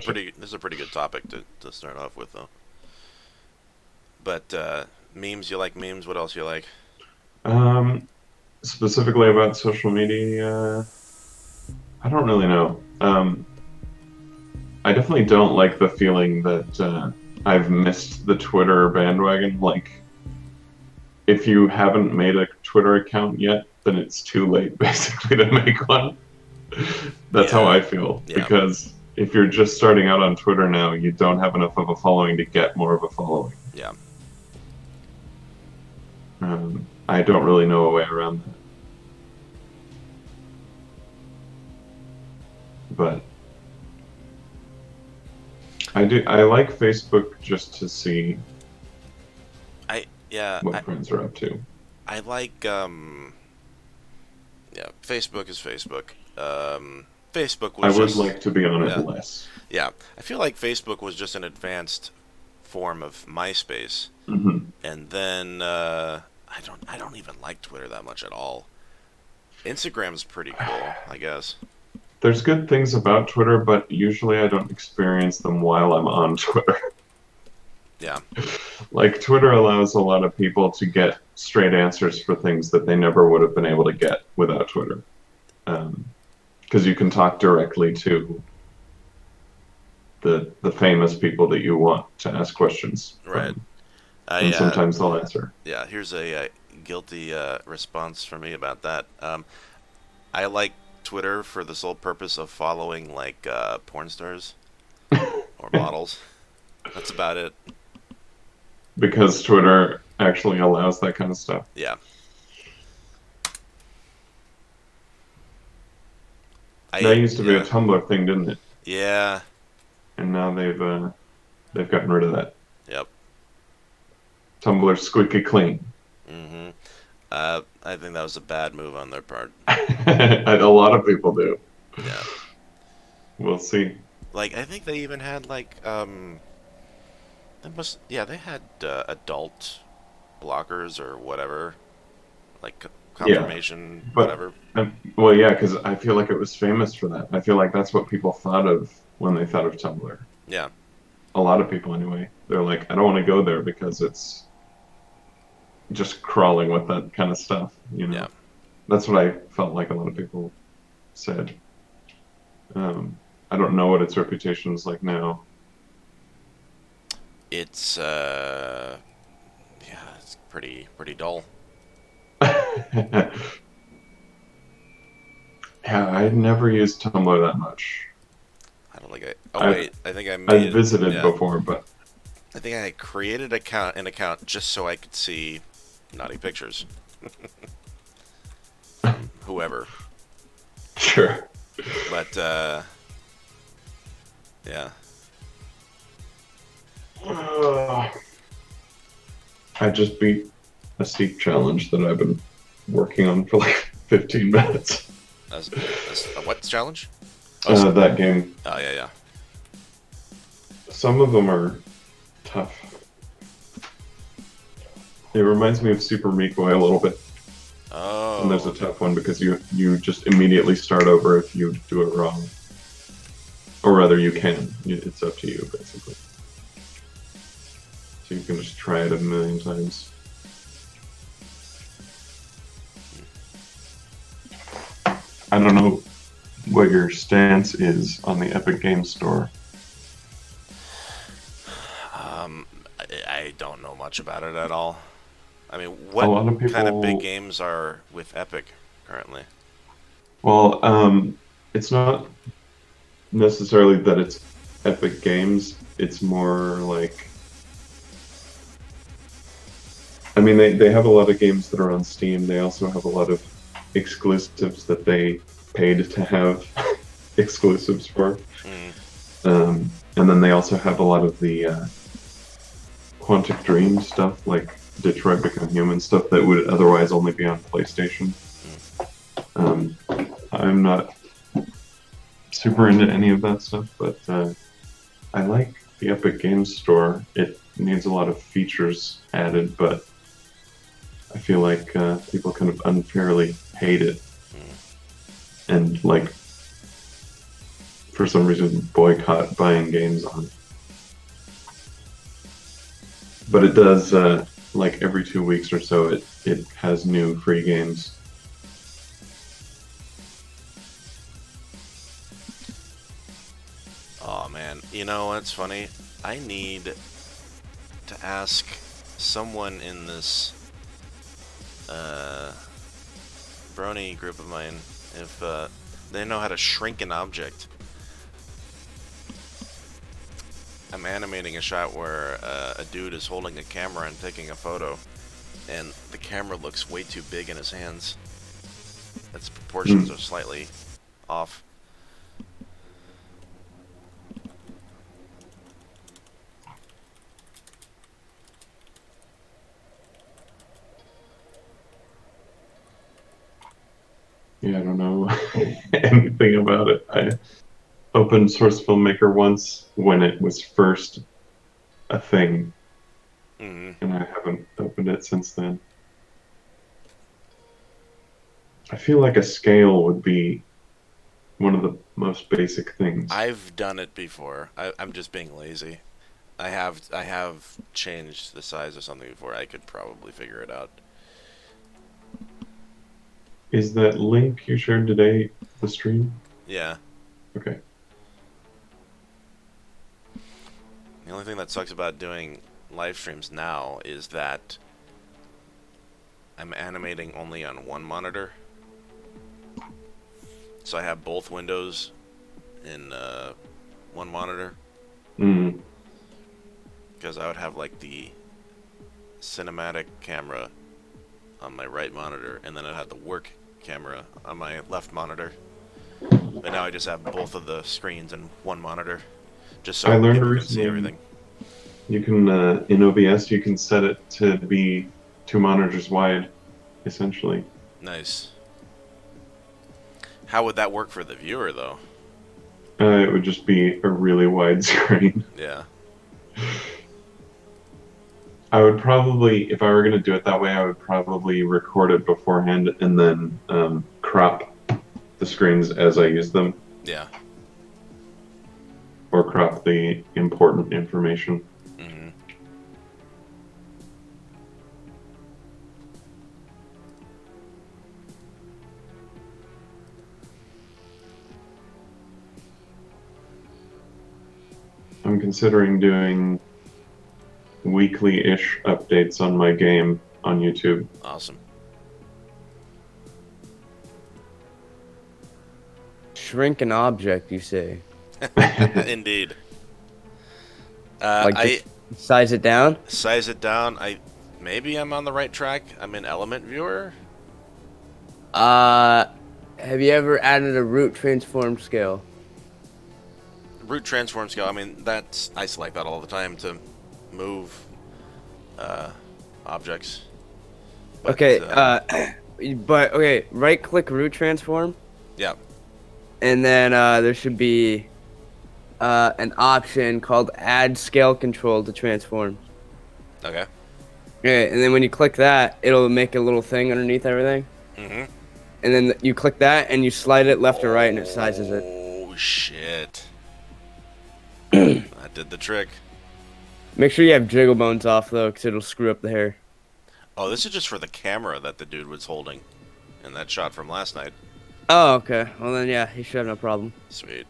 This is a pretty good topic to start off with, though. But memes, you like memes? What else you like? Um, Specifically about social media, I don't really know. I definitely don't like the feeling that I've missed the Twitter bandwagon. Like, if you haven't made a Twitter account yet, then it's too late, basically, to make one. That's how Yeah, I feel. yeah, Because if you're just starting out on Twitter now, you don't have enough of a following to get more of a following. yeah. I don't really know a way around that. But I do. I like Facebook just to see I yeah, what friends are up to. I like yeah. Facebook is Facebook. Facebook I was would just like to be on it yeah, less. yeah. I feel like Facebook was just an advanced form of MySpace, Hmm. and then I don't even like Twitter that much at all. Instagram's pretty cool, I guess. There's good things about Twitter, but usually I don't experience them while I'm on Twitter. Yeah, Like, Twitter allows a lot of people to get straight answers for things that they never would have been able to get without Twitter. Because you can talk directly to the famous people that you want to ask questions right. from, I and sometimes they'll answer. Yeah. Here's a guilty response for me about that. I like Twitter for the sole purpose of following like porn stars or models. That's about it. Because Twitter actually allows that kind of stuff. Yeah. That I used to be a yeah Tumblr thing, didn't it? yeah And now they've gotten rid of that. yep. Tumblr's squeaky clean. Mhm. I think that was a bad move on their part. A lot of people do. Yeah. We'll see. Like I think they even had like they must yeah they had adult blockers or whatever like Yeah, confirmation but whatever. well, yeah, because I feel like it was famous for that. I feel like that's what people thought of when they thought of Tumblr. Yeah. A lot of people, anyway. They're like, I don't want to go there because it's just crawling with that kind of stuff, you Yeah. know? That's what I felt like a lot of people said. I don't know what its reputation is like now. It's yeah, it's pretty dull. Yeah, I never used Tumblr that much. I don't think I. Oh I've wait, I think I I've made. visited Yeah, before, but I think I created an account just so I could see naughty pictures from whoever. sure. But yeah, Uh, I just beat a steep challenge that I've been working on for like 15 minutes. as a what challenge? Oh, That game, oh yeah, yeah. some of them are tough. It reminds me of Super Meat Boy a little bit, and Oh, there's a okay. tough one because you just immediately start over if you do it wrong, or rather, you can. It's up to you basically. So you can just try it a million times. I don't know what your stance is on the Epic Games Store. I don't know much about it at all. I mean, A what lot of kind of big people, games are with Epic currently? well, it's not necessarily that it's Epic Games. It's more like, I mean, they have a lot of games that are on Steam. They also have a lot of exclusives that they paid to have exclusives for. Mm, And then they also have a lot of the Quantic Dream stuff, like Detroit Become Human stuff that would otherwise only be on PlayStation. mm. Um, I'm not super into any of that stuff, but I like the Epic Games Store. It needs a lot of features added, but I feel like people kind of unfairly hate it. Mm. And like for some reason boycott buying games on it. But it does like every 2 weeks or so it has new free games. Oh man, you know what's funny? I need to ask someone in this uh, brony group of mine if they know how to shrink an object. I'm animating a shot where a dude is holding a camera and taking a photo, and the camera looks way too big in his hands. Its proportions Hmm. are slightly off. Yeah, I don't know anything about it. I opened Source Filmmaker once when it was first a thing, Mm. and I haven't opened it since then. I feel like a scale would be one of the most basic things. I've done it before. I'm just being lazy. I have changed the size of something before. I could probably figure it out. Is that link you shared today the stream? Yeah. Okay. The only thing that sucks about doing live streams now is that I'm animating only on one monitor. So I have both windows in one monitor Mm. because I would have like the cinematic camera on my right monitor and then I'd have the work camera on my left monitor. But now I just have both of the screens in one monitor just I so learned people can see recently everything. you can in OBS you can set it to be 2 monitors wide, essentially. Nice. How would that work for the viewer though? It would just be a really wide screen. Yeah. I would probably, if I were going to do it that way, I would probably record it beforehand and then crop the screens as I use them, Yeah. or crop the important information. Mhm. I'm considering doing weekly-ish updates on my game on YouTube. Awesome. Shrink an object, you say? Indeed. Like I just size it down? size it down. Maybe I'm on the right track. I'm in Element Viewer. Uh, have you ever added a root transform scale? Root transform scale. I mean, that's I select that all the time to move uh, objects. But Okay, but okay, right click root transform, yeah. and then there should be an option called add scale control to transform. Okay. Okay, and then when you click that, it'll make a little thing underneath everything. Mhm. And then you click that and you slide it left or right and it sizes it. Oh shit! That did the trick. Make sure you have jiggle bones off though, because it'll screw up the hair. Oh, this is just for the camera that the dude was holding in that shot from last night. Oh, okay. Well then, yeah, he should have no problem. Sweet.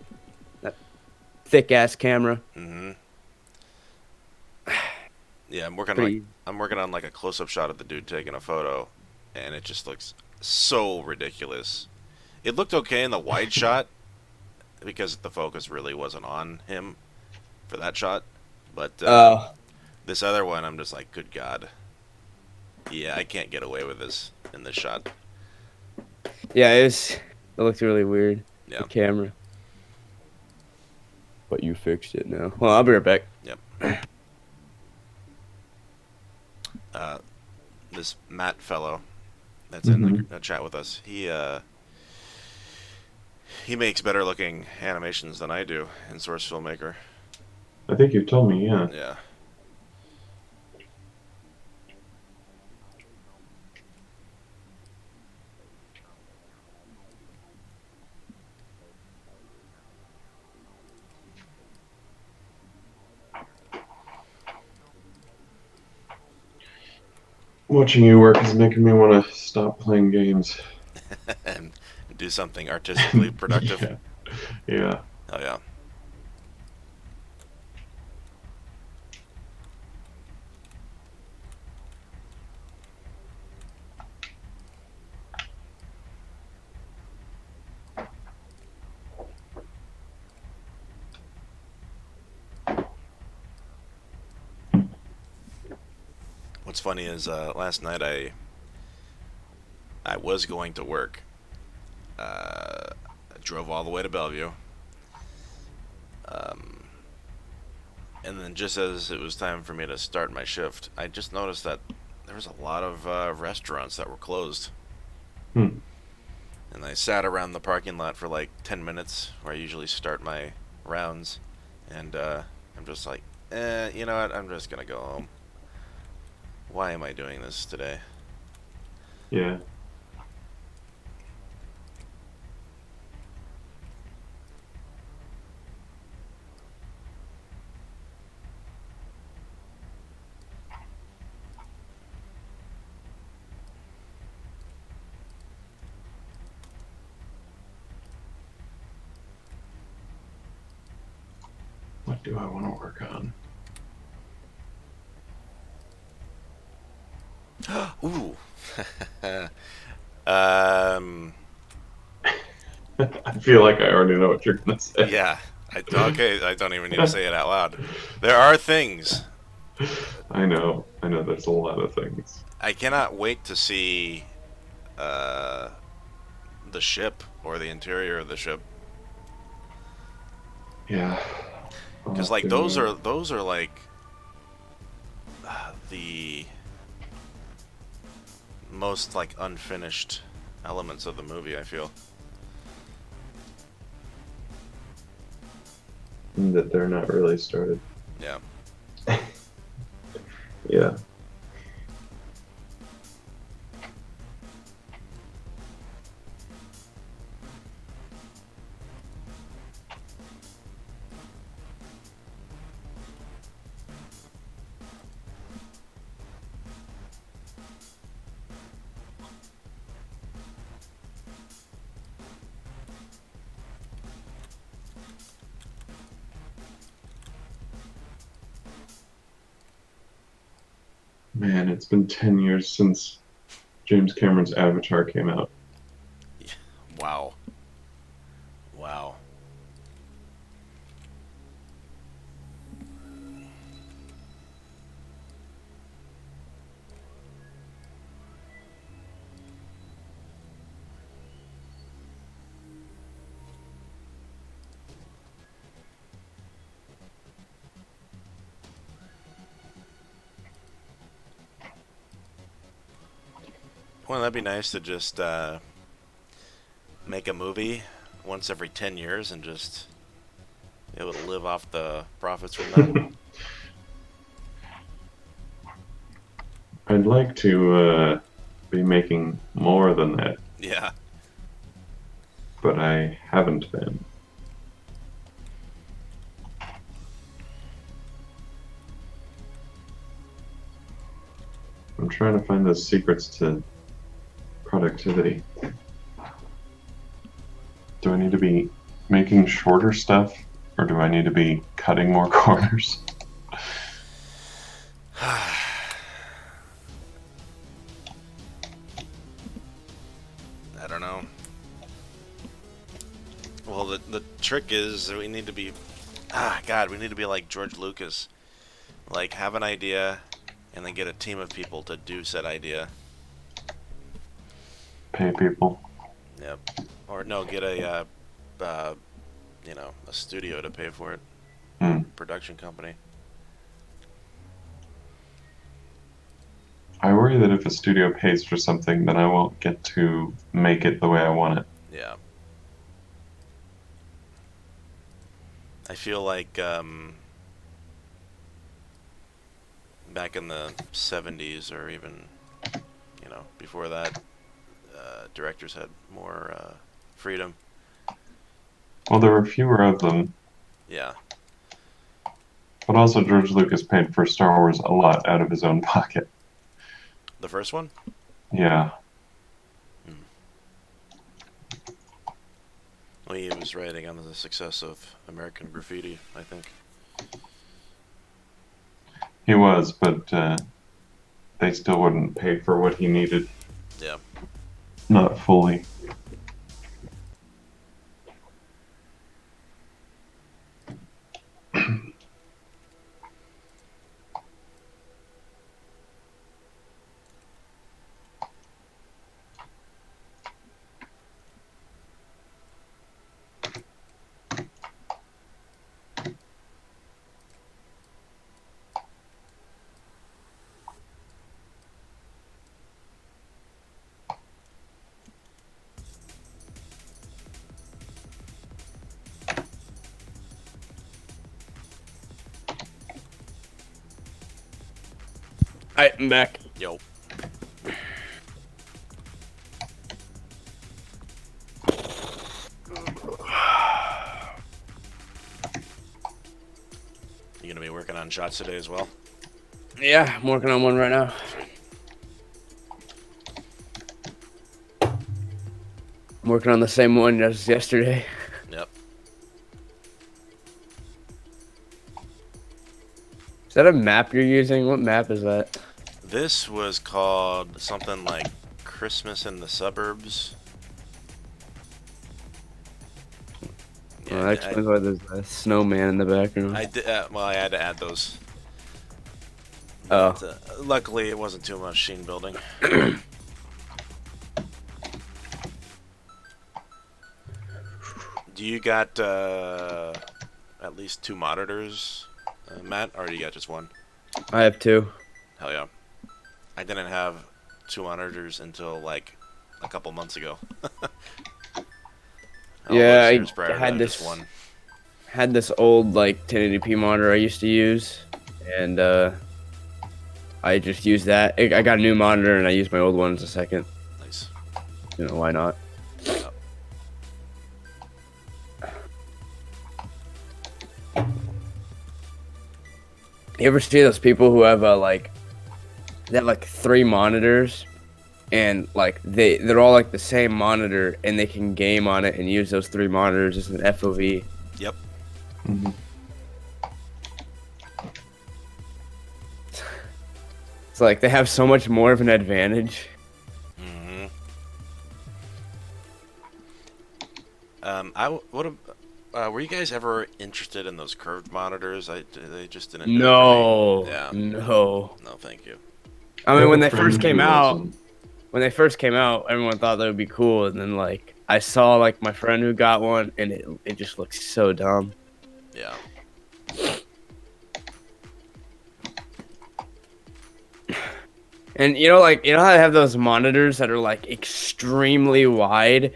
That thick ass camera. Mhm. Yeah, I'm working like Pretty. I'm working on like a close-up shot of the dude taking a photo, and it just looks so ridiculous. It looked okay in the wide shot because the focus really wasn't on him for that shot, but Oh, this other one, I'm just like, good God. Yeah, I can't get away with this in this shot. yeah. It looked really weird. Yeah. The camera. But you fixed it now. Well, I'll be right back. Yep. Uh, this Matt fellow that's in Mhm. the chat with us, he makes better looking animations than I do in Source Filmmaker. I think you told me, yeah. Yeah. Watching you work is making me want to stop playing games. and do something artistically productive. Yeah, yeah. Oh yeah. What's funny is last night I was going to work. I drove all the way to Bellevue, um, and then just as it was time for me to start my shift, I just noticed that there was a lot of restaurants that were closed. Hmm. And I sat around the parking lot for like 10 minutes, where I usually start my rounds, and I'm just like, you know what? I'm just gonna go home. Why am I doing this today? Yeah. What do I want to work on? Ooh. um. I feel like I already know what you're gonna say. Yeah. Okay. I don't even need to say it out loud. There are things. I know. I know. There's a lot of things. I cannot wait to see uh, the ship or the interior of the ship, Yeah. I'll because have like those to. are those are like the most like unfinished elements of the movie. I feel. That they're not really started. Yeah. Yeah. Man, it's been 10 years since James Cameron's Avatar came out. Yeah. Wow. Wow. Well, that'd be nice to just make a movie once every 10 years and just be able to live off the profits from that. I'd like to be making more than that, Yeah. but I haven't been. I'm trying to find the secrets to productivity. Do I need to be making shorter stuff, or do I need to be cutting more corners? I don't know. Well, the trick is we need to be God, we need to be like George Lucas. Like have an idea and then get a team of people to do said idea. Pay people. Yep. Or no, get a uh, a studio to pay for it. Hmm. Production company. I worry that if a studio pays for something, then I won't get to make it the way I want it. Yeah. I feel like back in the 70s or even, before that, directors had more freedom. Well, there were fewer of them, Yeah. but also George Lucas paid for Star Wars a lot out of his own pocket. The first one? Yeah. Hmm. Well, he was writing on the success of American Graffiti, I think. He was, but they still wouldn't pay for what he needed. Yeah. Not fully. Alright, I'm back. Yo. You gonna be working on shots today as well? Yeah, I'm working on one right now. Sweet. I'm working on the same one as yesterday. Yep. Is that a map you're using? What map is that? This was called something like Christmas in the Suburbs. Oh, that explains why there's a snowman in the background. I did. Well, I had to add those. Oh. But, luckily, it wasn't too much scene building. Do you got at least 2 monitors, Matt, or do you got just one? I have 2. Hell yeah. I didn't have 2 monitors until like a couple months ago. Yeah, Always I years prior to had that, this just one. had this old like 1080p monitor I used to use, and I just used that. I got a new monitor and I used my old one as a second. Nice. You know, why not? Yep. You ever see those people who have they have like 3 monitors, and like they're all like the same monitor, and they can game on it and use those 3 monitors as an FOV. Yep. Mhm. It's like they have so much more of an advantage. Mm-hmm. Were you guys ever interested in those curved monitors? They just didn't do it for No, me. Yeah. no. No, thank you. I mean, when have a they friend first came who has out, them. everyone thought that would be cool, and then like I saw like my friend who got one, and it just looks so dumb. Yeah. And you know how they have those monitors that are like extremely wide,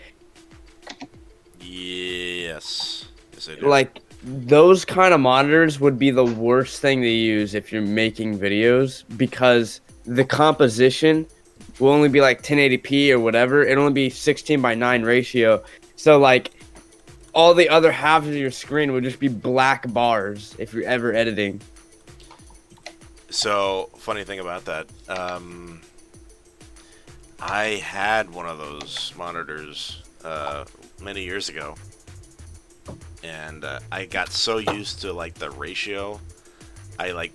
Yes. Yes, I do. like those kind of monitors would be the worst thing to use if you're making videos, because the composition will only be like 1080p or whatever. It'll only be 16:9 ratio. So like all the other half of your screen would just be black bars if you're ever editing. So, funny thing about that, I had one of those monitors many years ago, and I got so used to like the ratio. I like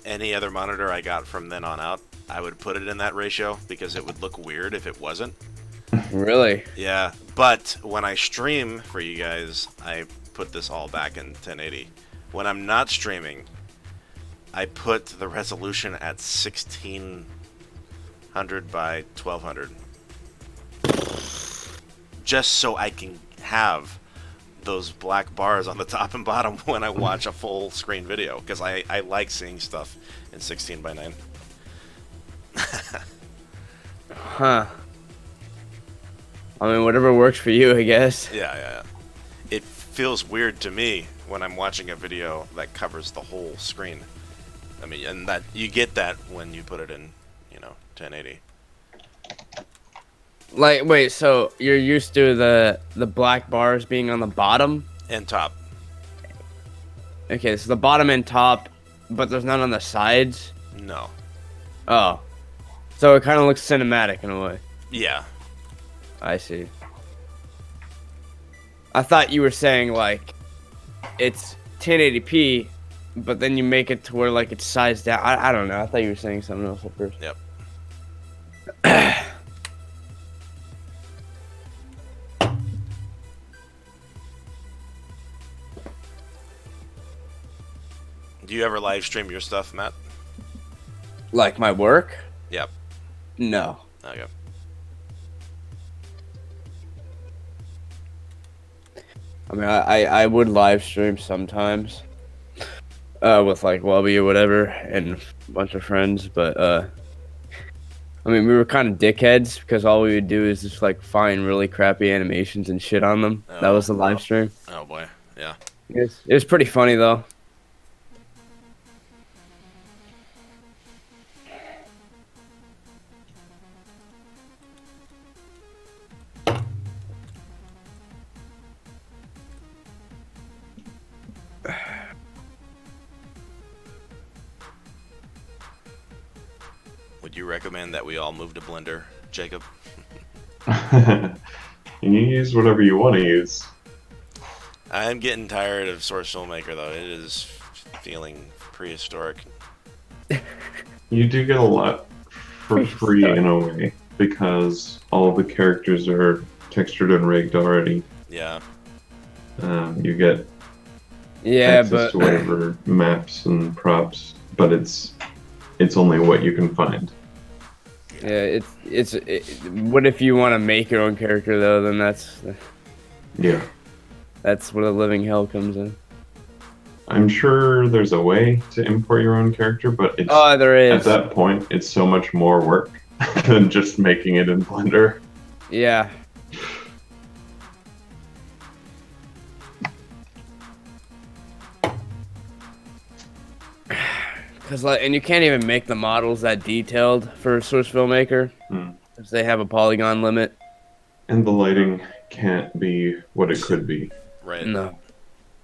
any other monitor I got from then on out, I would put it in that ratio because it would look weird if it wasn't. Really? Yeah, but when I stream for you guys, I put this all back in 1080. When I'm not streaming, I put the resolution at 1600 by 1200, just so I can have those black bars on the top and bottom when I watch a full screen video, because I like seeing stuff in 16:9. Huh. I mean, whatever works for you, I guess. Yeah. It feels weird to me when I'm watching a video that covers the whole screen. I mean, and that you get that when you put it in, 1080. Like, wait, so you're used to the black bars being on the bottom? And top. Okay, so the bottom and top, but there's none on the sides? No. Oh. So it kind of looks cinematic in a way. Yeah. I see. I thought you were saying like it's 1080p, but then you make it to where like it's sized down. I don't know. I thought you were saying something else at first. Yep. Do you ever live stream your stuff, Matt? Like my work? Yep. No. Okay. I mean, I would live stream sometimes, with like Wubby or whatever and a bunch of friends, but I mean, we were kind of dickheads because all we would do is just like find really crappy animations and shit on them. That was the live stream. Oh boy. Yeah. It was pretty funny though. Would you recommend that we all move to Blender, Jacob? You use whatever you want to use. I'm getting tired of Source Filmmaker though. It is feeling prehistoric. You do get a lot for free in a way because all the characters are textured and rigged already. Yeah. You get Yeah, access but to whatever maps and props, but it's only what you can find. yeah, what if you want to make your own character though? Then Yeah. that's where the living hell comes in. I'm sure there's a way to import your own character, but it's Oh, there at is. that point it's so much more work than just making it in Blender. Yeah. Cause like, and you can't even make the models that detailed for Source Filmmaker, because they have a polygon limit. And the lighting can't be what it could be. Right. No.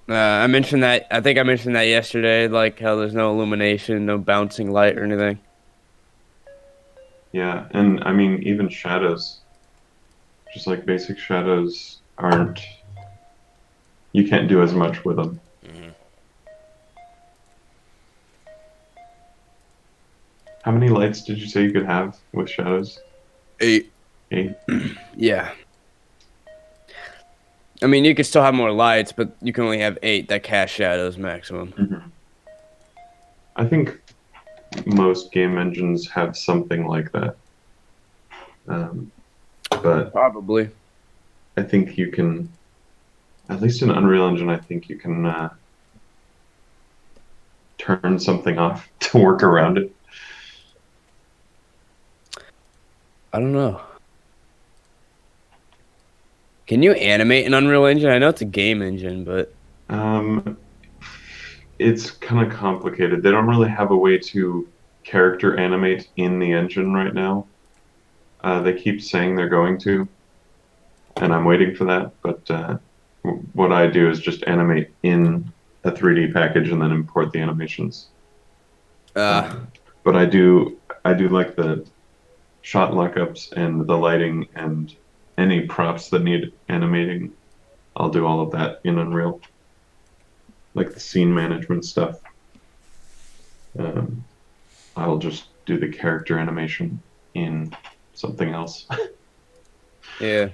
I mentioned that. I think I mentioned that yesterday. Like how there's no illumination, no bouncing light or anything. Yeah, and I mean even shadows, just like basic shadows aren't. You can't do as much with them. Mm-hmm. How many lights did you say you could have with shadows? 8. 8. Yeah. I mean, you could still have more lights, but you can only have 8 that cast shadows maximum. Mm-hmm. I think most game engines have something like that. But Probably. I think you can, at least in Unreal Engine, I think you can turn something off to work around it. I don't know. Can you animate in Unreal Engine? I know it's a game engine, but It's kind of complicated. They don't really have a way to character animate in the engine right now. They keep saying they're going to, and I'm waiting for that. But what I do is just animate in a 3D package and then import the animations. But I do like the shot lockups and the lighting and any props that need animating. I'll do all of that in Unreal, like the scene management stuff. I'll just do the character animation in something else. yeah.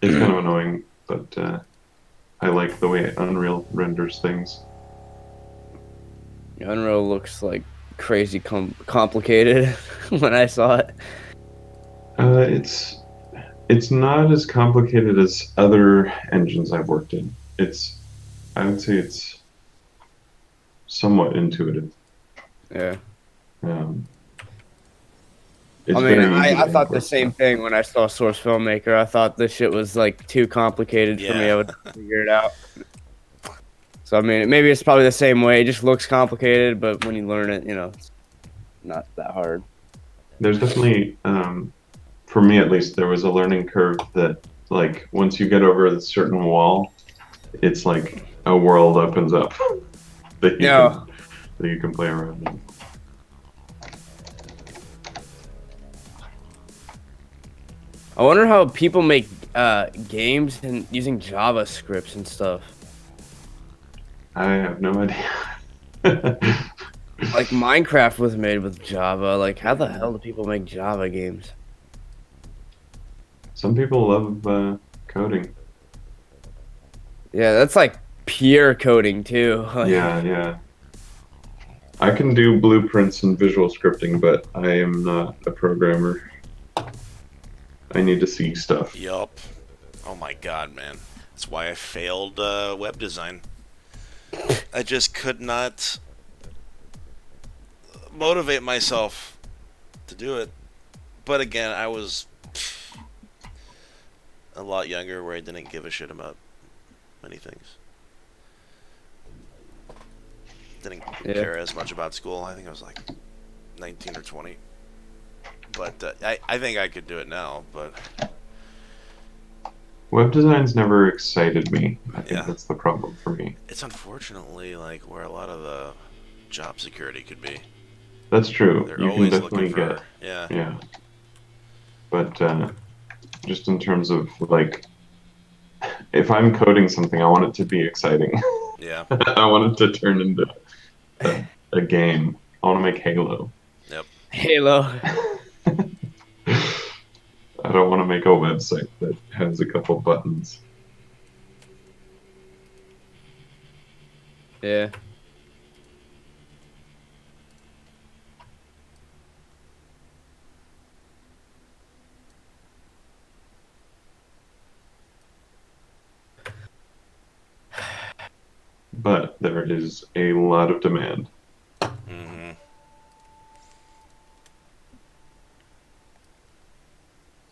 It's kind of annoying, but I like the way Unreal renders things. Unreal looks like crazy complicated when I saw it. It's not as complicated as other engines I've worked in. I would say it's somewhat intuitive. Yeah. It's I mean, very easy I to thought the import same stuff. thing when I saw Source Filmmaker. I thought this shit was like too complicated for me. Yeah. I would figure it out. So I mean, maybe it's probably the same way. It just looks complicated, but when you learn it, it's not that hard. There's definitely, for me at least, there was a learning curve that, like, once you get over a certain wall, it's like a world opens up that you Yeah. can play around in. I wonder how people make games and using JavaScripts and stuff. I have no idea. Like Minecraft was made with Java. Like, how the hell do people make Java games? Some people love coding. Yeah, that's like pure coding too. Like, Yeah, yeah. I can do blueprints and visual scripting, but I am not a programmer. I need to see stuff. Yup. Oh my god, man. That's why I failed web design. I just could not motivate myself to do it. But again, I was a lot younger where I didn't give a shit about many things. Didn't yeah. care as much about school. I think I was like 19 or 20. But I think I could do it now, but Web design's never excited me. I think yeah. that's the problem for me. It's unfortunately like where a lot of the job security could be. That's true. They're You can always definitely looking for, get, yeah, yeah. But just in terms of like, if I'm coding something, I want it to be exciting. yeah, I want it to turn into a game. I want to make Halo. yep. Halo. I don't want to make a website that has a couple buttons. Yeah. But there is a lot of demand. Hmm.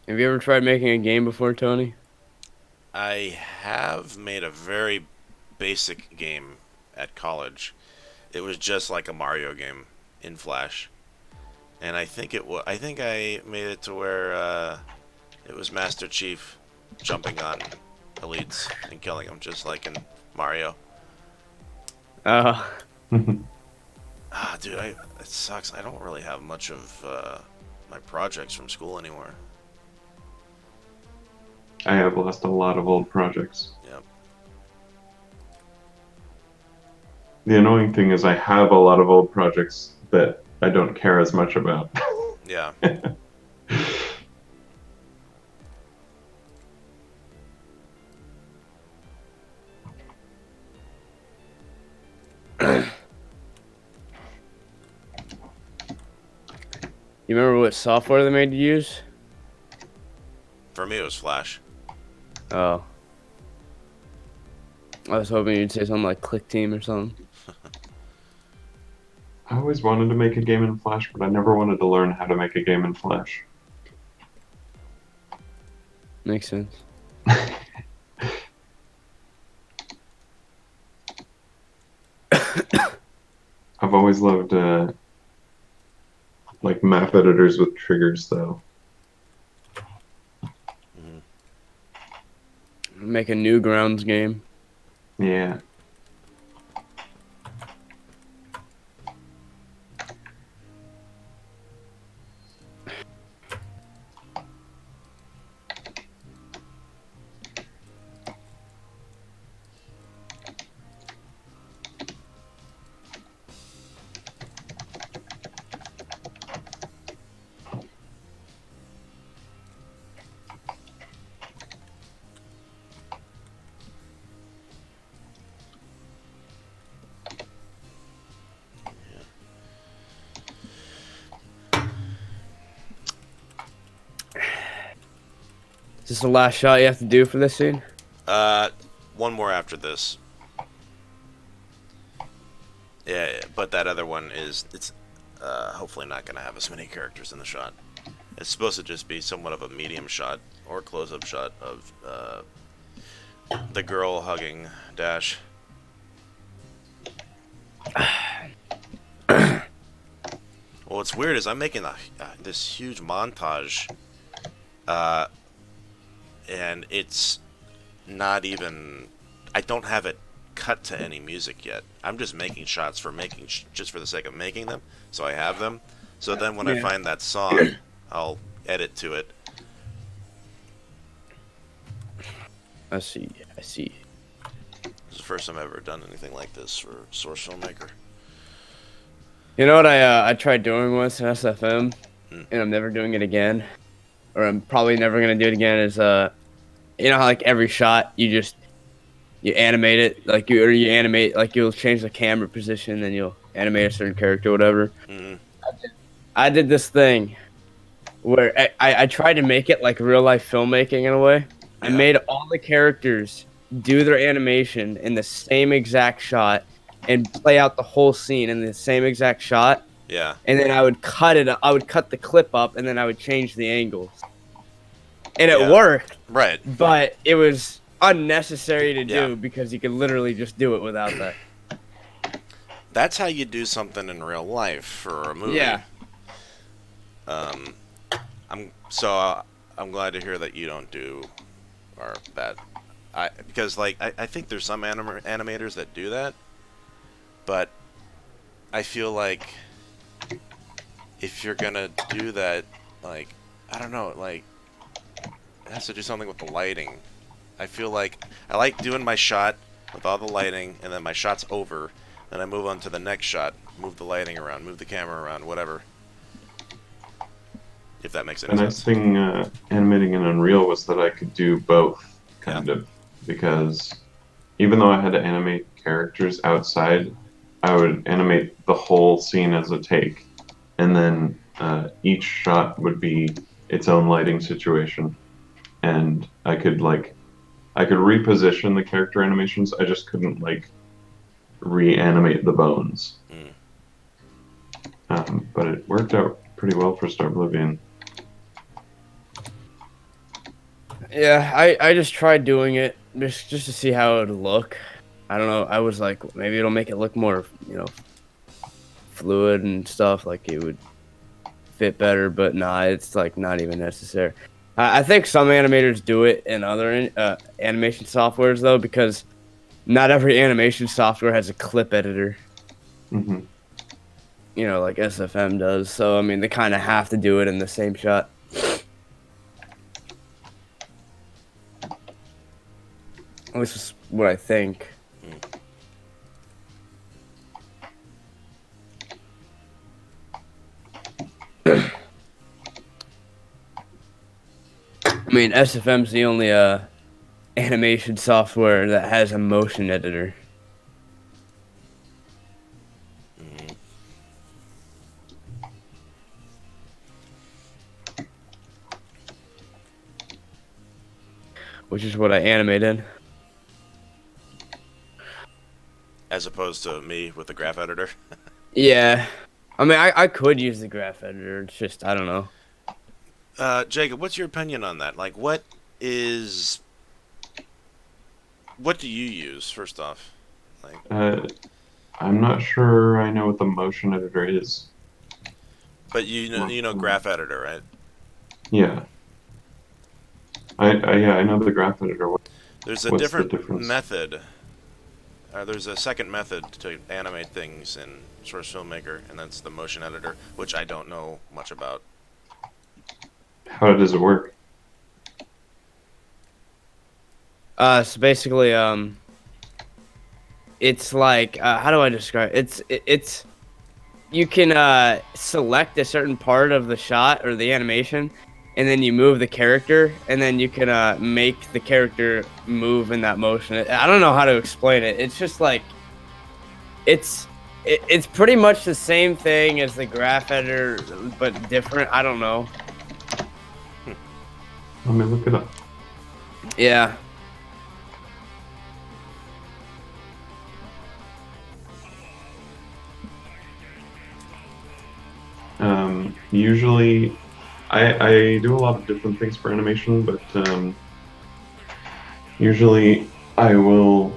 Have you ever tried making a game before, Tony? I have made a very basic game at college. It was just like a Mario game in Flash, and I think it was. I think I made it to where it was Master Chief jumping on elites and killing them, just like in Mario. Uh, Ah, dude, it sucks. I don't really have much of my projects from school anymore. I have lost a lot of old projects. Yep. The annoying thing is I have a lot of old projects that I don't care as much about. Yeah. you remember what software they made you use? For me, it was Flash. Oh. I was hoping you'd say something like Click Team or something. I always wanted to make a game in Flash, but I never wanted to learn how to make a game in Flash. Makes sense. I've always loved like map editors with triggers, though. Hmm. Make a Newgrounds game. Yeah. Is this the last shot you have to do for this scene? Uh, one more after this. Yeah, but that other one it's hopefully not gonna have as many characters in the shot. It's supposed to just be somewhat of a medium shot or close-up shot of the girl hugging Dash. Well, what's weird is I'm making this huge montage, uh, and it's not even. I don't have it cut to any music yet. I'm just making shots for making, just for the sake of making them. So I have them. So then when I Yeah. find that song, I'll edit to it. I see. I see. This is the first time I've ever done anything like this for Source Filmmaker. You know what I tried doing once in SFM, Hmm. and I'm never doing it again, or I'm probably never gonna do it again. Is you know how like every shot you animate it like you animate like you'll change the camera position, then you'll animate a certain character, or whatever. Hmm. I did this thing where I tried to make it like real life filmmaking in a way. I Yeah. made all the characters do their animation in the same exact shot and play out the whole scene in the same exact shot. Yeah. And then I would cut it. I would cut the clip up, and then I would change the angles. And it Yeah. worked, Right. but it was unnecessary to Yeah. do because you could literally just do it without that. That's how you do something in real life for a movie. Yeah. Um, I'm glad to hear that you don't do or that. Because like I think there's some animators that do that, but I feel like if you're gonna do that, like I don't know, like it has to do something with the lighting. I feel like I like doing my shot with all the lighting, and then my shot's over, then I move on to the next shot, move the lighting around, move the camera around, whatever. If that makes The any nice sense. thing animating in Unreal was that I could do both, Yeah. kind of, because even though I had to animate characters outside, I would animate the whole scene as a take, and then each shot would be its own lighting situation, and I could reposition the character animations. I just couldn't like reanimate the bones. Mm. But it worked out pretty well for Star Oblivion. Yeah, I just tried doing it just to see how it would look. I don't know. I was like, maybe it'll make it look more, fluid and stuff. Like it would fit better, but nah, it's like not even necessary. I think some animators do it in other animation softwares though, because not every animation software has a clip editor. Hmm. Like SFM does. So I mean, they kind of have to do it in the same shot. At least is what I think. I mean, SFM's the only animation software that has a motion editor. Mm. Which is what I animated. As opposed to me with the graph editor. Yeah. I mean, I could use the graph editor. It's just, I don't know. Jacob, what's your opinion on that? Like, what do you use first off? Like, I'm not sure I know what the motion editor is. but you know graph editor, right? Yeah. Yeah, I know the graph editor. There's a What's the different difference? method. There's a second method to animate things in Source Filmmaker, and that's the motion editor, which I don't know much about. How does it work? So basically, it's like, how do I describe it? It's you can select a certain part of the shot or the animation, and then you move the character, and then you can make the character move in that motion. I don't know how to explain it. It's just like it's pretty much the same thing as the graph editor, but different. I don't know. Let me look it up. Yeah. Usually, I do a lot of different things for animation, but usually I will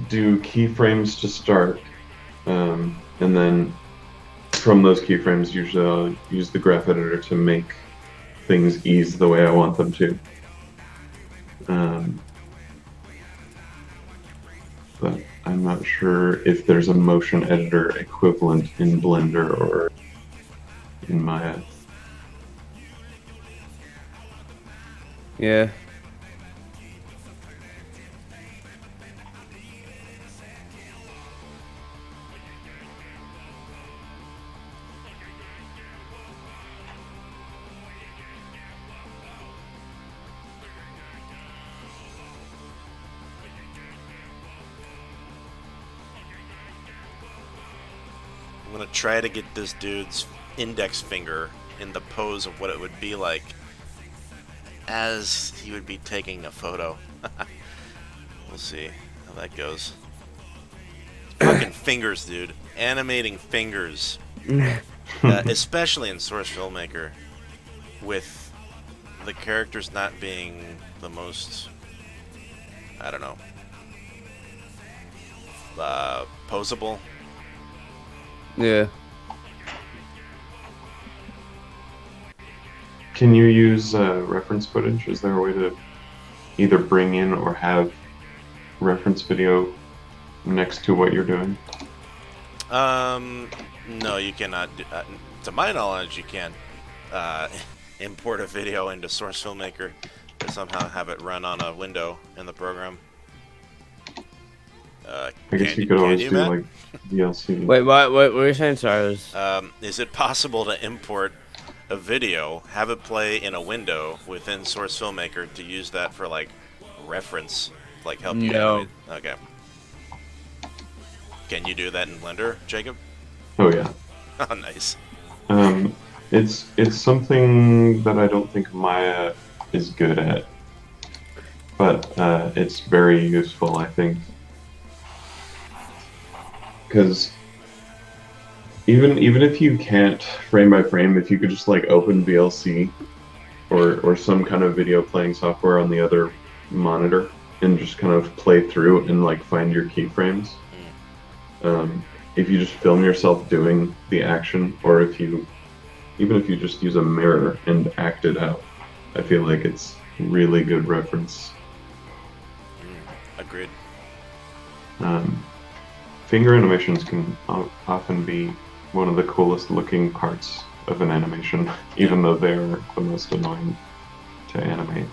do keyframes to start, and then from those keyframes, usually I'll use the graph editor to make things ease the way I want them to. But I'm not sure if there's a motion editor equivalent in Blender or in Maya. Yeah. gonna try to get this dude's index finger in the pose of what it would be like as he would be taking a photo. We'll see how that goes. Fucking fingers, dude. Animating fingers. Especially in Source Filmmaker. With the characters not being the most, I don't know, posable. Yeah. Can you use reference footage? Is there a way to either bring in or have reference video next to what you're doing? No, you cannot. To my knowledge, you can't import a video into Source Filmmaker and somehow have it run on a window in the program. I guess you could always you, do Matt? like DLC. Wait, what were you saying? Sorry, I was... Is it possible to import a video, have it play in a window within Source Filmmaker to use that for like reference, like help you No. animate? Okay. Can you do that in Blender, Jacob? Oh yeah. Oh, nice. It's something that I don't think Maya is good at, but it's very useful, I think, because even if you can't frame by frame, if you could just like open VLC or some kind of video playing software on the other monitor and just kind of play through and like find your keyframes. If you just film yourself doing the action, or even if you just use a mirror and act it out, I feel like it's really good reference. Agreed. Finger animations can often be one of the coolest looking parts of an animation, even though they're the most annoying to animate.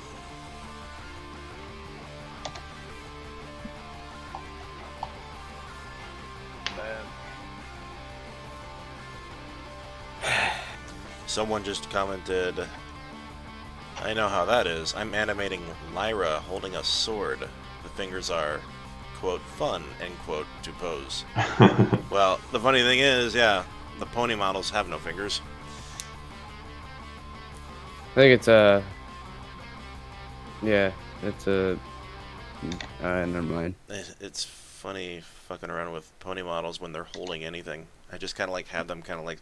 Someone just commented, I know how that is. I'm animating Lyra holding a sword. The fingers are, quote, fun, end quote, to pose. Well, the funny thing is, yeah, the pony models have no fingers. I think it's a... Yeah, it's a... never mind. It's funny fucking around with pony models when they're holding anything. I just kind of like have them kind of like,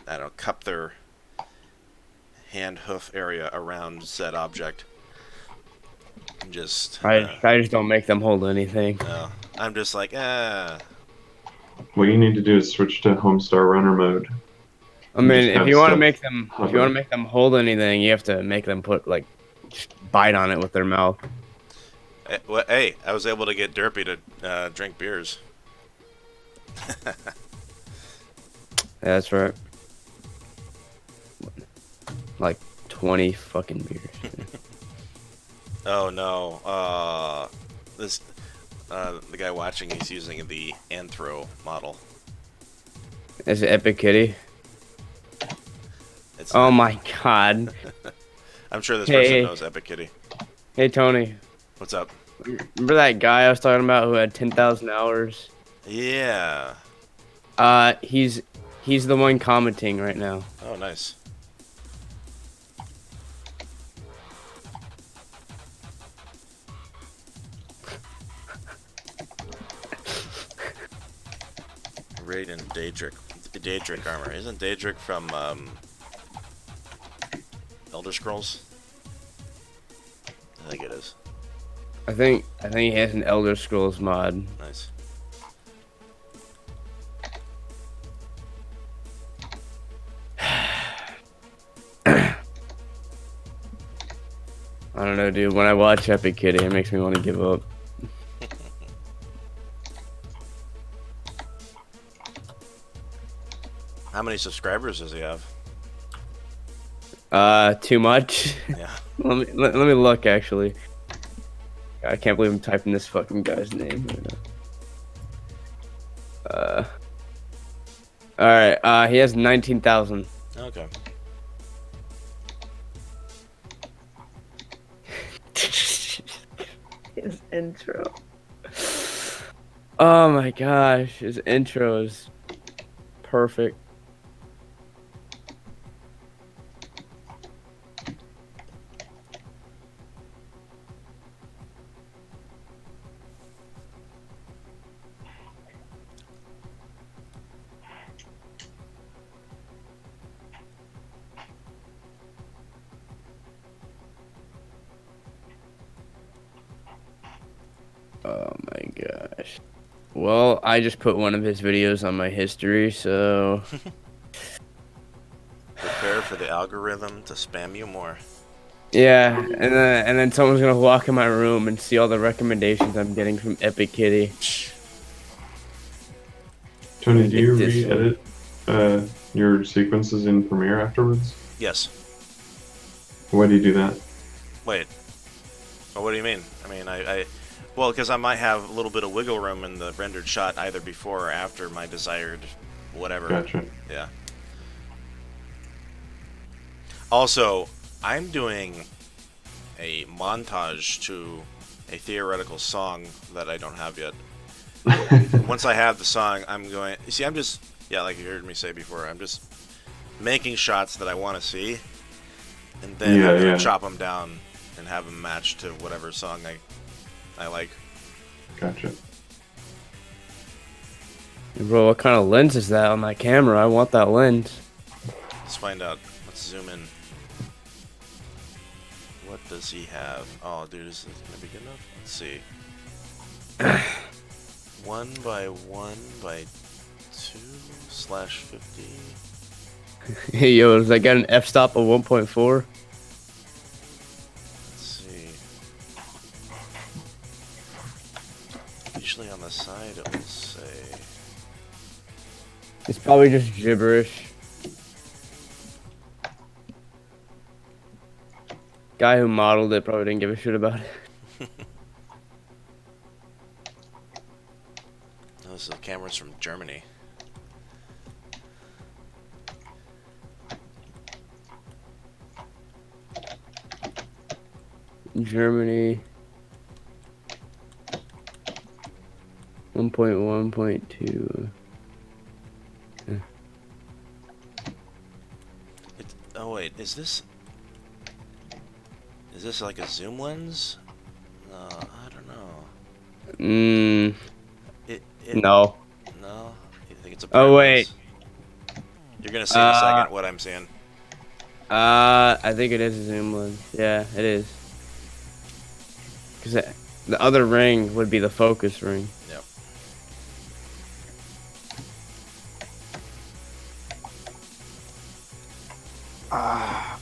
I don't know, cup their hand hoof area around said object. Just I just don't make them hold anything. I'm just like, What you need to do is switch to Homestar Runner mode. I mean, Just if have you want to stuff make them, if you hover. want to make them hold anything, you have to make them put like, just bite on it with their mouth. hey, I was able to get Derpy to drink beers. Yeah, that's right. Like 20 fucking beers. Oh no, this the guy watching, he's using the Anthro model. Is it Epic Kitty? It's Oh not- my god. I'm sure this Hey. person knows Epic Kitty. Hey Tony, What's up? remember that guy I was talking about who had 10,000 hours? Yeah. He's the one commenting right now. Oh, nice. Raiden Daedric armor. Isn't Daedric from Elder Scrolls? I think it is. I think he has an Elder Scrolls mod. Nice. I don't know, dude. When I watch Epic Kitty, it makes me want to give up. How many subscribers does he have? Too much. Yeah. let me look actually. I can't believe I'm typing this fucking guy's name. All right. He has 19,000. Okay. His intro. Oh my gosh, his intro is perfect. Oh my gosh. Well, I just put one of his videos on my history, so Prepare for the algorithm to spam you more. yeah. And then someone's gonna walk in my room and see all the recommendations I'm getting from Epic Kitty. Tony, Gonna do get you this one. re-edit your sequences in Premiere afterwards? Yes. Why do you do that? Wait. Well, what do you mean? I mean, well, because I might have a little bit of wiggle room in the rendered shot either before or after my desired whatever. Gotcha. Yeah. Also, I'm doing a montage to a theoretical song that I don't have yet. Once I have the song, I'm going. You see, I'm just, yeah, like you heard me say before, I'm just making shots that I want to see, and then I'm Yeah, gonna yeah. chop them down and have them match to whatever song I like. Gotcha. Bro, what kind of lens is that on that camera? I want that lens. Let's find out. Let's zoom in. What does he have? Oh, dude, is this gonna be good enough? Let's see. 1x1x2/50. Hey, yo, does that got an f-stop of 1.4? Let's see. Usually on the side it will say. It's probably just gibberish. Guy who modeled it probably didn't give a shit about it. Oh, this is the cameras from Germany. Germany. 1.1.2. Oh wait, is this like a zoom lens? No, I don't know. Mm, It no. no. You think it's a Oh, prime wait. lens? You're gonna see in a Uh, second what I'm seeing. I think it is a zoom lens. Yeah, it is. Because the other ring would be the focus ring. Yep. Ah.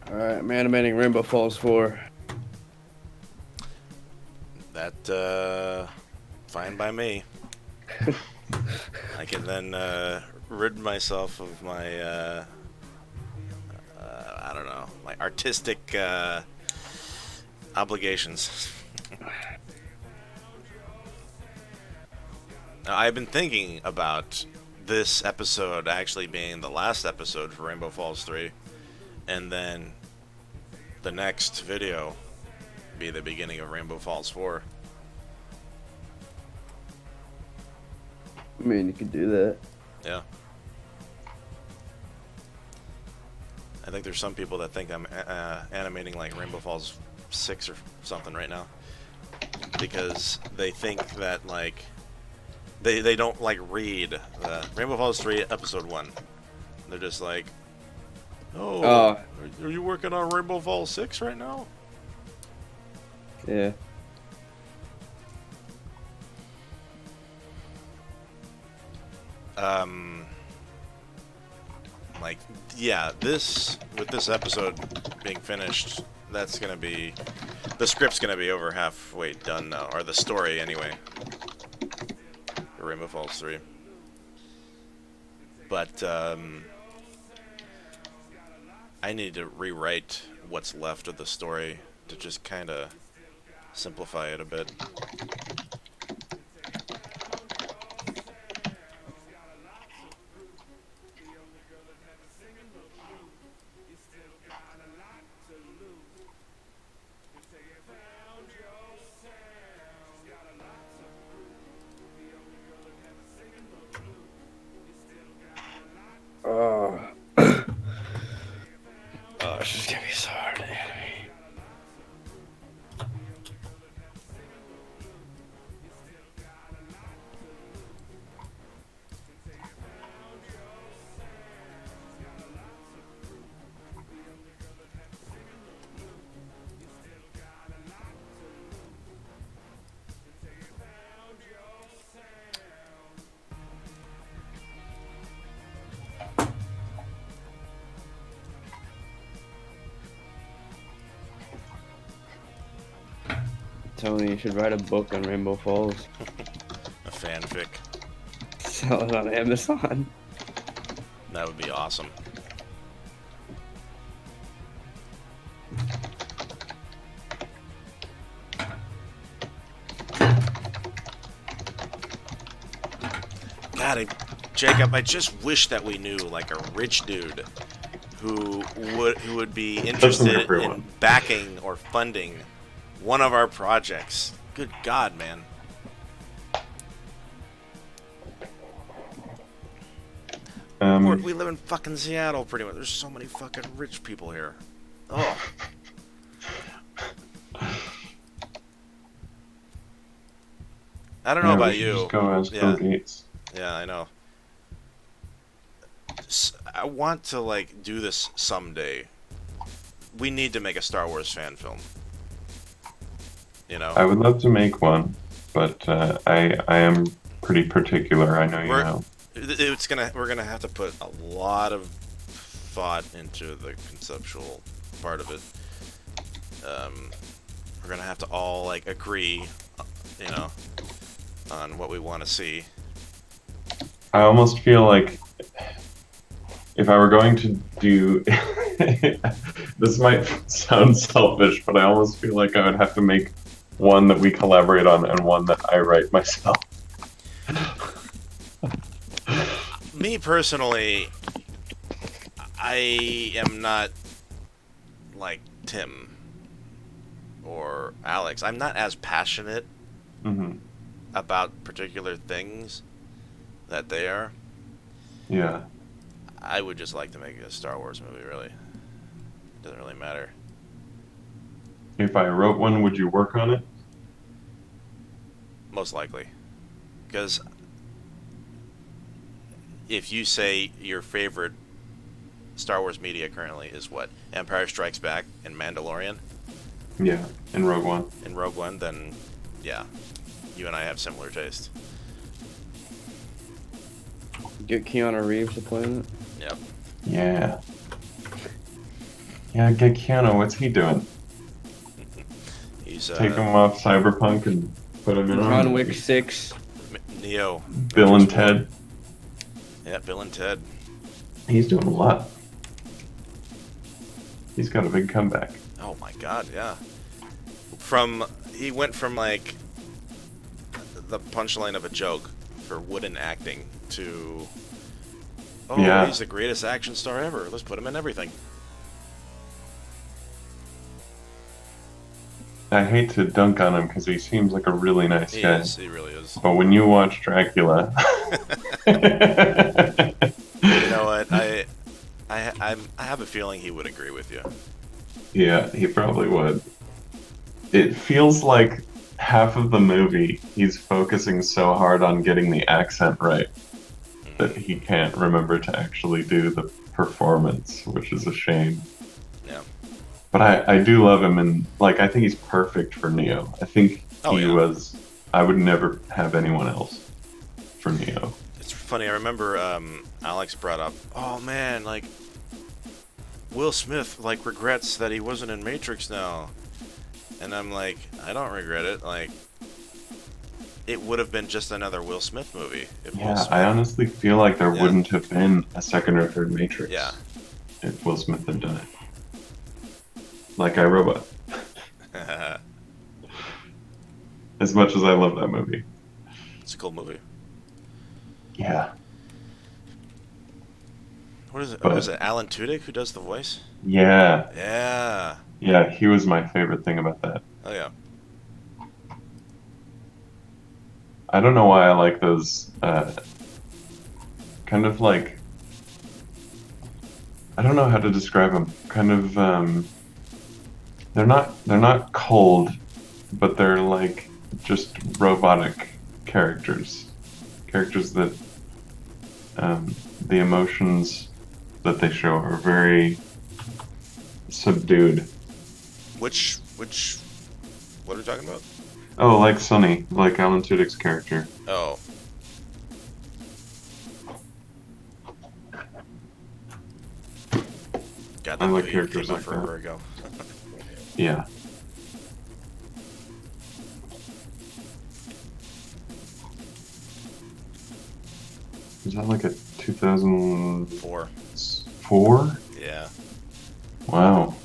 Alright, I'm animating Rainbow Falls 4. That fine by me. I can then rid myself of my I don't know, my artistic obligations. Now, I've been thinking about this episode actually being the last episode for Rainbow Falls 3, and then the next video be the beginning of Rainbow Falls 4. I mean, you could do that. Yeah. I think there's some people that think I'm animating like Rainbow Falls 6 or something right now, because they think that like they don't like read Rainbow Falls 3 episode 1. They're just like, oh, Oh, are you working on Rainbow Falls 6 right now? yeah. Um, like, yeah, with this episode being finished, that's gonna be, the script's gonna be over halfway done now, or the story anyway, for Rainbow Falls 3. But, I need to rewrite what's left of the story to just kind of simplify it a bit. Oh. Oh, it's just gonna be so hard to animate. Tony, you should write a book on Rainbow Falls. A fanfic. Sell it on Amazon. That would be awesome. God, Jacob, I just wish that we knew like a rich dude who would be interested in backing or funding one of our projects. Good God, man. We live in fucking Seattle, pretty much. There's so many fucking rich people here. Oh. I don't know about you. Just go as Bill Gates. Yeah, I know. I want to like do this someday. We need to make a Star Wars fan film. You know. I would love to make one, but I am pretty particular. I know you know. We're gonna have to put a lot of thought into the conceptual part of it. We're gonna have to all like agree, you know, on what we want to see. I almost feel like if I were going to do this might sound selfish, but I almost feel like I would have to make one that we collaborate on and one that I write myself. Me personally, I am not like Tim or Alex. I'm not as passionate about particular things that they are. Yeah. I would just like to make a Star Wars movie, really. It doesn't really matter. If I wrote one, would you work on it? Most likely. Because if you say your favorite Star Wars media currently is what? Empire Strikes Back and Mandalorian? Yeah, in Rogue One. In Rogue One, then yeah. You and I have similar taste. Get Keanu Reeves to play in it. Yep. Yeah. Yeah, get Keanu. What's he doing? He's take him off Cyberpunk and put him in John Wick 6. Neo. Bill and Ted. Yeah, Bill and Ted. He's doing a lot. He's got a big comeback. Oh my God, yeah. He went from like the punchline of a joke for wooden acting to, oh, yeah, he's the greatest action star ever. Let's put him in everything. I hate to dunk on him because he seems like a really nice guy. He really is. But when you watch Dracula, you know what? I have a feeling he would agree with you. Yeah, he probably would. It feels like half of the movie he's focusing so hard on getting the accent right that Hmm. he can't remember to actually do the performance, which is a shame. Yeah. But I do love him, and like I think he's perfect for Neo. I think Oh he yeah. was. I would never have anyone else for Neo. It's funny. I remember Alex brought up, "Oh man, like Will Smith like regrets that he wasn't in Matrix now," and I'm like, I don't regret it. Like, it would have been just another Will Smith movie if Will Yeah, I Smith. honestly feel like there Yeah. wouldn't have been a second or third Yeah. Matrix if Will Smith had done it. Like I Robot. As much as I love that movie. It's a cool movie. Yeah, What is it? Oh, is but it Alan Tudyk who does the voice? yeah, Yeah. yeah, he was my favorite thing about that. Oh yeah. I don't know why I like those kind of like I don't know how to describe them. Kind of they're not cold, but they're like just robotic characters. Characters that the emotions that they show are very subdued. Which what are we talking about? Oh, like Sunny, like Alan Tudyk's character. Oh. God, I that like movie characters came out like that. forever ago. Yeah. Is that like a 2004? 4. Yeah. Wow.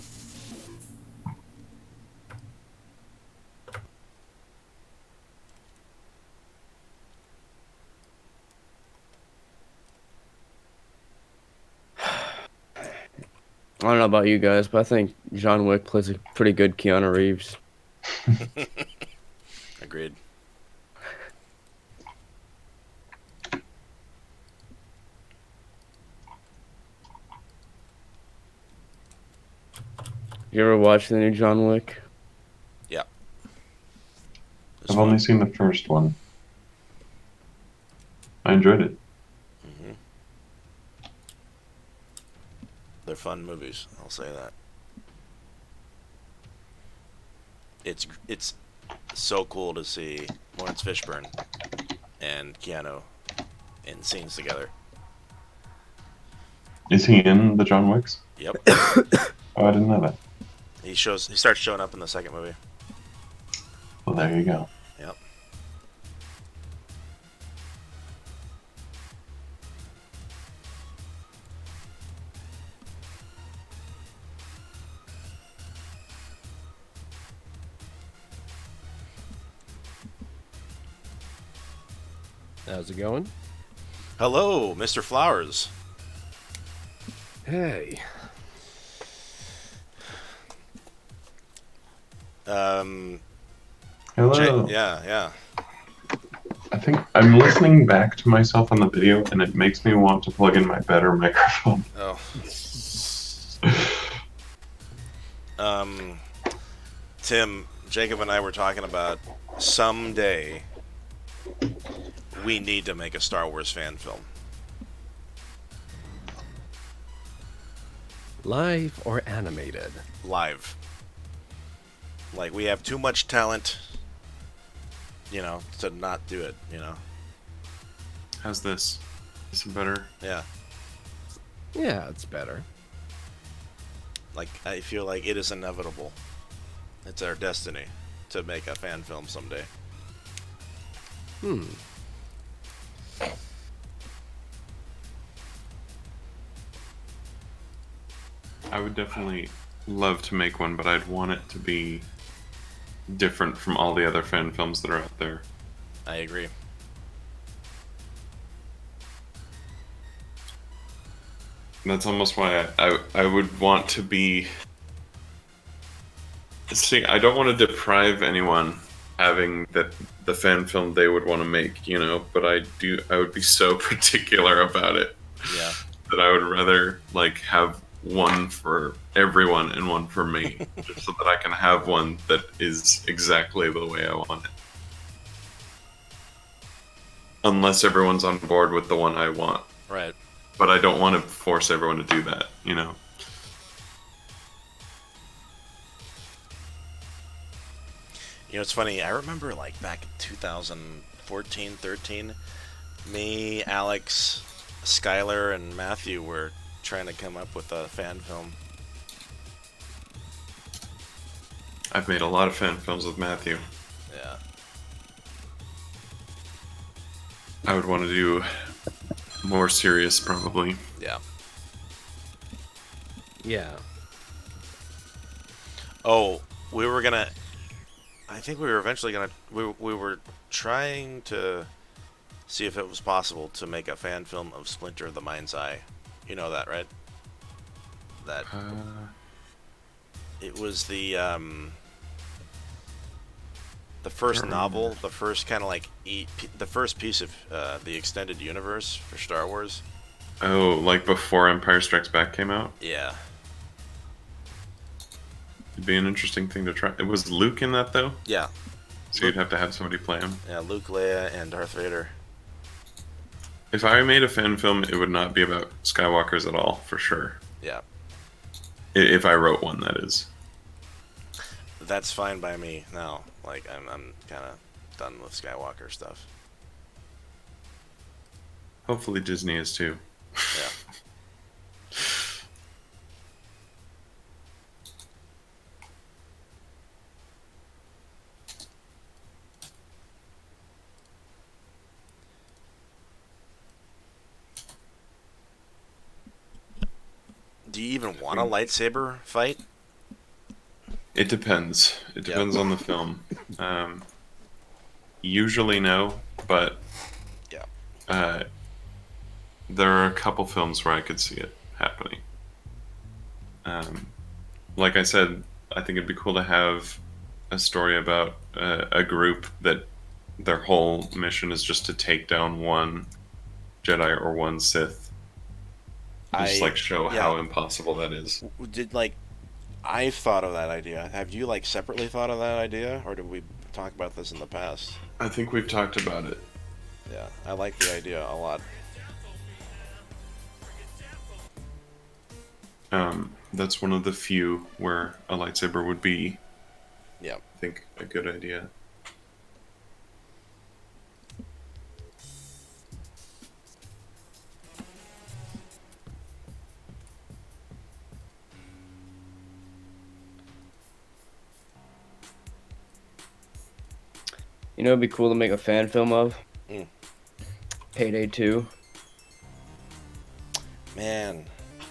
I don't know about you guys, but I think John Wick plays a pretty good Keanu Reeves. Agreed. You ever watch the new John Wick? Yeah. It's I've fun. only seen the first one. I enjoyed it. Hmm. They're fun movies. I'll say that. It's so cool to see Lawrence Fishburne and Keanu in scenes together. Is he in the John Wicks? Yep. Oh, I didn't know that. He starts showing up in the second movie. Well, there you go. Yep. How's it going? Hello, Mr. Flowers. Hey. Um, Hello. yeah, yeah. I think I'm listening back to myself on the video, and it makes me want to plug in my better microphone. Oh. Tim, Jacob, and I were talking about someday we need to make a Star Wars fan film. Live or animated? Live. Like, we have too much talent, to not do it, How's this? Is it better? Yeah. Yeah, it's better. Like, I feel like it is inevitable. It's our destiny to make a fan film someday. Hmm. I would definitely love to make one, but I'd want it to be different from all the other fan films that are out there. I agree. That's almost why I would want to be. See, I don't want to deprive anyone having the fan film they would want to make, but I would be so particular about it Yeah. that I would rather like have one for everyone and one for me, just so that I can have one that is exactly the way I want it. Unless everyone's on board with the one I want. Right. But I don't want to force everyone to do that, you know? You know, it's funny. I remember like back in 2014, 13, me, Alex, Skylar, and Matthew were trying to come up with a fan film. I've made a lot of fan films with Matthew. Yeah. I would want to do more serious, probably. Yeah. Yeah. Oh, we were gonna. I think we were eventually gonna. We were trying to see if it was possible to make a fan film of Splinter the Mind's Eye. You know that, right? That it was the first novel, the first kind of like the first piece of the extended universe for Star Wars. Oh, like before Empire Strikes Back came out? Yeah. It'd be an interesting thing to try. It was Luke in that, though? Yeah. So you'd have to have somebody play him. Yeah, Luke, Leia, and Darth Vader. If I made a fan film, it would not be about Skywalkers at all, for sure. Yeah. If I wrote one, that is. That's fine by me now. Like I'm kind of done with Skywalker stuff. Hopefully Disney is too. Yeah. Do you even want a lightsaber fight? It depends. It depends on the film. Usually no, but Yeah. there are a couple films where I could see it happening. Like I said, I think it'd be cool to have a story about a group that their whole mission is just to take down one Jedi or one Sith. Just like show how impossible that is. Did like I've thought of that idea. Have you like separately thought of that idea, or did we talk about this in the past? I think we've talked about it. Yeah, I like the idea a lot. That's one of the few where a lightsaber would be, Yeah. I think, a good idea. You know, it'd be cool to make a fan film of. Mm. Payday 2. Man.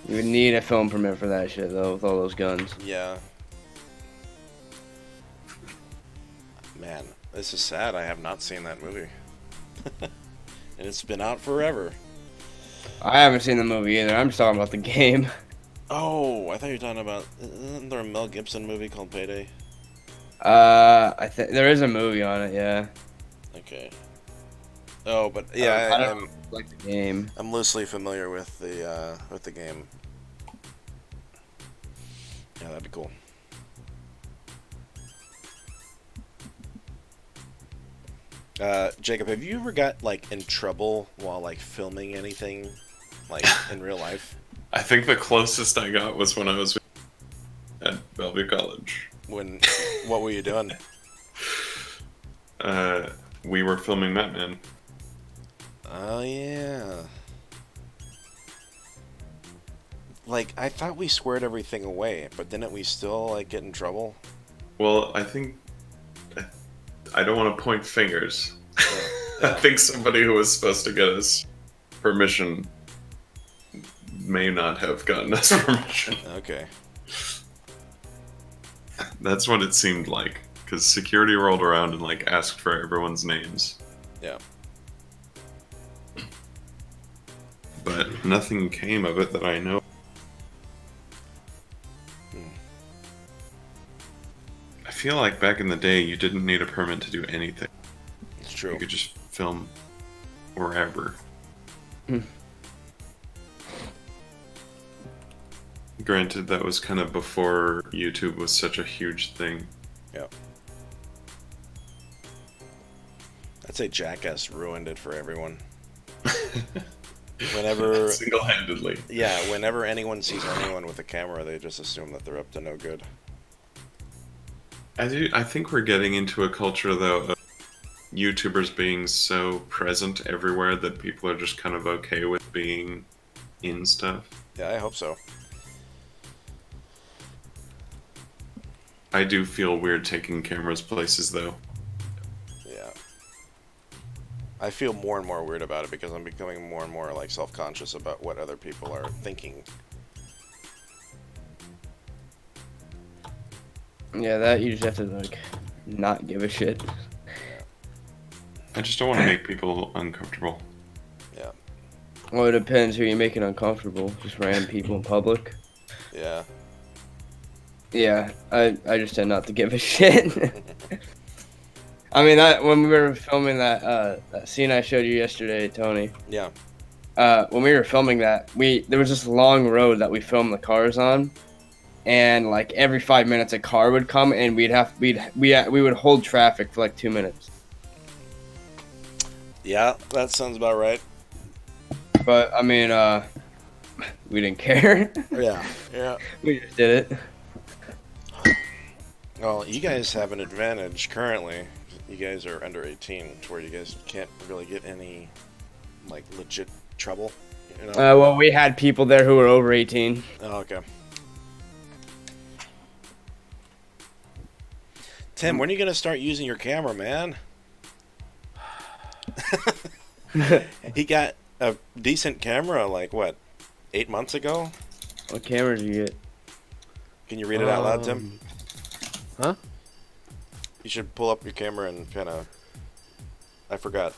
You would need a film permit for that shit, though, with all those guns. Yeah. Man, this is sad. I have not seen that movie. And it's been out forever. I haven't seen the movie either. I'm just talking about the game. Oh, I thought you were talking about... Isn't there a Mel Gibson movie called Payday? I think there is a movie on it, yeah. Okay. Oh, but yeah, I don't like the game. I'm loosely familiar with the game. Yeah, that'd be cool. Jacob, have you ever got like in trouble while like filming anything, like in real life? I think the closest I got was when I was at Bellevue College. What were you doing? We were filming Batman. Oh yeah. Like I thought we squared everything away, but didn't we still like get in trouble? Well, I think I don't want to point fingers. Yeah. I think somebody who was supposed to get us permission may not have gotten us permission. Okay. That's what it seemed like, because security rolled around and like asked for everyone's names, Yeah. but nothing came of it that I know. I feel like back in the day, you didn't need a permit to do anything. It's true. You could just film wherever. Granted, that was kind of before YouTube was such a huge thing. Yeah. I'd say Jackass ruined it for everyone. Whenever, Single-handedly. yeah, whenever anyone sees anyone with a camera, they just assume that they're up to no good. I think we're getting into a culture, though, of YouTubers being so present everywhere that people are just kind of okay with being in stuff. Yeah, I hope so. I do feel weird taking cameras places, though. Yeah. I feel more and more weird about it because I'm becoming more and more like self-conscious about what other people are thinking. Yeah, that you just have to like not give a shit. I just don't want to make people uncomfortable. Yeah. Well, it depends who you make it uncomfortable. Just random people in public. Yeah. Yeah, I just tend not to give a shit. I mean, that when we were filming that scene I showed you yesterday, Tony. Yeah. When we were filming that, there was this long road that we filmed the cars on, and like every 5 minutes a car would come, and we would hold traffic for like 2 minutes. Yeah, that sounds about right. But I mean, we didn't care. Yeah. Yeah. We just did it. Well, you guys have an advantage currently. You guys are under 18, to where you guys can't really get any, like, legit trouble. You know? Well, we had people there who were over 18. Oh, okay. Tim, when are you gonna start using your camera, man? He got a decent camera, like what, 8 months ago? What camera did you get? Can you read it out loud, Tim? Huh? You should pull up your camera and kind of. I forgot.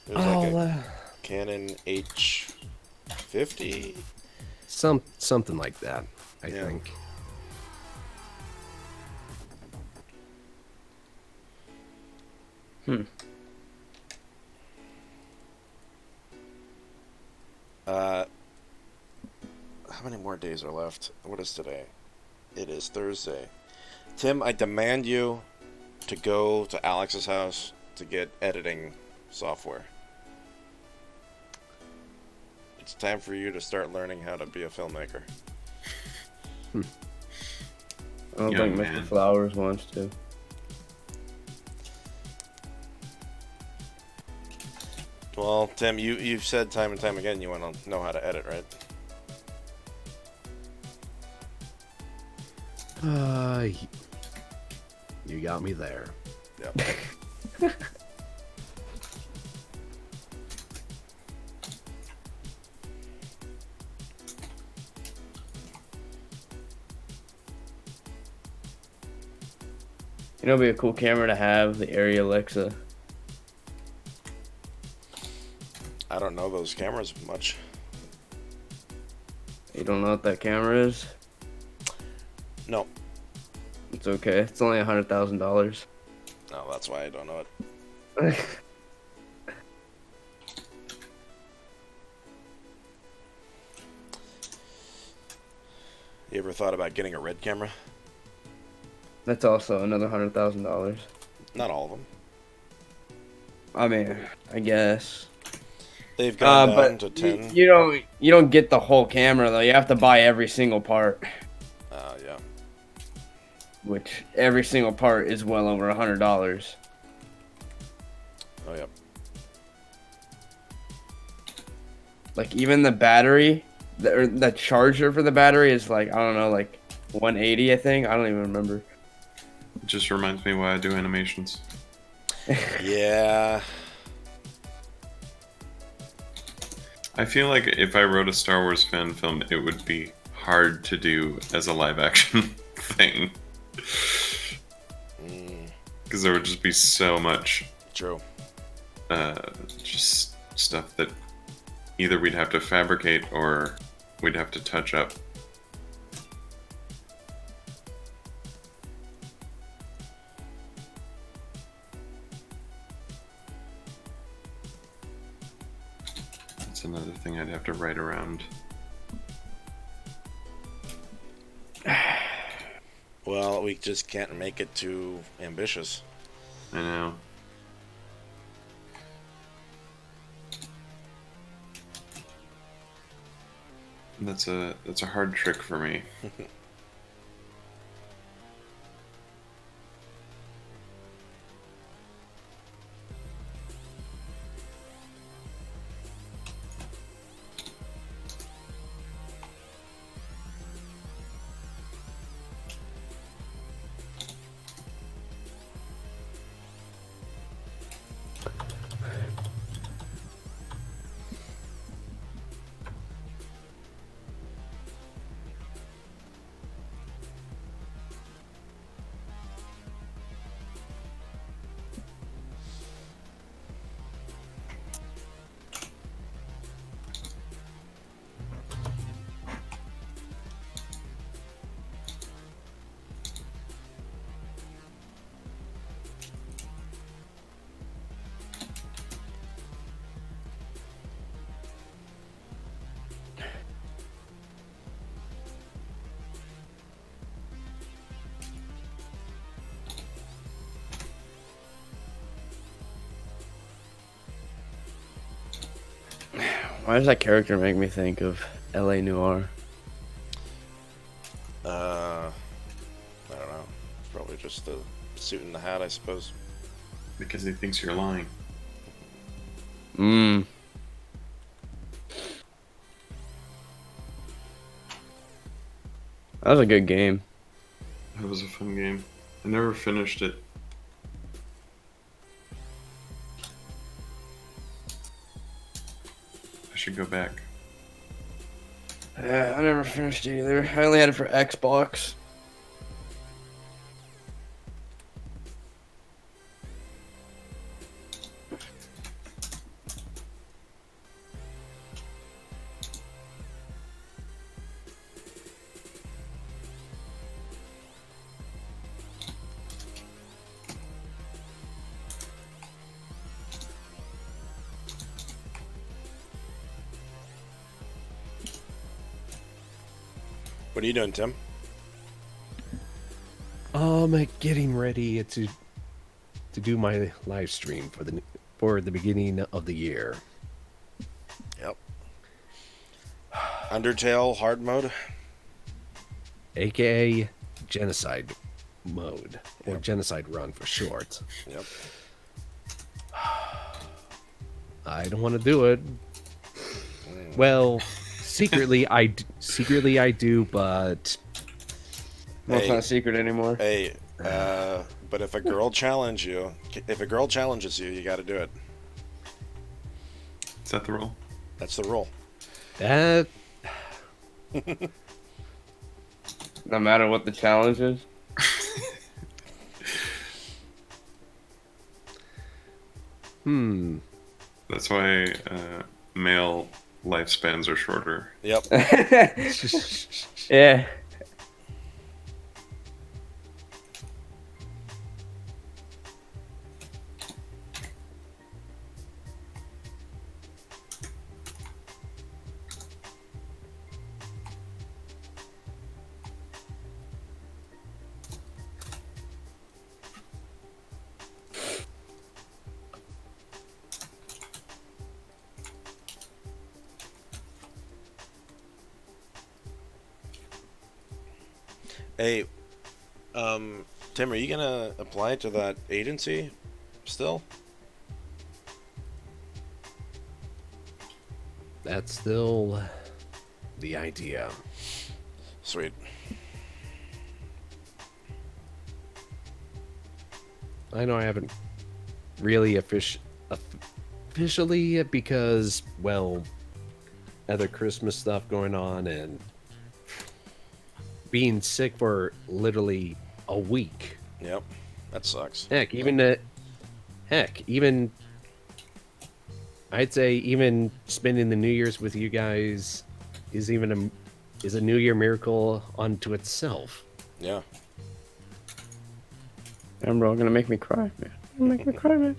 There's like a Canon H50. Something like that, I Yeah. think. How many more days are left? What is today? It is Thursday. Tim, I demand you to go to Alex's house to get editing software. It's time for you to start learning how to be a filmmaker. I don't Young think man. Mr. Flowers wants to. Well, Tim, you've said time and time again you want to know how to edit, right? You got me there. Yep. You know, it'd be a cool camera to have, the Arri Alexa. I don't know those cameras much. You don't know what that camera is? No. It's okay. It's only $100,000. No, that's why I don't know it. You ever thought about getting a red camera? That's also another $100,000. Not all of them. I mean, I guess. They've gone down But to 10. you don't get the whole camera though. You have to buy every single part, Yeah. which every single part is well over $100. Oh, yep. Like even the battery, the charger for the battery is like, I don't know, like 180, I think. I don't even remember. It just reminds me why I do animations. Yeah. I feel like if I wrote a Star Wars fan film, it would be hard to do as a live action thing. Because there would just be so much True. just stuff that either we'd have to fabricate or we'd have to touch up. That's another thing I'd have to write around. Well, we just can't make it too ambitious. I know. That's a hard trick for me. Why does that character make me think of L.A. Noir? I don't know. It's probably just the suit and the hat, I suppose. Because he thinks you're lying. Mmm. That was a good game. That was a fun game. I never finished it. I should go back. Yeah, I never finished it either. I only had it for Xbox. What are you doing, Tim? Getting ready to do my live stream for the beginning of the year. Yep. Undertale hard mode. AKA genocide mode, or Yep. genocide run for short. Yep. I don't want to do it. Well, secretly I do, but Well, it's Hey. not a secret anymore. Hey, but if a girl challenges you, you got to do it. Is that the rule? That's the rule. that No matter what the challenge is. That's why male lifespans are shorter. Yep. Yeah. Hey, Tim, are you gonna apply to that agency still? that's still the idea. Sweet. I know I haven't really officially yet because, well, other Christmas stuff going on and being sick for literally a week. Yep. That sucks. Heck, even I'd say even spending the New Year's with you guys is a New Year miracle unto itself. Yeah. Damn, bro, gonna make me cry, man. Gonna make me cry, man.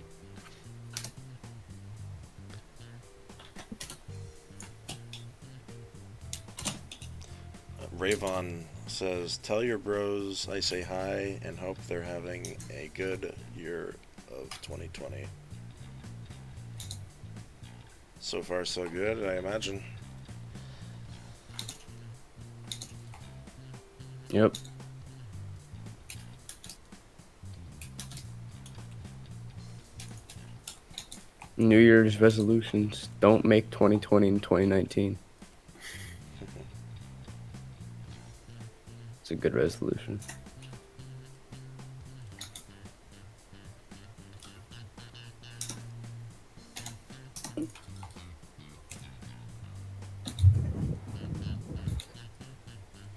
Rayvon says, "Tell your bros I say hi and hope they're having a good year of 2020." So far, so good, I imagine. Yep. New Year's resolutions. Don't make 2020 and 2019. It's a good resolution.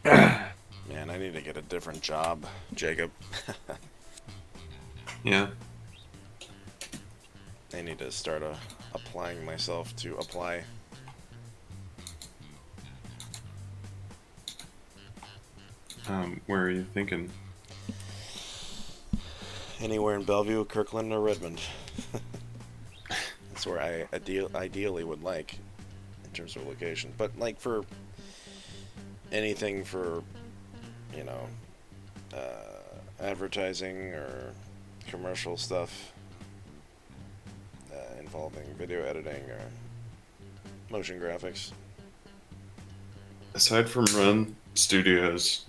Man, I need to get a different job, Jacob. Yeah. I need to start applying myself to apply. Where are you thinking? Anywhere in Bellevue, Kirkland, or Redmond. That's where I ideally would like in terms of location. But like for anything for, you know, advertising or commercial stuff involving video editing or motion graphics. Aside from Run Studios,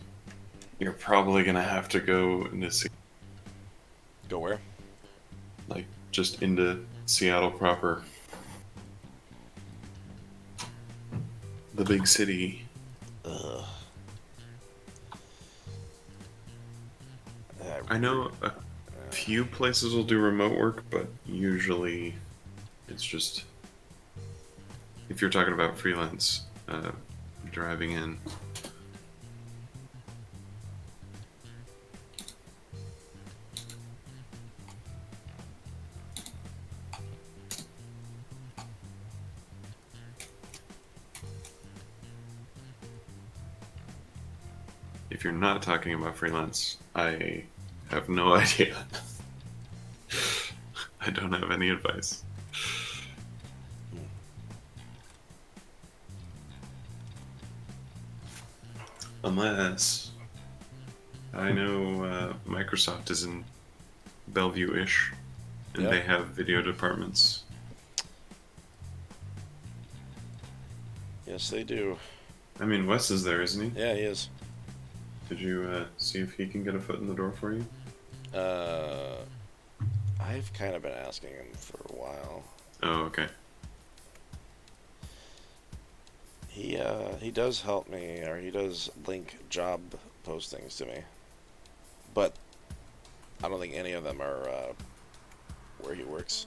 you're probably gonna have to go into Go where? like just into Seattle proper, the big city. Ugh. I know a few places will do remote work, but usually it's just if you're talking about freelance driving in. If you're not talking about freelance, I have no idea. I don't have any advice. Unless I know Microsoft is in Bellevue-ish, and Yeah. they have video departments. Yes, they do. I mean, Wes is there, isn't he? Yeah, he is. Did you see if he can get a foot in the door for you? I've kind of been asking him for a while. Oh, okay. He does help me, or he does link job postings to me, but I don't think any of them are where he works.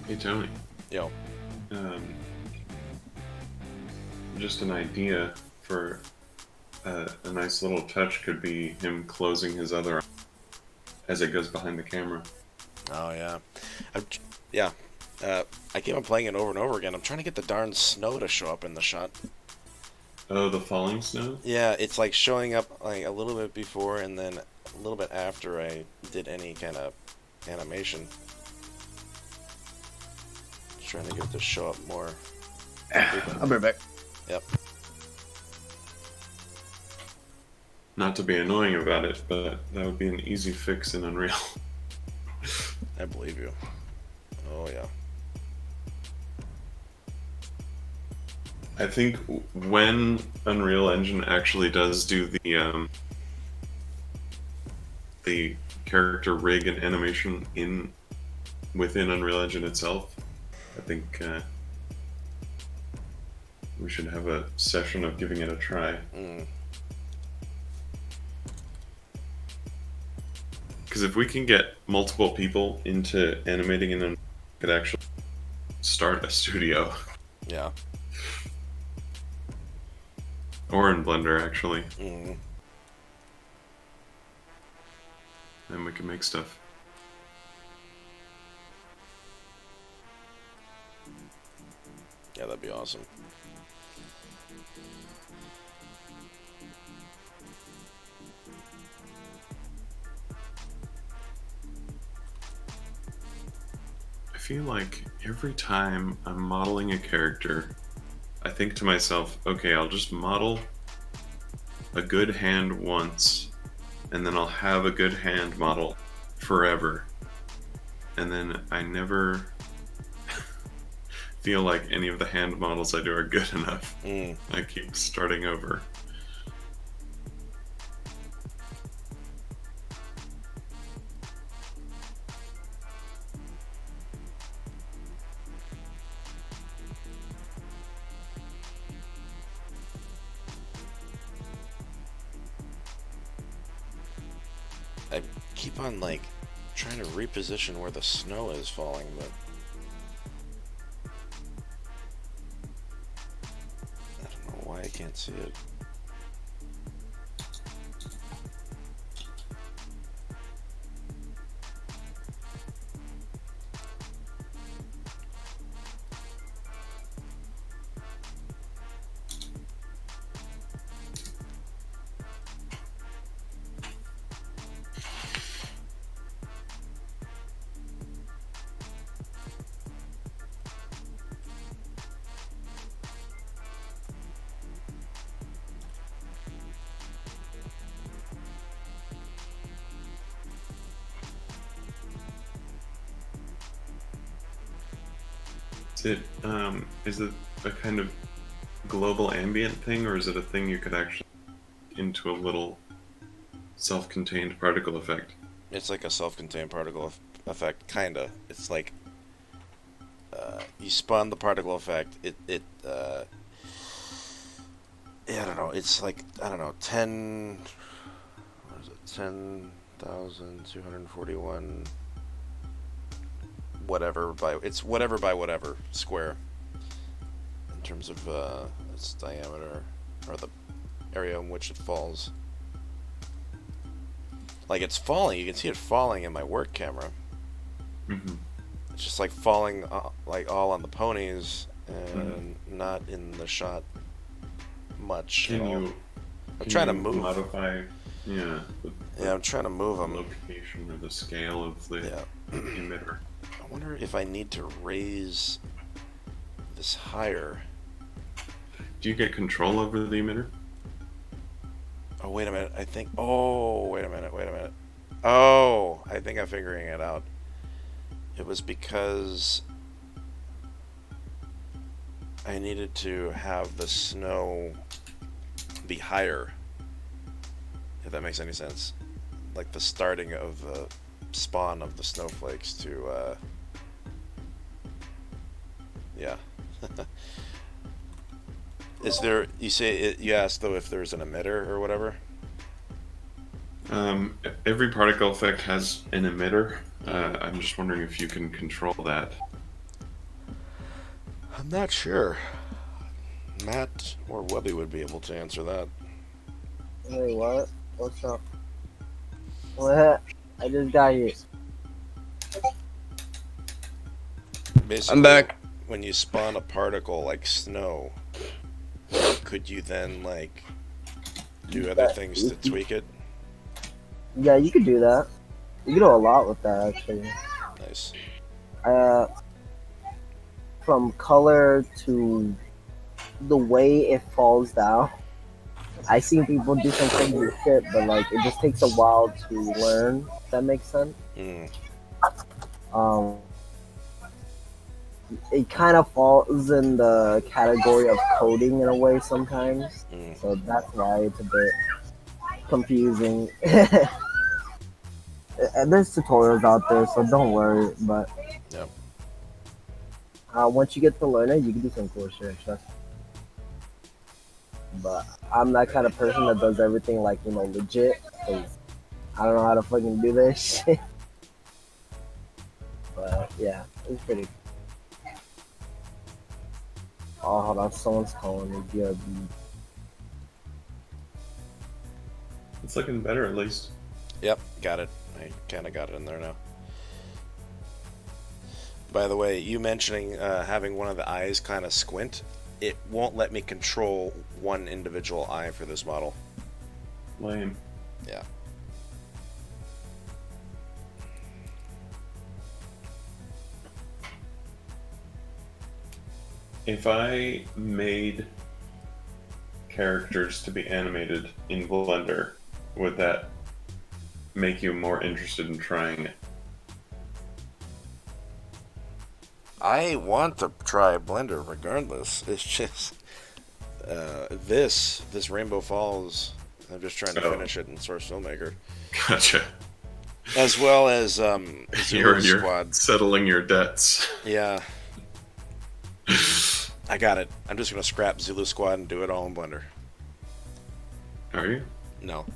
Hey, Tony. Yo, Um, just an idea for a nice little touch could be him closing his other eye as it goes behind the camera. oh yeah, yeah. I keep on playing it over and over again. I'm trying to get the darn snow to show up in the shot. Oh, the falling snow? Yeah, it's like showing up like a little bit before and then a little bit after I did any kind of animation. Just trying to get it to show up more. I'll be right back. Yep. Not to be annoying about it, but that would be an easy fix in Unreal. I believe you. Oh yeah. I think when Unreal Engine actually does do the character rig and animation within Unreal Engine itself, I think we should have a session of giving it a try. Mm. Because if we can get multiple people into animating and then could actually start a studio. Yeah. Or in Blender, actually. Mm. Then we can make stuff. Yeah, that'd be awesome. I feel like every time I'm modeling a character, I think to myself, okay, I'll just model a good hand once, and then I'll have a good hand model forever. And then I never feel like any of the hand models I do are good enough. Mm. I keep starting over. I keep on like trying to reposition where the snow is falling, but I don't know why I can't see it. Is it a kind of global ambient thing, or is it a thing you could actually into a little self-contained particle effect? It's like a self-contained particle effect, kinda. It's like you spawn the particle effect. Yeah, I don't know. It's like I don't know, 10. What is it? 10,241. Whatever by whatever square in terms of its diameter or the area in which it falls. Like it's falling. You can see it falling in my work camera. Mm-hmm. It's just like falling like all on the ponies and not in the shot much at Can all. you I'm can trying to you move. modify, yeah, Yeah, I'm trying to move the them. location or the scale of the Yeah. emitter? I wonder if I need to raise this higher. Do you get control over the emitter? Oh, wait a minute. I think. Oh, wait a minute. Wait a minute. Oh, I think I'm figuring it out. It was because I needed to have the snow be higher. If that makes any sense. Like the starting of the spawn of the snowflakes to, yeah. Is there, you say, you asked though if there's an emitter or whatever? Every particle effect has an emitter. I'm just wondering if you can control that. I'm not sure. Matt or Webby would be able to answer that. Wait, what? What's up? What? I just got here. Basically, I'm back. when you spawn a particle like snow, could you then like do other things to tweak it? Yeah, you could do that. You can do a lot with that, actually. Nice. Uh, from color to the way it falls down. I seen people do some crazy shit, but like it just takes a while to learn. If that makes sense. Mm. Um, it kind of falls in the category of coding in a way sometimes. Mm. So that's why it's a bit confusing. And there's tutorials out there, so don't worry. But Yep. once you get to learn it, you can do some cool shit. Trust me. But I'm that kind of person that does everything like legit. Cause I don't know how to fucking do this shit. But yeah, it's pretty. Oh, hold on. Someone's calling me. BRB. It's looking better at least. Yep, got it. I kind of got it in there now. By the way, you mentioning having one of the eyes kind of squint, it won't let me control one individual eye for this model. Lame. Yeah. If I made characters to be animated in Blender, would that make you more interested in trying it? I want to try Blender regardless. It's just this Rainbow Falls. I'm just trying to finish it in Source Filmmaker, Gotcha. as well as You're Zulu Squad. settling your debts. Yeah, I got it. I'm just gonna scrap Zulu Squad and do it all in Blender. Are you? No,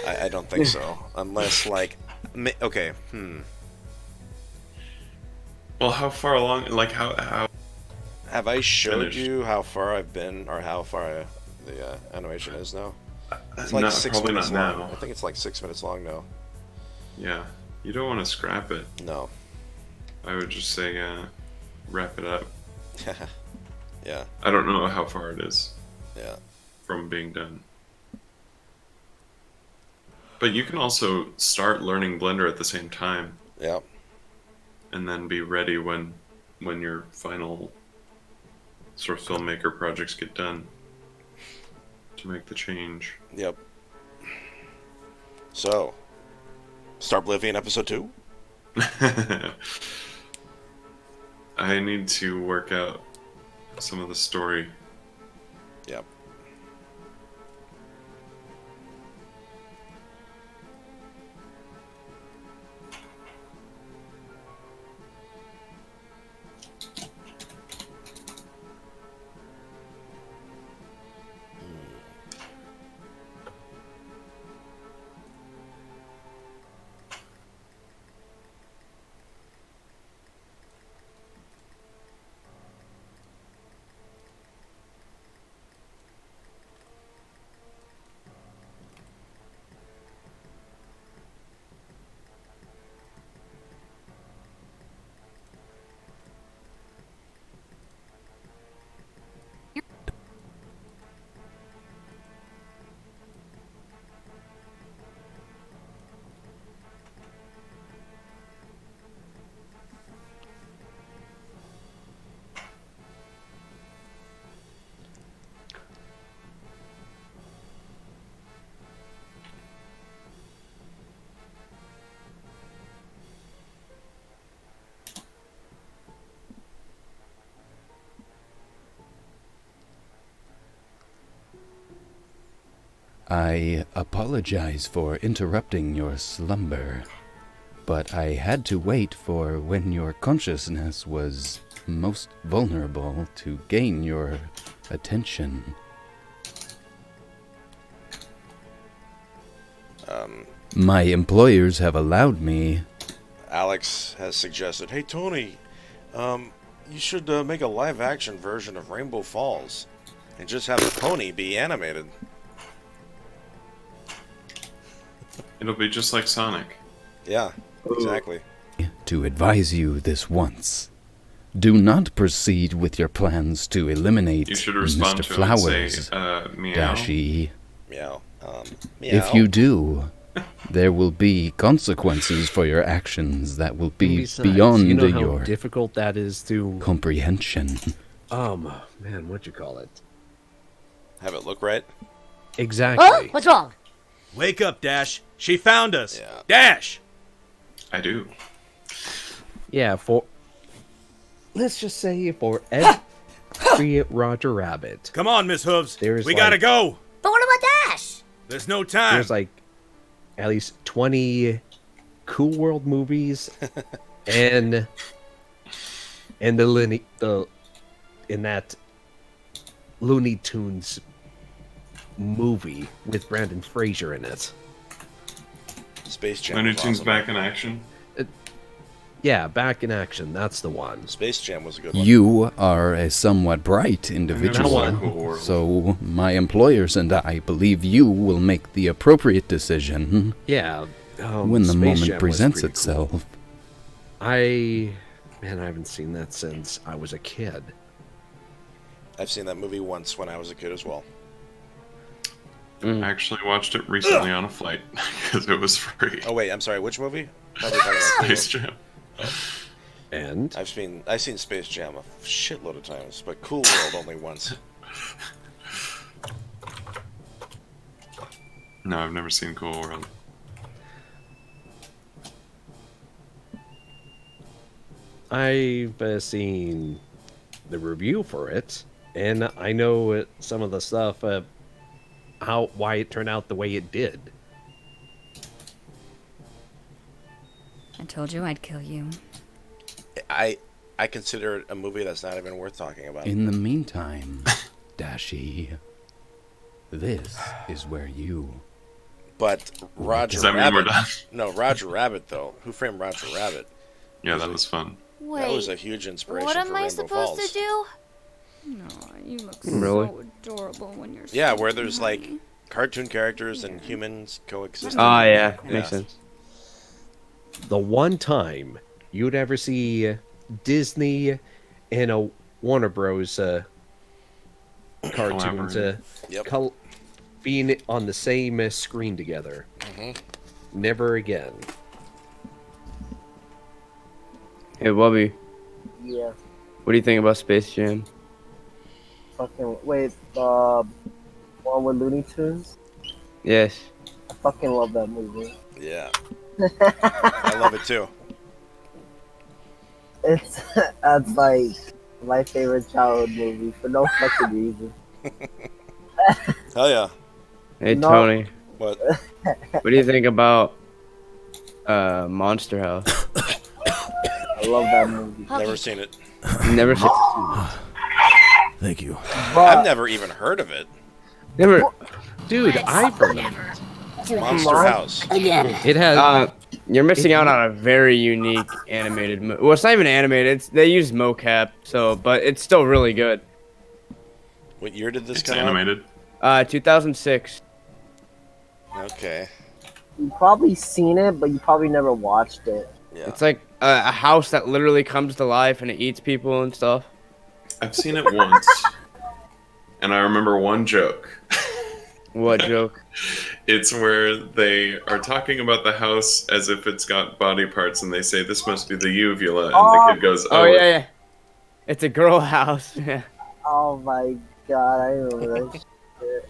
I don't think so. Unless like, okay, Well, how far along? Like how? Have I showed Finished. you how far I've been, or how far the animation is now? It's like Not, 6 probably minutes not long. now. I think it's like 6 minutes long now. Yeah, you don't want to scrap it. No. I would just say wrap it up. Yeah. I don't know how far it is Yeah. from being done. But you can also start learning Blender at the same time, Yep. and then be ready when your final sort of filmmaker projects get done to make the change. Yep. So, Star Oblivion episode 2? I need to work out some of the story. Yep. I apologize for interrupting your slumber, but I had to wait for when your consciousness was most vulnerable to gain your attention. My employers have allowed me. Alex has suggested, hey Tony, you should make a live-action version of Rainbow Falls and just have the pony be animated. It'll be just like Sonic. Yeah, exactly. To advise you this once. Do not proceed with your plans to eliminate You should respond Mr. to Flowers, it and say, meow. Dashi. Meow. Meow. If you do, there will be consequences for your actions that will be Besides, beyond you know how your difficult that is to comprehension. man, what you call it? Have it look right? Exactly. Huh? What's wrong? Wake up, Dash. She found us. Yeah. Dash! I do. Yeah, let's just say for every Roger Rabbit, Come on, Miss Hooves. There's We gotta like- go. But what about Dash? There's no time. there's like at least 20 Cool World movies and in that Looney Tunes movie with Brandon Fraser in it. Space Jam. Looney was Tunes awesome. back in action. Yeah, Back in Action. That's the one. Space Jam was a good one. You are a somewhat bright That individual, one. Cool World. so my employers and I believe you will make the appropriate decision Yeah. when the Space moment Jam was presents pretty itself. cool. I haven't seen that since I was a kid. I've seen that movie once when I was a kid as well. I actually watched it recently on a flight because it was free. Oh wait, I'm sorry. Which movie? Probably talking about Space Jam. And I've seen Space Jam a shitload of times, but Cool World only once. No, I've never seen Cool World. I've seen the review for it, and I know some of the stuff, why it turned out the way it did. I told you I'd kill you. I consider it a movie that's not even worth talking about. In the meantime, Dashi, this is where you... But Roger Does that mean we're Rabbit. done? No, Roger Rabbit though. Who Framed Roger Rabbit? Yeah, that was fun. Wait, That was a huge inspiration what for am I Rainbow supposed Falls. to do? No, you look Really? so adorable when you're Yeah, where sleeping, there's like honey. cartoon characters and humans coexisting. Oh yeah, Yeah. makes sense. The one time you'd ever see Disney and a Warner Bros. Cartoons Collaborate. Yep. being on the same screen together. Never again. Hey, Wubby, Yeah. what do you think about Space Jam? Fucking wait. One with Looney Tunes. Yes. I fucking love that movie. Yeah. I love it too. It's that's like my favorite childhood movie for no fucking reason. Hell yeah. Hey, No. Tony, What? what do you think about Monster House? I love that movie. Never seen it. Never seen. Thank you. I've But never even heard of it. Never. Dude, I've heard of it. Monster House. It has. You're missing out on a very unique animated. Well, it's not even animated. They use mocap, so but it's still really good. What year did this It's come animated. 2006. out? Okay. you probably seen it, but you probably never watched it. Yeah. It's like a house that literally comes to life and it eats people and stuff. I've seen it once, and I remember one joke. What joke? It's where they are talking about the house as if it's got body parts, and they say, "This must be the uvula," and the kid goes, Oh yeah. It's a girl house. Yeah. Oh my god, I remember that shit.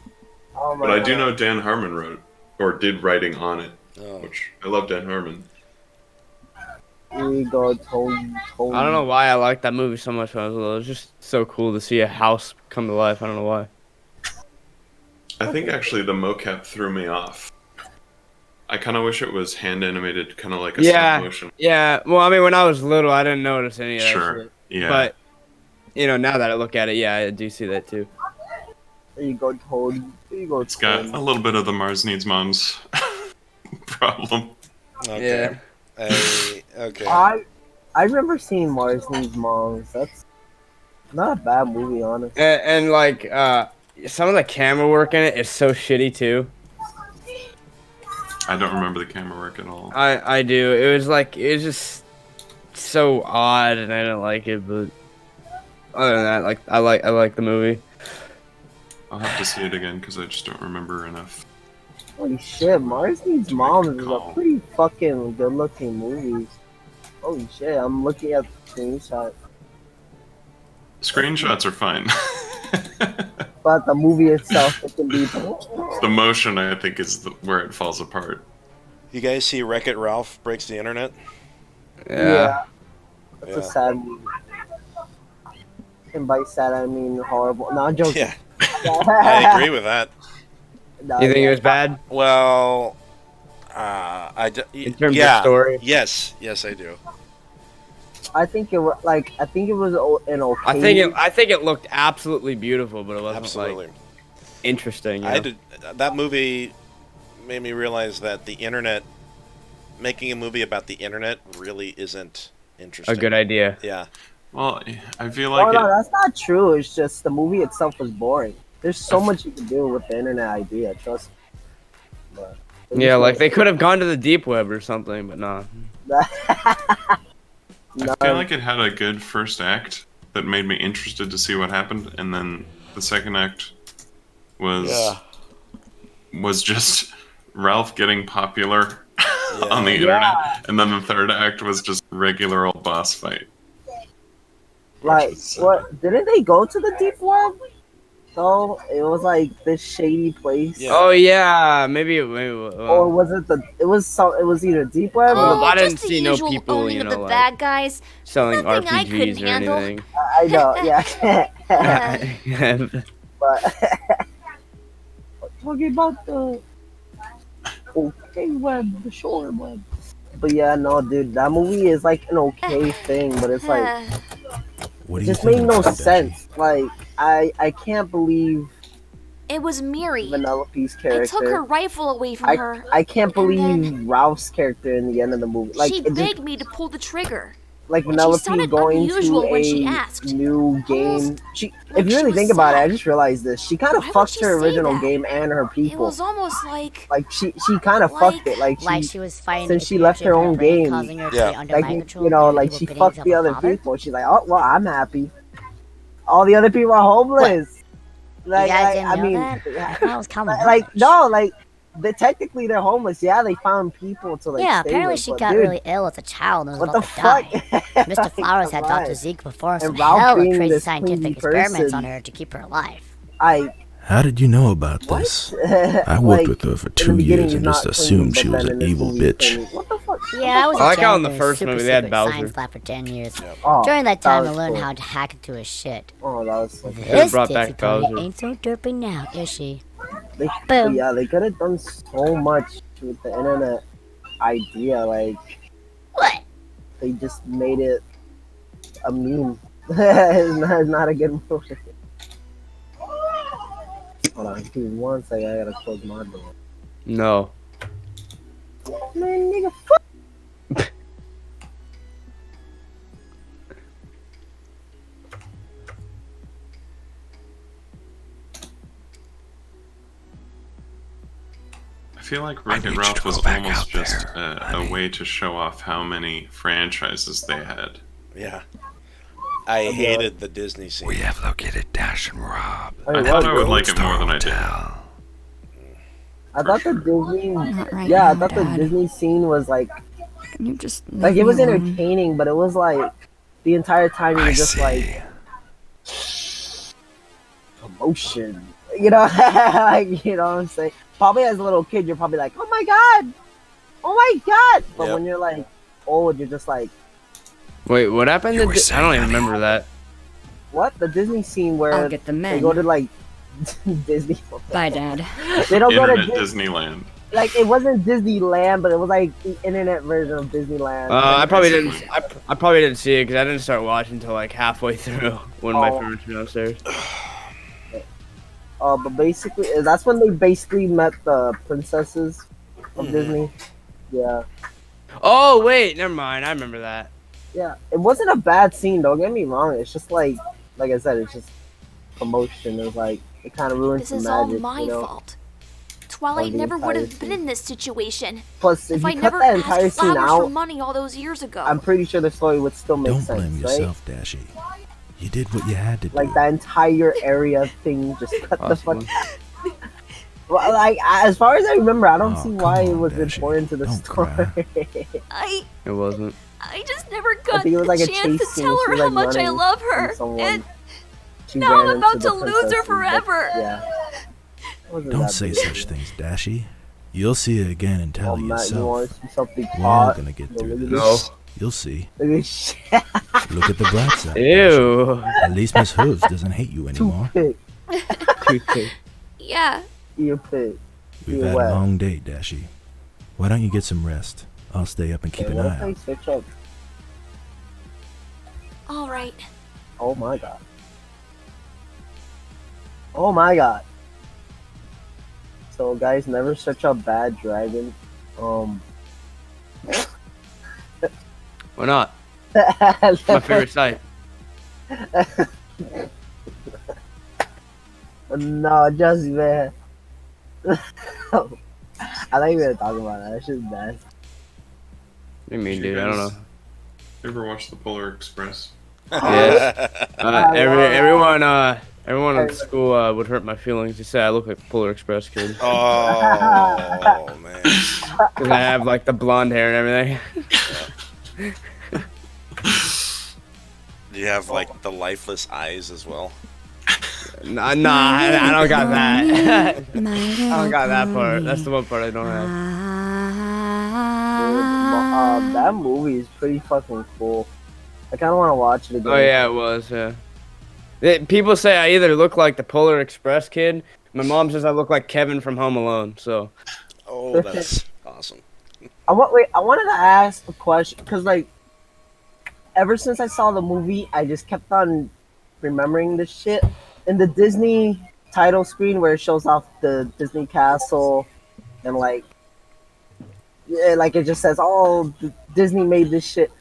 Oh my But I do God. know Dan Harmon wrote, or did writing on it, Oh. which I love Dan Harmon. Here we go, Tony. I don't know why I liked that movie so much when I was little. It was just so cool to see a house come to life. I don't know why. I think actually the mocap threw me off. I kind of wish it was hand animated, kind of like a Yeah. stop motion. Yeah. Well, I mean, when I was little, I didn't notice any of that Sure. shit. Yeah. But now that I look at it, yeah, I do see that too. There you go, Tony. There you go, It's got Tony. a little bit of the Mars Needs Moms problem. Okay. Okay. I remember seeing Mars Needs Moms. That's not a bad movie, honestly. And like, some of the camera work in it is so shitty too. I don't remember the camera work at all. I do. It was just so odd, and I didn't like it. But other than that, I like the movie. I'll have to see it again because I just don't remember enough. Holy shit, Mars Needs Moms is a call. pretty fucking good looking movie. Holy shit, I'm looking at the screenshot. Screenshots are fine. But the movie itself, it can be. The motion, I think, is where it falls apart. You guys see Wreck-It Ralph Breaks the Internet? Yeah. It's a sad movie. And by sad, I mean horrible. No, I'm joking. Yeah. I agree with that. No, You think yeah. it was bad? Well, In terms yeah. of story? Yes, I do. I think it was an okay. I think it looked absolutely beautiful, but it wasn't Absolutely. like interesting. I did. That movie made me realize that the internet, making a movie about the internet, really isn't Interesting. a good idea. Yeah. Well, I feel Oh like no, it. that's not true. It's just the movie itself was boring. There's so much you can do with the internet idea. Trust me. But they Yeah, just like they made- could have gone to the deep web or something, but nah. I feel like it had a good first act that made me interested to see what happened, and then the second act was just Ralph getting popular on the internet, and then the third act was just regular old boss fight. Like, Which is, what? Didn't they go to the deep web? So it was like this shady place. Yeah. Oh yeah, maybe Or was it the? It was either deep web or I didn't just the see no usual people, owning you of know, the like bad guys. selling Nothing I couldn't RPGs or handle. anything. I know. Yeah. But talking about the okay web, the shore web. But yeah, no, dude, that movie is like an okay thing, but it's like What it do you just made think no about that, sense. Like I can't believe It was Miri. Vanellope's I character. took her rifle away from her. I can't and then believe Ralph's character in the end of the movie. Like she it just, begged me to pull the trigger. like and she Vanellope sounded going unusual to when she a asked. new game. Almost She, like if you she really was think about it, I sad. just realized this. She kind of Why would fucked she her say original that? game and her It people. was almost like She kind of fucked it. Like she was fighting since the she left her confusion in own brain, game, causing her to Yeah. be under like mind control, you know, and like people she pitting fucked herself the a other father. people. She's like, oh well, I'm happy. All the other people are homeless. Like, you guys like, didn't I know mean, that? I thought it was common like knowledge. no, like technically they're homeless. Yeah, they found people to like Yeah, stay apparently with, she but got dude, really ill as a child and was what the about to fuck? die. Mr. Flowers had Right. Dr. Zeke perform some And Ralph hella being crazy this scientific clingy experiments on person. her to keep her alive. How did you know about What? this? I worked Like, with her for in the 2 beginning, years he's and just not assumed clingy, she but was then an in this evil movie he's bitch. clingy. What the fuck? Yeah, I was I like a how in the janitor in a first super movie they had secret Bowser. science lab for 10 years. Oh, During that time, I was learned cool. how to hack into his shit. Oh, that was so cool. This brought Dixie back pony Bowser. ain't so derpy now, is she? They, Boom. yeah, they could have done so much with the internet idea. Like, What? they just made it a meme. It's not a good movie. Hold on, give me 1 second. I gotta close my door. No. Man, nigga, fuck. I feel like Wreck-It Ralph was almost just a way to show off how many franchises they had. Yeah. I hated the Disney scene. We have located Dash and Rob. I thought I would like it more than I did. I thought the Disney, Not right yeah, I now, thought the Dad. Disney scene was like Can you just it was entertaining, but it was like the entire time you were I just see. like emotion, you know, like, you know what I'm saying? Probably as a little kid, you're probably like, oh my god, but Yep. when you're like old, you're just like, Wait, what happened? You To were I saying, don't even honey. remember that. what? The Disney scene where I'll get the they men. go to like Disney. Bye, Dad. They don't go to Internet Disney. Disneyland. Like it wasn't Disneyland, but it was like the internet version of Disneyland. I probably didn't. Basically. I probably didn't see it because I didn't start watching until like halfway through when my Oh. parents were downstairs. But basically, that's when they basically met the princesses of Disney. Yeah, Oh wait, never mind. I remember that. yeah. It wasn't a bad scene. Don't get me wrong. It's just like I said, it's just promotion. It's like it kind of ruins This the is all magic. my you know? fault. Twilight the never would entire have been scene. in this situation Plus, if if I you cut never that entire asked scene Flowers for out, money all those years ago. I'm pretty sure the story would still make Don't sense, blame right? yourself, Dashy. You did what you had to do. Like that entire area thing, just cut the Possibly. fuck. Well, like as far as I remember, I don't Oh, see come why it on, was Dashy. important to the Don't story. cry. It wasn't. I just never got think it was like the a chance chase to scene. tell She her was, how like, much I running love from her. someone. And She now I'm ran about into to the lose her princesses, but forever. Yeah. It wasn't Don't that say big. such things, Dashy. You'll see it again and tell Oh, Matt, you want yourself. to see something We're all hot? gonna get Look through at this. No. You'll see. Look at this shit. Look at the bright side. Dashy. Ew. At least Miss Hooves doesn't hate you anymore. Toothpick. Yeah, Ear pig. We've You're had wet. a long day, Dashy. Why don't you get some rest? I'll stay up and keep Hey, an what eye if I out. switch up? all right. Oh my god. Oh my god. So guys, never search up bad dragon. Why not? My favorite site. No, just man. I like even talking about that. That shit's bad. What do you mean, You dude? I don't guys know. ever watch the Polar Express? Yes. I Everyone at school would hurt my feelings to say I look like a Polar Express kid. Oh man. Because I have like the blonde hair and everything. Do you have like the lifeless eyes as well? Nah, I don't got that. I don't got that part. That's the one part I don't have. That movie is pretty fucking cool. I kind of want to watch it again. Oh yeah, it was. Yeah. People say I either look like the Polar Express kid. My mom says I look like Kevin from Home Alone. So. Oh, that's awesome. I wanted to ask a question because like, ever since I saw the movie, I just kept on remembering this shit. In the Disney title screen where it shows off the Disney castle and like, yeah, like it just says, "Oh, Disney made this shit."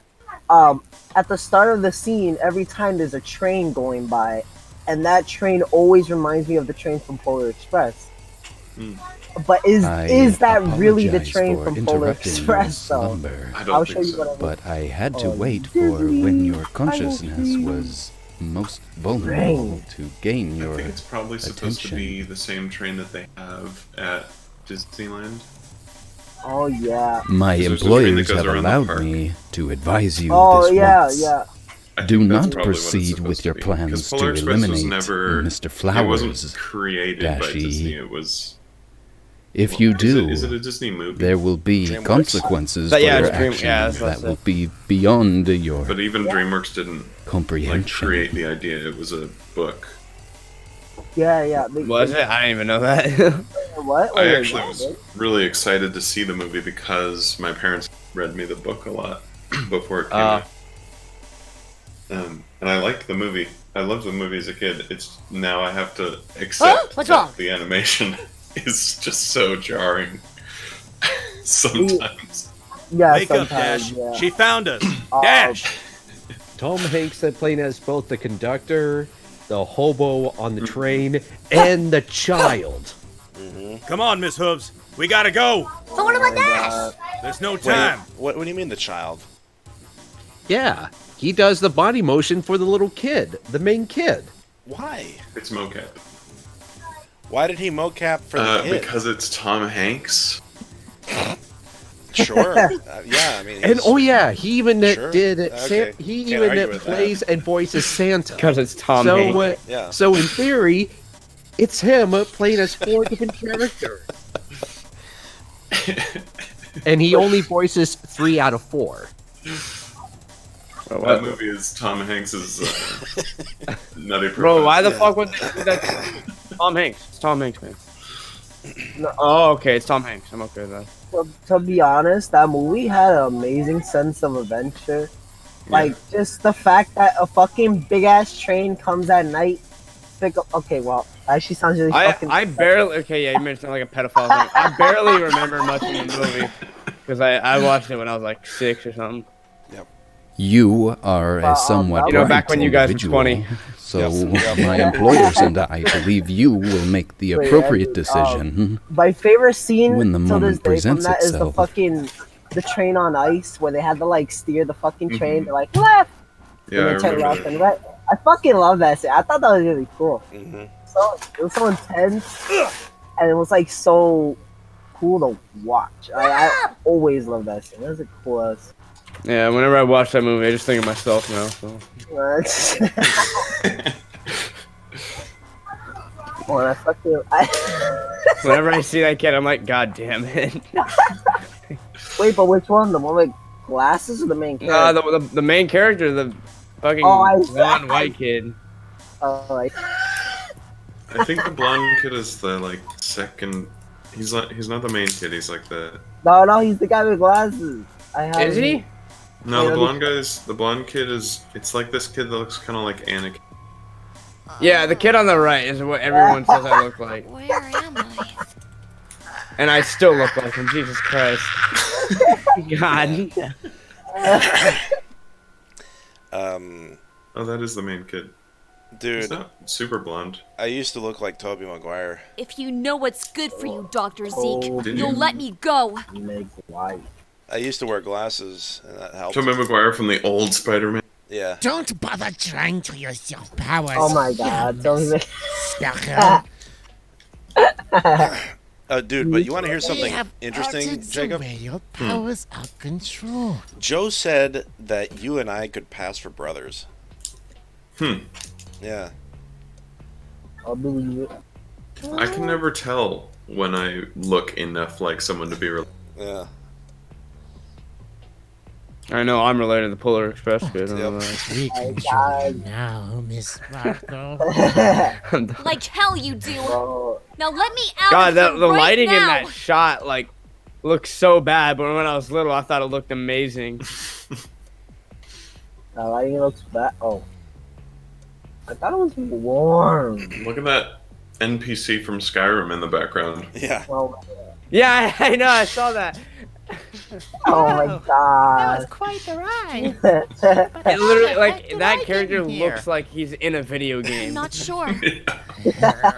At the start of the scene, every time there's a train going by, and that train always reminds me of the train from Polar Express. But is that really the train from Polar Express, though? I'll show you what I mean. But I had to wait for when your consciousness was most vulnerable to gain your I think it's probably supposed to attention. be the same train that they have at Disneyland. Oh yeah. My There's a train that employers goes have around the allowed park. me to advise you Oh this yeah, once. yeah. I Do think that's not probably what it's proceed supposed with to your be, plans 'cause to Polar Express was eliminate never, Mr. It Flowers, wasn't created by Dashi. Disney. It was. If well, you do, is it a Disney movie? there will be DreamWorks? consequences But yeah, for your it's Dream- actions yeah, that's what I that will said. be beyond your But even DreamWorks didn't comprehension. create the idea. It was a book. Yeah. Was it? I didn't even know that. What? I Wait, actually what? was really excited to see the movie because my parents read me the book a lot before it came out. And I liked the movie. I loved the movie as a kid. It's now I have to accept What's that wrong? the animation is just so jarring sometimes. Yeah, Wake up, sometimes. Dash. Yeah. She found us. Dash. Tom Hanks playing as both the conductor, the hobo on the train, and the child. Come on, Miss Hooves. We gotta go. So what about Dash? There's no Wait, time. what do you mean the child? Yeah, he does the body motion for the little kid, the main kid. Why? It's mocap. Why did he mocap for the kid? Because it's Tom Hanks. Sure. Yeah, I mean. And he's- oh yeah, he even Sure. did. Okay. He Can't even argue with that. plays and voices Santa. Because it's Tom so, Hanks. Yeah. So in theory, it's him playing as 4 different characters. And he only voices 3 out of 4. That movie is Tom Hanks's Nutty Professor. Bro, why the fuck would they do that? Tom Hanks. It's Tom Hanks, man. No. Oh, okay. It's Tom Hanks. I'm okay with that. To be honest, that movie had an amazing sense of adventure. Like, just the fact that a fucking big ass train comes at night. Okay, well, actually sounds really fucking. I barely. Okay, yeah, you made it sound like a pedophile thing. I barely remember much of the movie because I watched it when I was like 6 or something. You are a somewhat You know, back bright when you guys were individual, 20. So Yep. my employers and I believe you will make the Wait, appropriate I- decision. My favorite scene When the till moment this day from presents that is the itself. fucking the train on ice where they had to like steer the fucking train. They're like left, Yeah, I and then turn remember left that. and right. I fucking love that scene. I thought that was really cool. Mhm. So it was so intense, and it was like so cool to watch. I always love that scene. That's a cool ass. Yeah, whenever I watch that movie, I just think of myself now. So. When I fucking Whenever I see that kid, I'm like, God damn it. wait, but which one? The one with glasses or the main character? The main character, the fucking Oh, I- blonde white kid. Like, I think the blonde kid is the like second. He's not the main kid. He's like the. no, he's the guy with glasses. I have. Is he? No, Yeah, the blonde guy's. The blonde kid is. It's like this kid that looks kind of like Anakin. Yeah, the kid on the right is what everyone says I look like. Where am I? And I still look like him. Jesus Christ. God. Oh, that is the main kid. He's Dude, not super blonde. I used to look like Tobey Maguire. If you know what's good for you, Dr. Zeke, Oh, Did you'll you? let me go. Meg White. I used to wear glasses, and that helped. Tobey Maguire from the old Spider-Man. Yeah. Don't bother trying to use your powers. Oh my god, don't even. Sucker. Dude, but you want to hear We something have interesting, altered the Jacob? way your powers are controlled. Joe said that you and I could pass for brothers. Yeah. I'll believe it. I can never tell when I look enough like someone to be real. Yeah. I know I'm related to the Polar Express. Good. We can show you now, Miss Marco. Like hell you do. Bro, Now let me out God, of here the right lighting in now. that shot like looks so bad, but when I was little, I thought it looked amazing. lighting looks bad. Oh, I thought it was warm. Look at that NPC from Skyrim in the background. Yeah. Oh, Yeah, I know. I saw that. oh my That god. was quite the ride. It literally, How like, did I that get character in here? looks like he's in a video I'm game. not sure.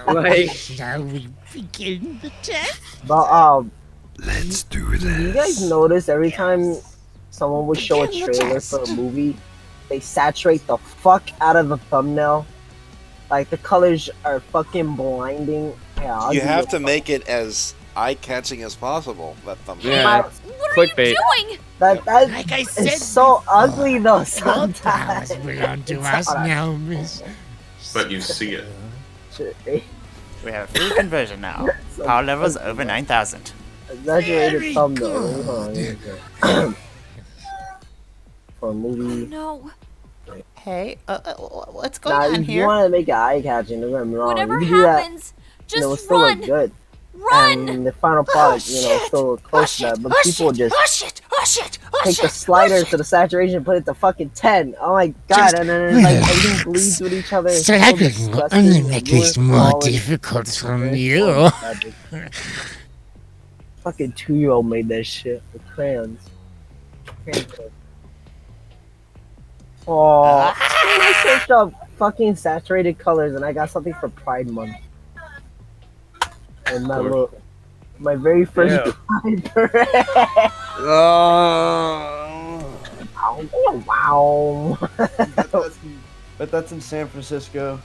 Like, Shall we begin the test? But Let's do you guys notice every time someone would show a trailer for a movie, they saturate the fuck out of the thumbnail. Like the colors are fucking blinding. Yeah, I'll You give have it to a- make it as eye-catching as possible. That thumbnail. yeah. What are Clickbait. you doing? That Like I said is so before, ugly though. your Sometimes. powers belong to us alright. now, Miss. But you see it. We have a free conversion now. Power levels over 9,000. Exaggerated Very thumbnail. Hold on, good. for a movie. No. Hey, what's going Now, on if you here? want to make it eye catching, don't get me wrong. Whatever you can do that, happens, and it will just still run. look good. Run. And the final product, still close to that. But people just take the slider to the saturation, put it to fucking 10. Oh my god! And then it's like everything bleeds with each other. It's so Slagging will disgusting. only The make viewers this more quality- difficult from Very you. magic. Fucking 2-year-old made that shit with crayons. Oh, I searched up fucking saturated colors and I got something for Pride Month. And my very first Yeah. Pride parade. Oh. Wow. But that's in San Francisco.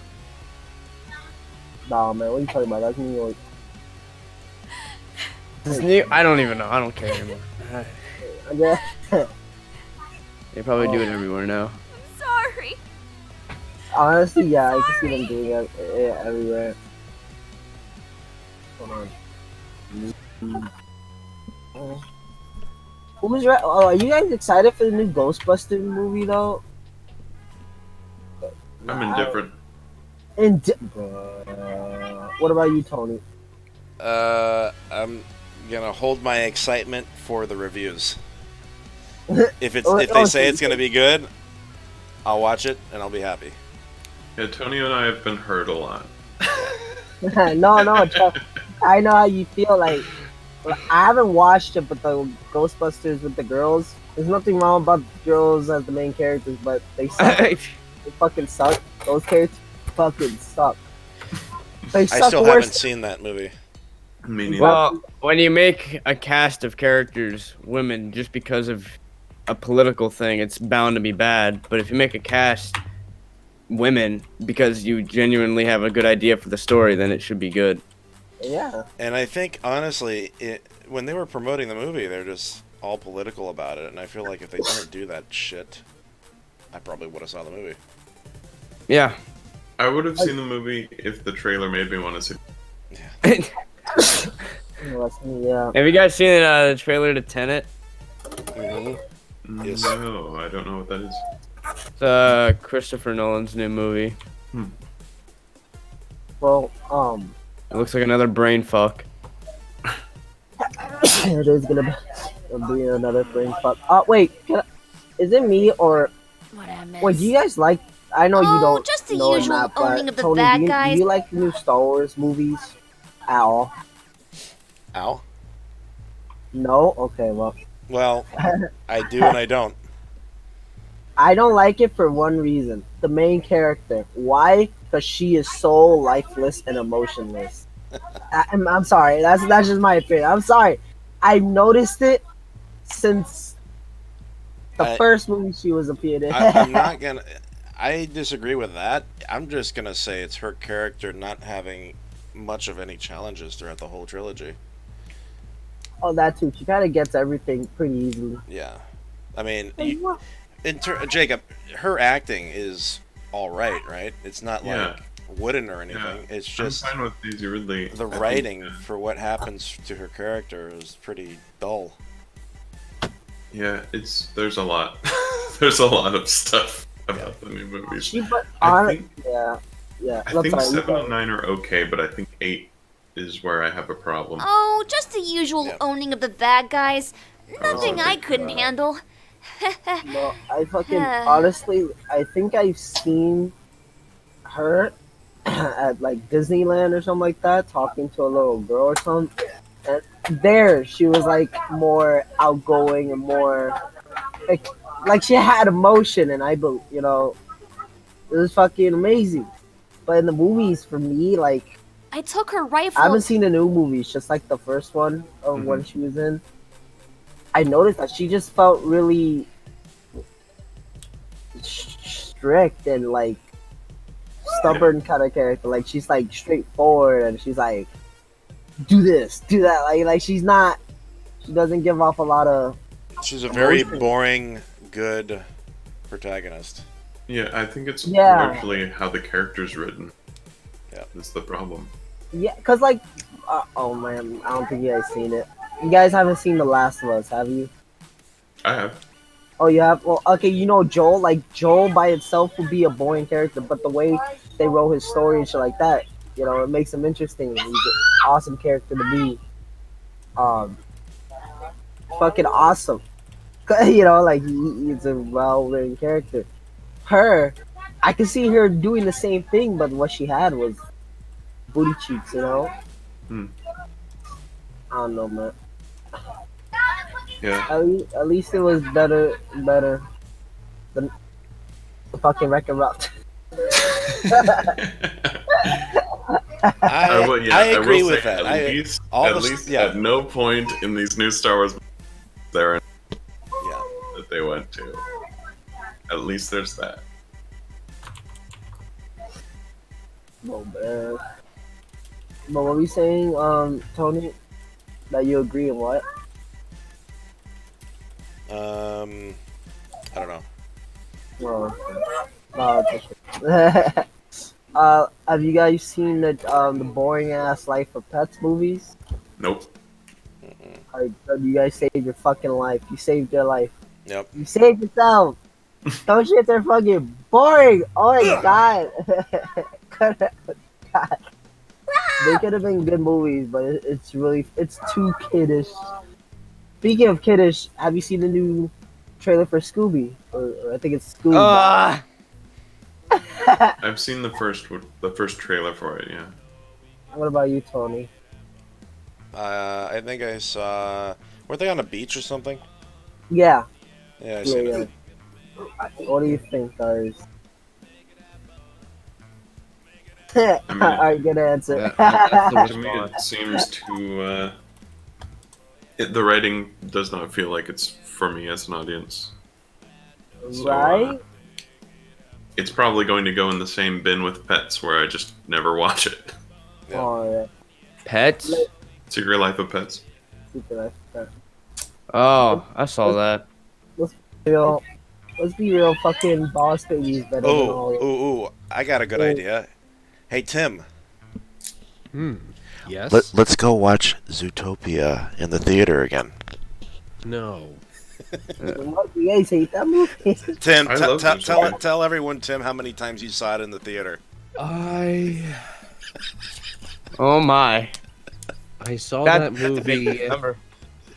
Nah, man, what are you talking about? That's New York. It's new. I don't even know. I don't care anymore. Yeah. They probably do it everywhere now. Sorry. Honestly, yeah, I can see them doing it everywhere. Hold on. Who was right? Oh, are you guys excited for the new Ghostbusters movie though? I'm indifferent. What about you, Tony? I'm gonna hold my excitement for the reviews. If they say it's gonna be good, I'll watch it and I'll be happy. Yeah, Tony and I have been hurt a lot. No, I know how you feel. Like, I haven't watched it, but the Ghostbusters with the girls. There's nothing wrong about the girls as the main characters, but they suck. They fucking suck. Those characters fucking suck. They I suck still worse. haven't seen that movie. Me neither. Well, when you make a cast of characters women just because of a political thing, it's bound to be bad. But if you make a cast women because you genuinely have a good idea for the story, then it should be good. Yeah. And I think honestly, when they were promoting the movie, they're just all political about it. And I feel like if they didn't do that shit, I probably would have saw the movie. Yeah. I would have seen the movie if the trailer made me want to see. Yeah. Have you guys seen the trailer to Tenet? Yes. No, I don't know what that is. It's Christopher Nolan's new movie. Well, It looks like another brain fuck. it is gonna be another brain fuck. Wait, is it me or What I missed. wait? Do you guys like? I know you don't. just the know it, usual Matt, but owning of the Tony, bad do guys. you like the new Star Wars movies at all? Ow. No. Okay. Well. Well, I do and I don't. I don't like it for one reason. The main character. Why? Because she is so lifeless and emotionless. I'm sorry. That's just my opinion. I'm sorry. I noticed it since the I, first movie she was appeared in. I'm not gonna. I disagree with that. I'm just gonna say it's her character not having much of any challenges throughout the whole trilogy. Oh, that too. She kind of gets everything pretty easily. Yeah, I mean, Hey, what? Jacob, her acting is all right, right? It's not Yeah. like wooden or anything. Yeah. It's just I'm fine with Daisy Ridley. the I think, writing for what happens to her character is pretty dull. yeah, there's a lot. There's a lot of stuff about the new movies. She, but I think yeah. I Look, think sorry, you 7 go. and 9 are okay, but I think 8 is where I have a problem. Oh, just the usual owning of the bad guys. Nothing I big couldn't bad. handle. No, I fucking honestly, I think I've seen her at like Disneyland or something like that, talking to a little girl or something. And there, she was like more outgoing and more like she had emotion, and it was fucking amazing. But in the movies, for me, like I took her I rifle. haven't seen the new movies, just like the first one of when she was in. I noticed that she just felt really strict and like stubborn kind of character. Like she's like straightforward and she's like, do this, do that. Like she doesn't give off a lot of. She's a very emotion. boring, good protagonist. Yeah, I think it's Yeah. largely how the character's written. Yeah, that's the problem. Yeah, cause like, oh man, I don't think you guys seen it. You guys haven't seen The Last of Us, have you? I have. Oh, you have? Well, okay, Joel. Like Joel by itself would be a boring character, but the way they wrote his story and shit like that, it makes him interesting. He's an awesome character to be. Fucking awesome. Like he's a well-written character. Her, I can see her doing the same thing, but what she had was booty cheeks. Hmm. I don't know, man. Yeah. At least it was better than the fucking Wreck-It Ralph. I agree will with say, that. At least at no point in these new Star Wars there that they went to. At least there's that. Oh man. But what were you saying, Tony? That you agree on what? I don't know. Have you guys seen the boring ass Life of Pets movies? Nope. You guys saved your fucking life. You saved your life. Yep. You saved yourself. Those shits are fucking boring. Oh my god. God. They could have been good movies, but it's too kiddish. Speaking of kiddish, have you seen the new trailer for Scooby? Or I think it's Scooby. I've seen the first trailer for it. Yeah. What about you, Tony? I think I saw. Weren't they on a beach or something? Yeah. Yeah, I seen it. What do you think, guys? Alright, good answer. To me, it seems to. The writing does not feel like it's for me as an audience. So, Right? it's probably going to go in the same bin with Pets, where I just never watch it. Yeah. Oh, yeah. Pets? Secret Life of Pets. Oh, I saw that. Let's be real. Fucking Boss Baby is better than all of them. Ooh! I got a good idea. Hey Tim. Yes. Let's go watch Zootopia in the theater again. No. What? You guys hate that movie? Tim, I love Zootopia. tell everyone, Tim, how many times you saw it in the theater. Oh my. I saw That's that a big movie number.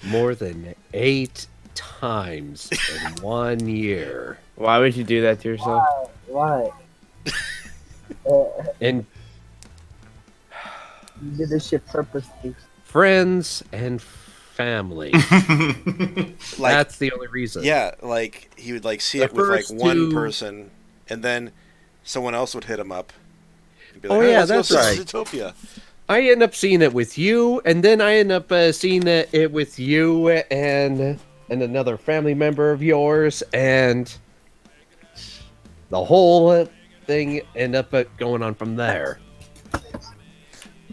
more than 8 times in 1 year. Why would you do that to yourself? Why? And You did this shit purposely. friends and family. Like, That's the only reason. Yeah, like he would like see The it with like first one two- person, and then someone else would hit him up. He'd be Oh, like, "Hey, yeah, let's go that's see right. Zootopia." I end up seeing it with you, and then I end up seeing it with you and another family member of yours, and the whole thing end up going on from there.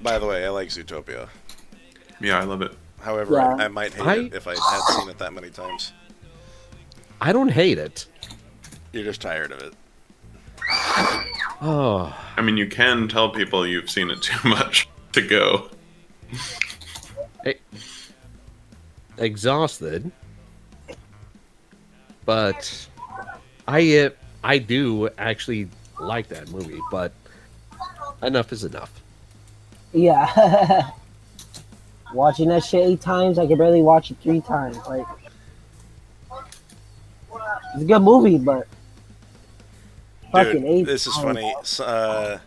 By the way, I like Zootopia. Yeah, I love it. However, Yeah. I might hate it if I had seen it that many times. I don't hate it. You're just tired of it. Oh, I mean, you can tell people you've seen it too much to go. exhausted, but I do actually like that movie, but enough is enough. Yeah. Watching that shit 8 times, I can barely watch it 3 times. Like, it's a good movie, but fucking 8 Dude, this is times. funny.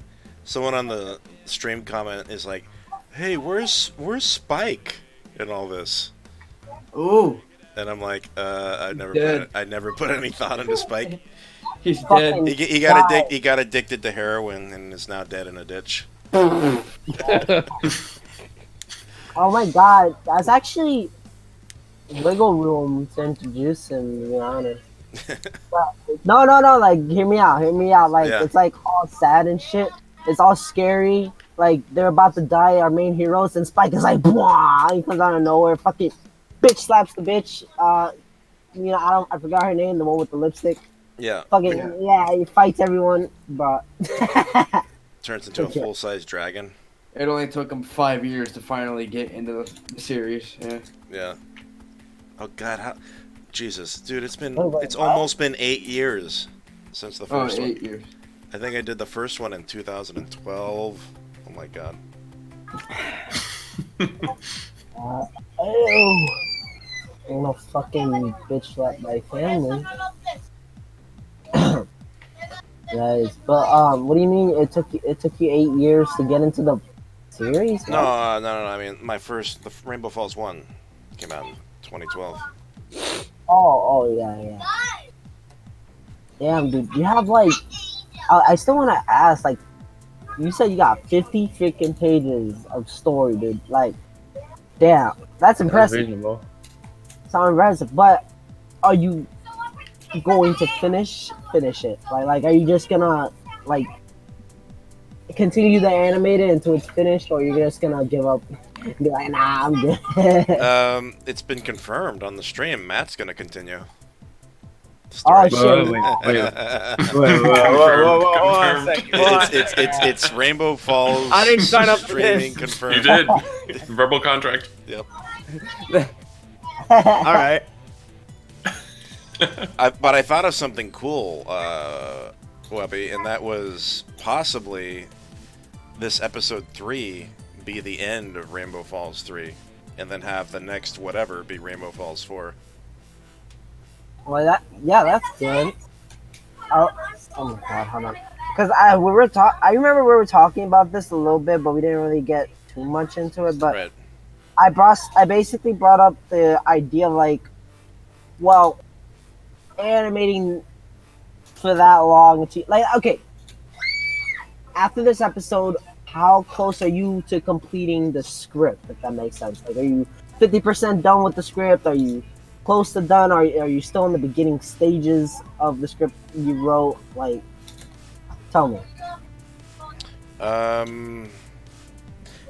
Someone on the stream comment is like, "Hey, where's Spike in all this?" Ooh, And I'm like, Dead. I never put any thought into Spike. he's Fucking dead. He died. got addicted to heroin and is now dead in a ditch. Oh my god, that's actually wiggle room to introduce him, to be honest. No, like, hear me out. Like, Yeah. it's like all sad and shit. It's all scary. Like, they're about to die, our main heroes, and Spike is like, "Bwah!" He comes out of nowhere, fucking bitch slaps the bitch. I forgot her name, the one with the lipstick. Yeah. Fucking, yeah, he fights everyone, but. Turns into a Okay. full-size dragon. It only took him 5 years to finally get into the series. Yeah. Yeah. Oh God, how? Jesus, dude, it's wait, almost been 8 years since the Oh, first one. 8 years. I think I did the first one in 2012. Oh my God. Ew. Ain't no fucking bitch slap my family. Guys, but what do you mean it took you 8 years to get into the series? No, no. I mean, the Rainbow Falls 1 came out in 2012. Oh, yeah. Damn, dude, you have like, I still want to ask, like, you said you got 50 freaking pages of story, dude. Like, damn, that's impressive. Reasonable. Sounds impressive, but are you going to finish it? Like, are you just gonna like continue to animate it until it's finished, or you're just gonna give up and be like, nah, I'm good? It's been confirmed on the stream. Matt's gonna continue. Oh Story. shit! Whoa, one second. It's Rainbow Falls. I didn't sign up for streaming this. confirmed. You did. Verbal contract. Yep. All right. But I thought of something cool, Webby, and that was possibly this episode 3 be the end of Rainbow Falls 3, and then have the next whatever be Rainbow Falls 4. Well, that's good. Oh my god, hold on. Because I remember we were talking about this a little bit, but we didn't really get too much into it. But Right. I basically brought up the idea of like, well, animating for that long, like, okay, after this episode, how close are you to completing the script? If that makes sense. Like, are you 50% done with the script? Are you close to done? Are you still in the beginning stages of the script you wrote? Like, tell me.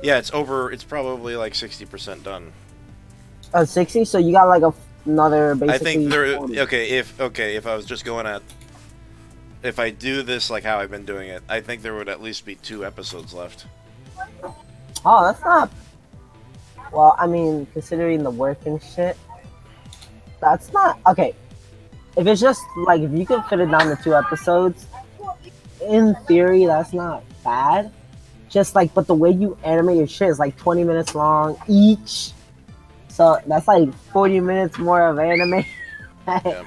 Yeah, it's over. It's probably like 60% done. 60. So you got like another basically. I think there. 40. If I was just going at, if I do this like how I've been doing it, I think there would at least be 2 episodes left. Oh, that's not. Well, I mean, considering the work and shit, that's not okay. If it's just like if you can fit it down to 2 episodes, in theory, that's not bad. Just like, but the way you animate your shit is like 20 minutes long each, so that's like 40 minutes more of anime, Yeah.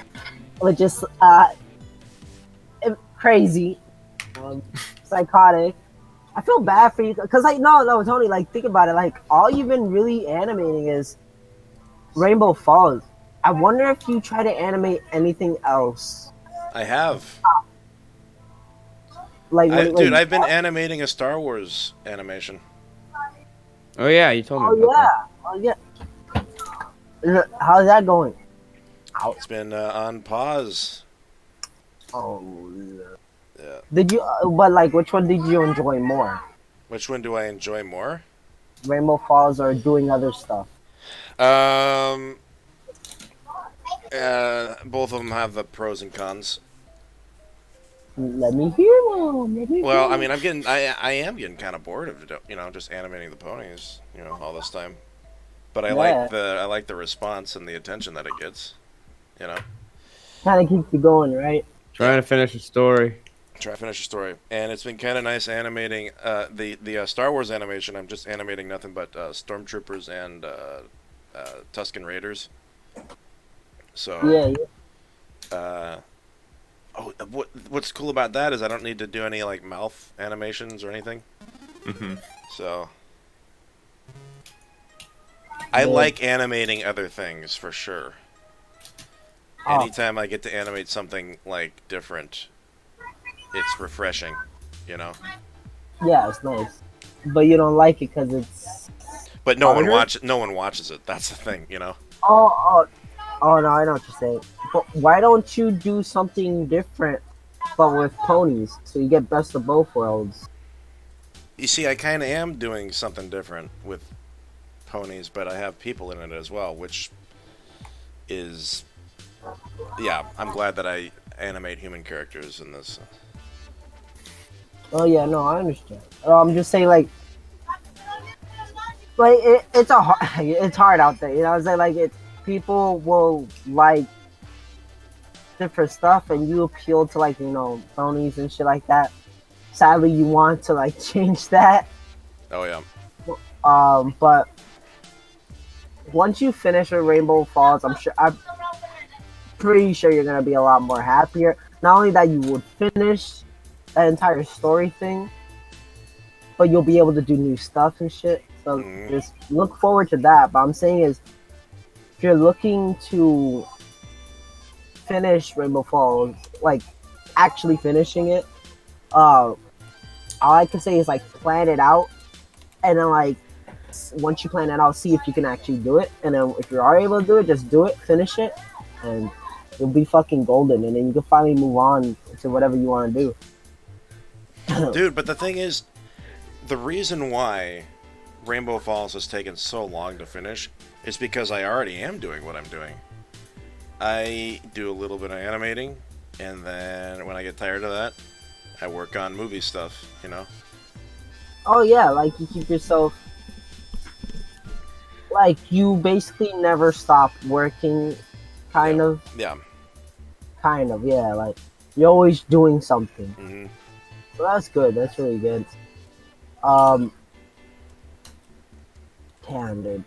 which is crazy, psychotic. I feel bad for you because like no Tony, like think about it, like all you've been really animating is Rainbow Falls. I wonder if you try to animate anything else. I have. Like, Dude, I've been animating a Star Wars animation. Oh yeah, you told me oh about that. yeah, oh yeah. How's that going? It's been on pause. Oh. Yeah. Did you? But like, which one did you enjoy more? Which one do I enjoy more? Rainbow Falls or doing other stuff? Both of them have the pros and cons. Let me hear them. Let me Well, hear I mean, I am getting kind of bored of just animating the ponies, all this time. But I like the response and the attention that it gets, you know. Kind of keeps you going, right? Trying to finish a story. Try to finish the story, and it's been kind of nice animating the Star Wars animation. I'm just animating nothing but stormtroopers and Tusken Raiders. So yeah. What's cool about that is I don't need to do any like mouth animations or anything. Mm-hmm. So I like animating other things for sure. Anytime I get to animate something like different, it's refreshing, you know. Yeah, it's nice, but you don't like it because it's. But no one watches it. That's the thing, you know. Oh no, I know what you're saying. But why don't you do something different, but with ponies, so you get best of both worlds? You see, I kind of am doing something different with ponies, but I have people in it as well, which is, yeah, I'm glad that I animate human characters in this. Oh yeah, no, I understand. I'm just saying, like it's hard out there, you know. I'm saying, like, people will like different stuff, and you appeal to, like, ponies and shit like that. Sadly, you want to like change that. Oh yeah. But once you finish with Rainbow Falls, I'm pretty sure you're gonna be a lot more happier. Not only that you would finish that entire story thing, but you'll be able to do new stuff and shit. So just look forward to that. But I'm saying is, if you're looking to finish Rainbow Falls, like actually finishing it, all I can say is, like, plan it out, and then, like, once you plan it out, see if you can actually do it, and then if you are able to do it, just do it, finish it, and you'll be fucking golden, and then you can finally move on to whatever you want to do. Dude, but the thing is, the reason why Rainbow Falls has taken so long to finish is because I already am doing what I'm doing. I do a little bit of animating, and then when I get tired of that, I work on movie stuff, you know? Oh yeah, like, you keep yourself, like, you basically never stop working, kind of. Yeah. Kind of, yeah, like, you're always doing something. Mm-hmm. So that's good, that's really good. Damn, dude.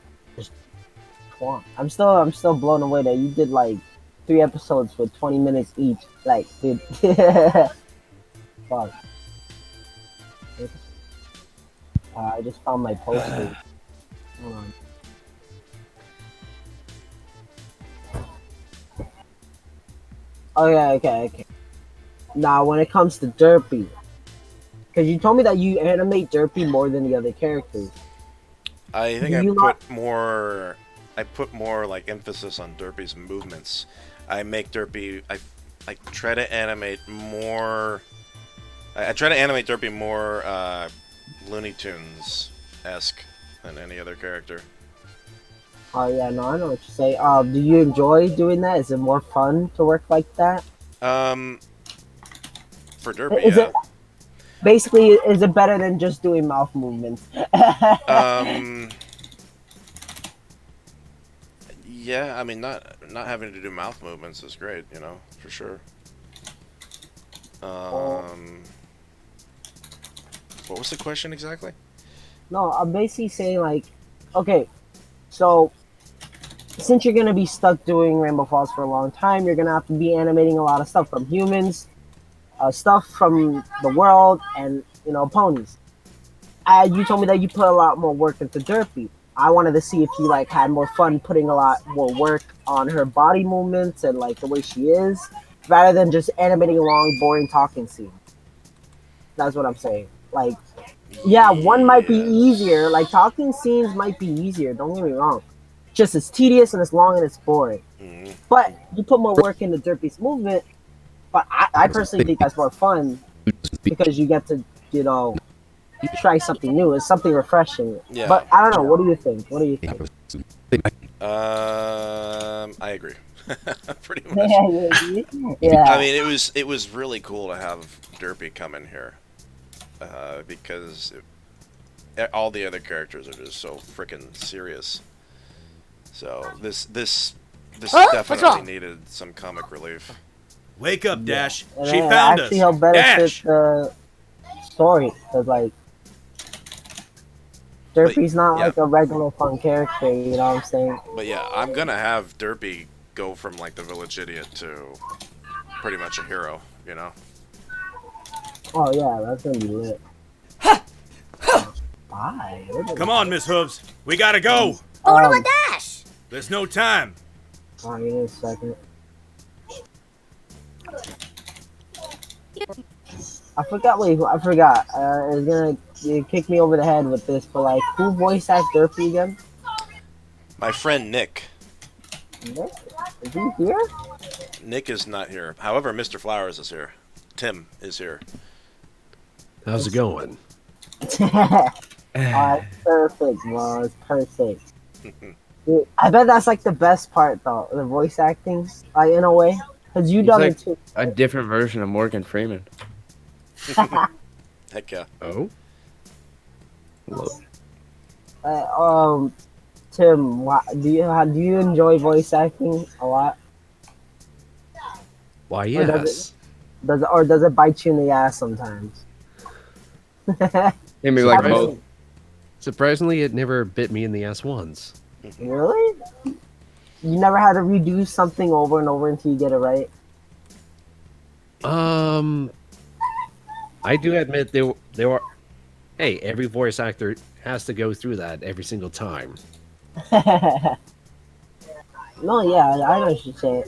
I'm still blown away that you did, like, 3 episodes with 20 minutes each. Like, dude. Fuck. I just found my poster. Hold on. Okay. Now, when it comes to Derpy, because you told me that you animate Derpy more than the other characters. I think I put more like emphasis on Derpy's movements. I make Derpy. I try to animate more. I try to animate Derpy more Looney Tunes esque than any other character. Oh yeah, no, I know what you say. Do you enjoy doing that? Is it more fun to work like that? For Derpy, yeah. Basically, is it better than just doing mouth movements? Yeah, I mean, not having to do mouth movements is great, you know, for sure. What was the question exactly? No, I'm basically saying, like, okay, so since you're gonna be stuck doing Rainbow Falls for a long time, you're gonna have to be animating a lot of stuff from humans, stuff from the world, and ponies. You told me that you put a lot more work into Derpy. I wanted to see if he like had more fun putting a lot more work on her body movements and like the way she is, rather than just animating a long, boring talking scene. That's what I'm saying. Like, yeah, one might be easier. Like talking scenes might be easier. Don't get me wrong. Just it's tedious and it's long and it's boring. But you put more work into Derpy's movement. But I personally think that's more fun because you get to, you know, try something new. It's something refreshing. Yeah. But I don't know. What do you think? What do you think? I agree. Pretty much. Yeah. I mean, it was really cool to have Derpy come in here, because all the other characters are just so freaking serious. So this definitely needed some comic relief. Wake up, Dash. And She then found actually us. help benefit Dash. the story because like Derpy's not like a regular fun character. You know what I'm saying? But yeah, I'm gonna have Derpy go from like the village idiot to pretty much a hero. You know. Oh yeah, that's gonna be lit. Bye. Come on, Miss Hooves. We gotta go. Photo with Dash! There's no time. Alright, give me a second. I forgot. Wait, I forgot. It's gonna kick me over the head with this, but like, who voice acts Derpy again? My friend Nick. Nick? Is he here? Nick is not here. However, Mr. Flowers is here. Tim is here. How's it going? Alright, perfect, bro. It's perfect. Dude, I bet that's like the best part, though. The voice acting, like in a way, because you done like it too. a different version of Morgan Freeman. Heck yeah. Oh. Tim, do you enjoy voice acting a lot? Why, Or yes. does it bite you in the ass sometimes? Maybe like both. Surprisingly, it never bit me in the ass once. Really? You never had to redo something over and over until you get it right? I do admit there were. Hey, every voice actor has to go through that every single time. No, yeah, I know what you're saying.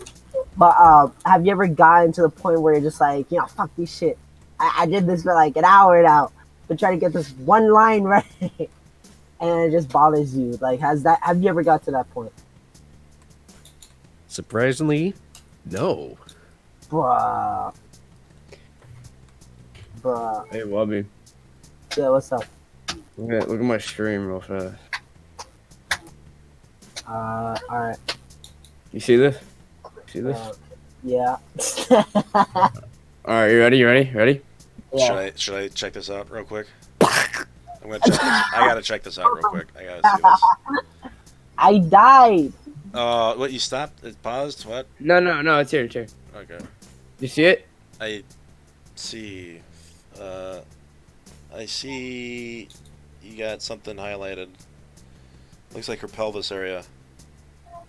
But have you ever gotten to the point where you're just like, you know, fuck this shit. I did this for like an hour now, but try to get this one line right, and it just bothers you. Like, have you ever got to that point? Surprisingly, no. Bruh. Hey, Wubby. Yeah, what's up? Look at my stream real fast. Alright. You see this? See this? Yeah. Alright, you ready? Ready? Yeah. Should I check this out real quick? I'm gonna check this. I gotta check this out real quick. I gotta see this. I died. What, you stopped? It paused? What? No, it's here, Okay. You see it? I see. I see you got something highlighted. Looks like her pelvis area.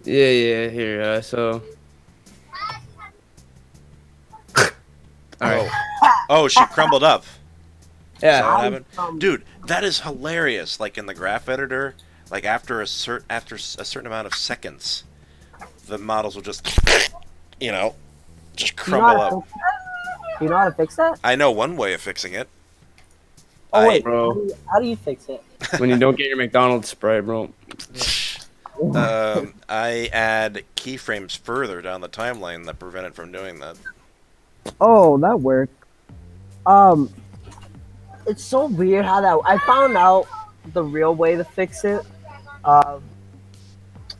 Yeah, here, so... Alright. Oh, she crumbled up. Is that Yeah. what happened? Dude, that is hilarious. Like in the graph editor, like after a certain amount of seconds, the models will just, just crumble up. Do you know how to fix that? I know one way of fixing it. Oh wait, Bro. how do you fix it? When you don't get your McDonald's spray, bro. I add keyframes further down the timeline that prevent it from doing that. Oh, that worked. It's so weird how that. I found out the real way to fix it.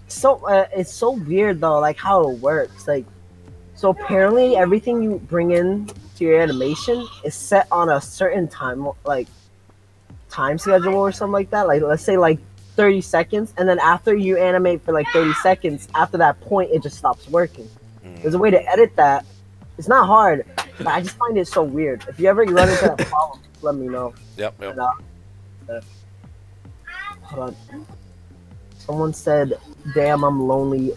It's so weird though, like how it works. Like, so apparently everything you bring in to your animation is set on a certain time, like time schedule or something like that. Like, let's say like 30 seconds, and then after you animate for like 30 seconds, after that point, it just stops working. There's a way to edit that. It's not hard, but I just find it so weird. If you ever run into that problem, let me know. Yep. And, hold on. Someone said, "Damn, I'm lonely.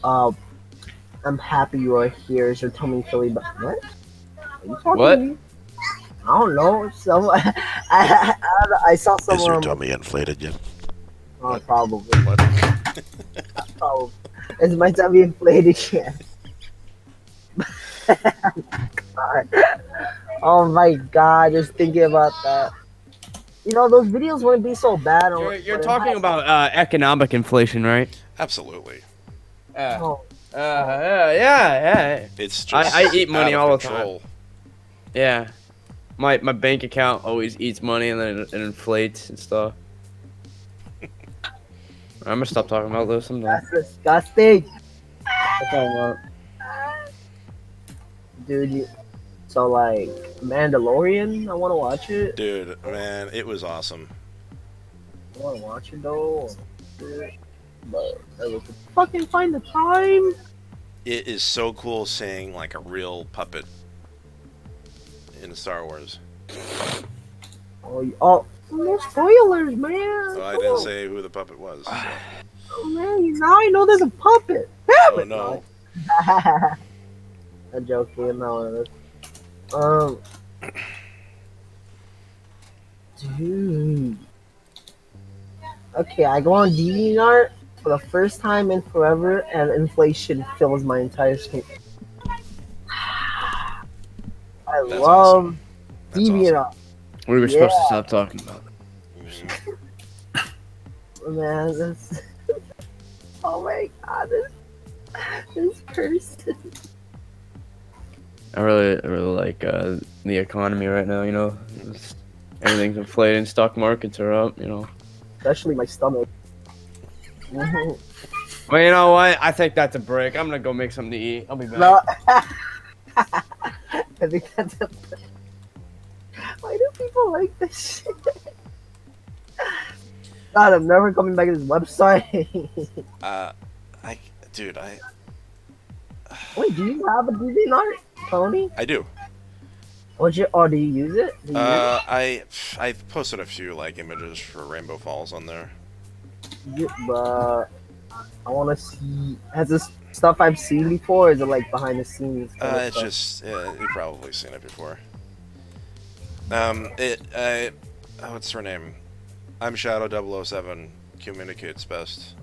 I'm happy you are here." Is your tummy Philly? But what? Are you talking What? to me? I don't know. I saw Is your someone. tummy inflated yet? Oh, probably. What? Probably. It's my time to be inflated again. God. Oh my god, just thinking about that. You know, those videos wouldn't be so bad. You're talking about economic inflation, right? Absolutely. Oh, Yeah. It's just I eat money out of all the control. time. Yeah. My bank account always eats money and then it inflates and stuff. I'm gonna stop talking about this. I'm done. that's disgusting. Okay, Dude, so like Mandalorian, I want to watch it. Dude, man, it was awesome. I want to watch it though. But I could fucking find the time. It is so cool seeing like a real puppet in Star Wars. Oh, no spoilers, man. So I didn't say who the puppet was. So. Oh man, now I know there's a puppet. Damn Oh it! no. I'm joking. No. Dude. Okay, I go on DeviantArt for the first time in forever, and inflation fills my entire screen. I That's love awesome. That's DeviantArt. What are we supposed to stop talking about? Man, this. Oh my god, this person. I really like the economy right now. You know, everything's inflating. Stock markets are up. You know. Especially my stomach. Well, you know what? I think that's a break. I'm gonna go make something to eat. I'll be back. No. I think that's a. Why do people like this shit? God, I'm never coming back to this website. Dude, Wait, do you have a DeviantArt, Tony? I do. What's your? Oh, do you use it? Do you use I posted a few like images for Rainbow Falls on there. it? But I want to see. Has this stuff I've seen before? Or is it like behind the scenes? Kind of It's stuff? just you've probably seen it before. What's her name? I'm Shadow 007 communicates best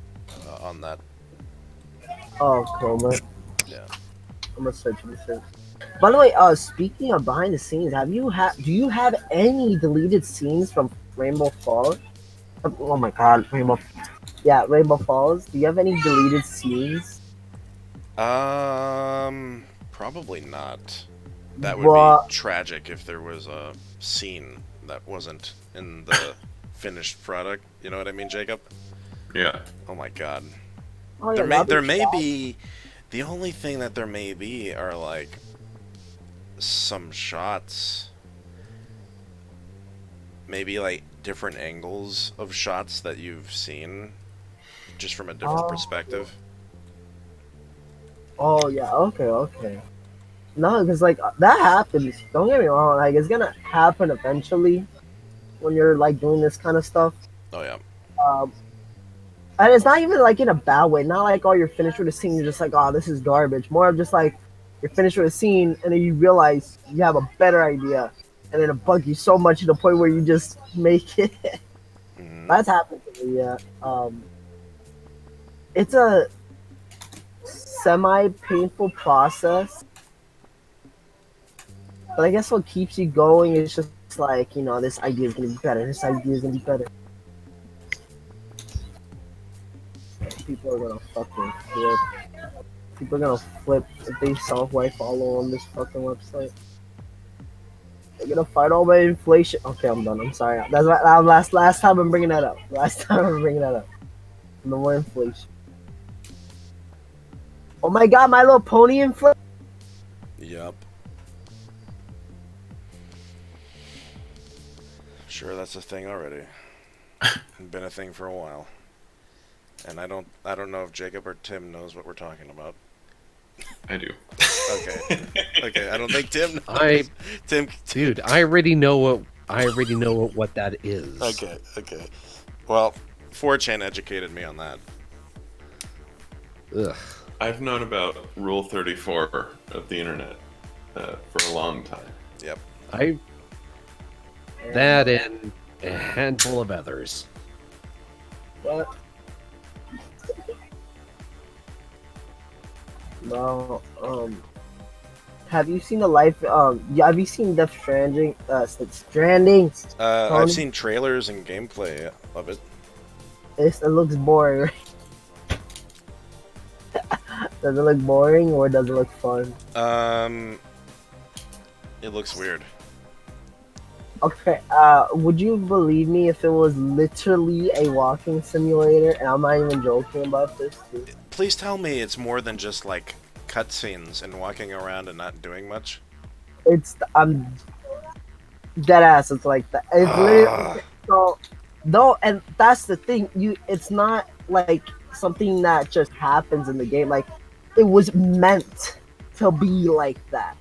on that. Oh, cool, man. Yeah. I'm gonna search this. By the way, speaking of behind the scenes, do you have any deleted scenes from Rainbow Falls? Oh my God, Rainbow Falls. Do you have any deleted scenes? Probably not. That would What? be tragic if there was a scene that wasn't in the finished product. You know what I mean, Jacob? Yeah. Oh my God. Oh, yeah, There that'd may sad. be. The only thing that there may be are like some shots, maybe like different angles of shots that you've seen, just from a different perspective. Oh yeah, okay. No, because like that happens. Don't get me wrong. Like it's gonna happen eventually when you're like doing this kind of stuff. Oh yeah. And it's not even like in a bad way. Not like, oh, you're finished with a scene. You're just like, oh, this is garbage. More of just like you're finished with a scene and then you realize you have a better idea, and then it bugs you so much to the point where you just make it. That's happened to me. Yeah. It's a semi-painful process, but I guess what keeps you going is just like, this idea is gonna be better. This idea is gonna be better. People are gonna fucking flip. People are gonna flip if they saw who I follow on this fucking website. They're gonna fight all my inflation. Okay, I'm done. I'm sorry. That's last time I'm bringing that up. Last time I'm bringing that up. No more inflation. Oh my God, My Little Pony inflation. Yep. Sure, that's a thing already. Been a thing for a while. And I don't know if Jacob or Tim knows what we're talking about. I do. Okay. I don't think Tim knows. Dude, I already know what that is. Okay. Well, 4chan educated me on that. Ugh. I've known about Rule 34 of the internet for a long time. Yep. That and a handful of others. What? Well, have you seen the life? Yeah, have you seen Death Stranding? Stranding. I've Tony? seen trailers and gameplay of it. It looks boring. Does it look boring or does it look fun? It looks weird. Okay. Would you believe me if it was literally a walking simulator? And I'm not even joking about this. Dude. Please tell me it's more than just like cutscenes and walking around and not doing much. I'm dead ass. It's like that. It's literally so. No, and that's the thing. It's not like something that just happens in the game. Like it was meant to be like that.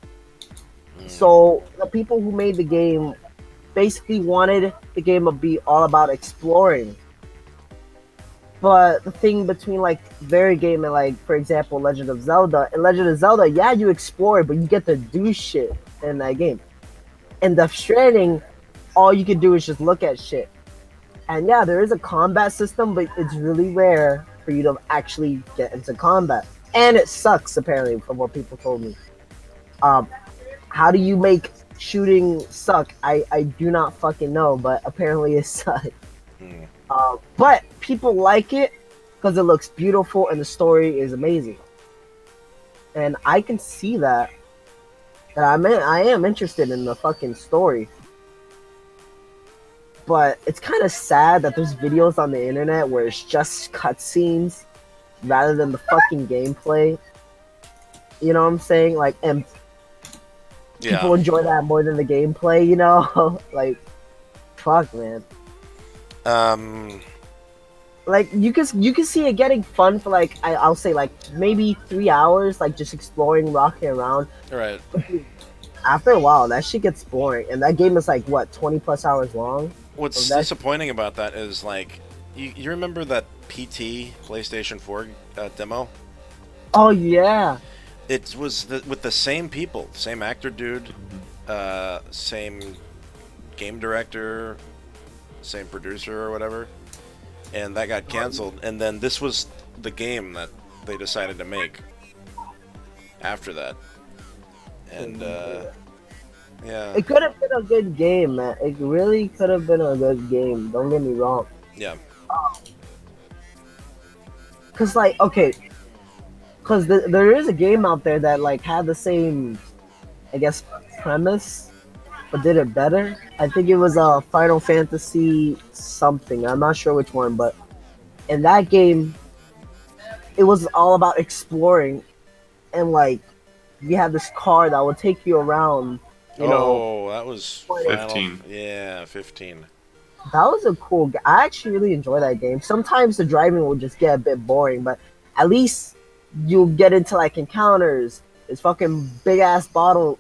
So the people who made the game basically wanted the game to be all about exploring. But the thing between like their game and like, for example, Legend of Zelda, in Legend of Zelda, yeah, you explore, but you get to do shit in that game. In Death Stranding, all you can do is just look at shit. And yeah, there is a combat system, but it's really rare for you to actually get into combat. And it sucks, apparently, from what people told me. How do you make shooting suck? I do not fucking know, but apparently it sucks. But people like it because it looks beautiful and the story is amazing. And I can see that. And I am interested in the fucking story. But it's kind of sad that there's videos on the internet where it's just cutscenes rather than the fucking gameplay. You know what I'm saying? Like, and people enjoy that more than the gameplay, you know? Like, fuck, man. Like, you can see it getting fun for, like, I'll say, like, maybe 3 hours, like, just exploring, rocking around. Right. After a while, that shit gets boring. And that game is, like, what, 20 plus hours long? What's disappointing about that is, like, you remember that PT PlayStation 4 demo? Oh, yeah. It was with the same people, same actor dude, same game director, same producer or whatever, and that got canceled. And then this was the game that they decided to make after that. And yeah, it could have been a good game, man. It really could have been a good game. Don't get me wrong. Yeah. Cause like, okay, cause there is a game out there that like had the same, I guess, premise, but did it better. I think it was a Final Fantasy something. I'm not sure which one, but in that game, it was all about exploring, and like, you had this car that would take you around. You know, that was 15. Yeah, 15. That was a cool game. I actually really enjoy that game. Sometimes the driving will just get a bit boring, but at least you'll get into like encounters. It's fucking big ass bosses,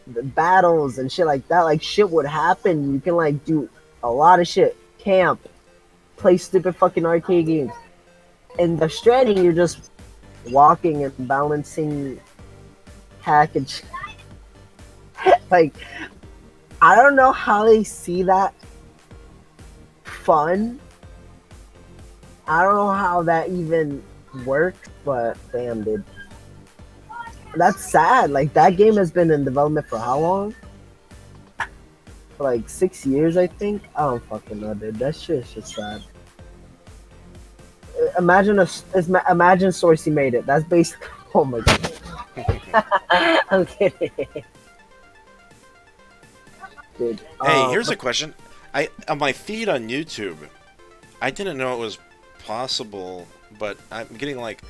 battles and shit like that. Like shit would happen. You can like do a lot of shit. Camp, play stupid fucking arcade games. In the Stranding, you're just walking and balancing package. Like, I don't know how they see that fun. I don't know how that even works, but damn, dude. That's sad. Like, that game has been in development for how long? For like 6 years, I think. I don't fucking know, dude. That shit is just sad. Imagine Sourcey made it. That's basically. Oh my god. I'm kidding. Dude, hey, here's a question. On my feed on YouTube, I didn't know it was possible, but I'm getting like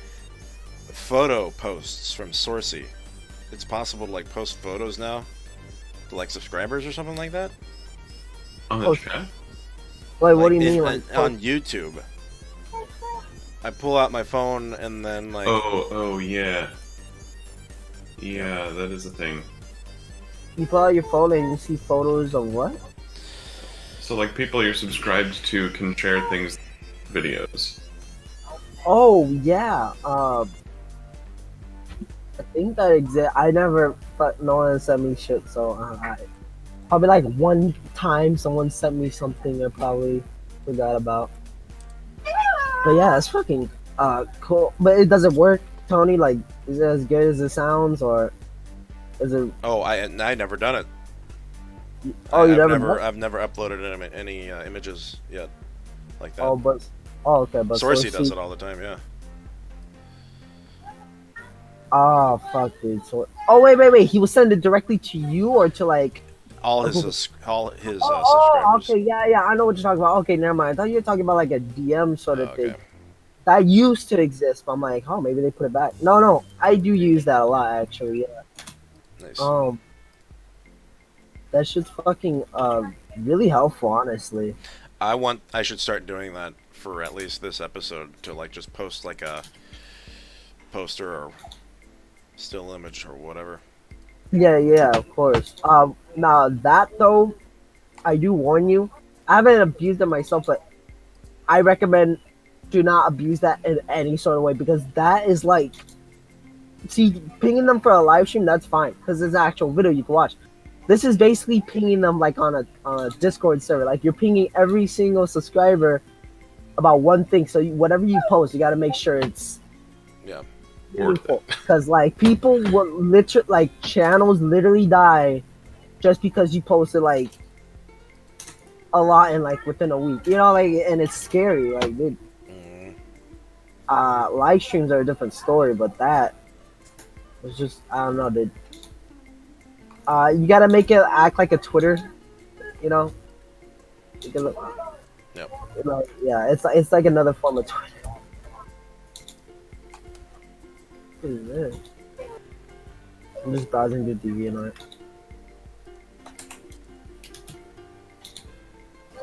photo posts from Sourcey. It's possible to like post photos now to like subscribers or something like that. On the chat? Wait, what do you mean? Like, on YouTube. I pull out my phone and then like. Oh yeah. Yeah, that is a thing. You pull out your phone and you see photos of what? So like people you're subscribed to can share things, videos. Oh yeah. I think that exists. I never, but no one sent me shit. So probably like one time someone sent me something. Or probably forgot about. But yeah, it's fucking cool. But it doesn't work, Tony. Like, is it as good as it sounds, or is it? Oh, I never done it. Oh, you I've never never done? I've never uploaded any images yet like that. Oh, but okay, but Sourcey does Sourcey. it all the time. Yeah. Oh fuck, dude. So, oh wait. He will send it directly to you or to like. All who- his Oh, subscribers. okay, yeah. I know what you're talking about. Okay, never mind. I thought you were talking about like a DM sort of thing. Okay. That used to exist, but I'm like, oh, maybe they put it back. No, I do use that a lot actually. Yeah. Nice. That shit's fucking really helpful, honestly. I should start doing that for at least this episode to like just post like a poster or still image or whatever. Yeah, of course. Now that though, I do warn you. I haven't abused it myself, but I recommend do not abuse that in any sort of way because that is like, see, pinging them for a live stream, that's fine because it's an actual video you can watch. This is basically pinging them like on a Discord server. Like you're pinging every single subscriber about one thing. So whatever you post, you got to make sure it's meaningful. Because like people will literally, like channels literally die just because you posted like a lot in like within a week. You know, like, and it's scary. Like, dude, live streams are a different story, but that was just, I don't know, dude. You gotta make it act like a Twitter, you know. You can look, Yep. you know, yeah, it's like another form of Twitter. What is this? I'm just browsing the DeviantArt.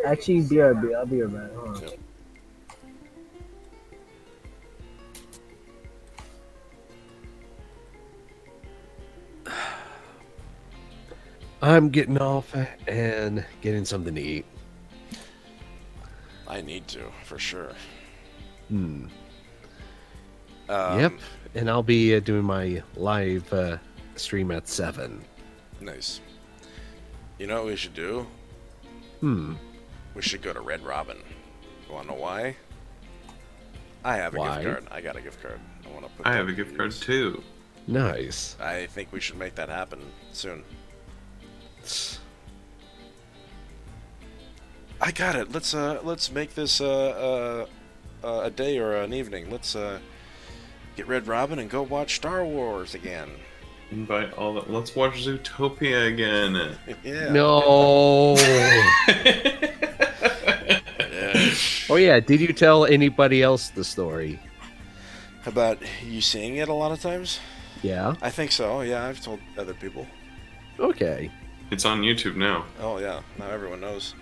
Actually, BRB, I'll be right back. Hold on. Yep. I'm getting off and getting something to eat. I need to for sure. Yep, and I'll be doing my live stream at 7. Nice. You know what we should do? We should go to Red Robin. You wanna know why? I have a Why? gift card. I got a gift card. I want to put. I that have a to gift card use. too. Nice. I think we should make that happen soon. I got it. Let's make this a day or an evening. Let's get Red Robin and go watch Star Wars again. Invite all the. Let's watch Zootopia again. Yeah. No. Yeah. Oh yeah, did you tell anybody else the story? About you seeing it a lot of times? Yeah. I think so. Yeah, I've told other people. Okay. It's on YouTube now. Oh yeah, now everyone knows.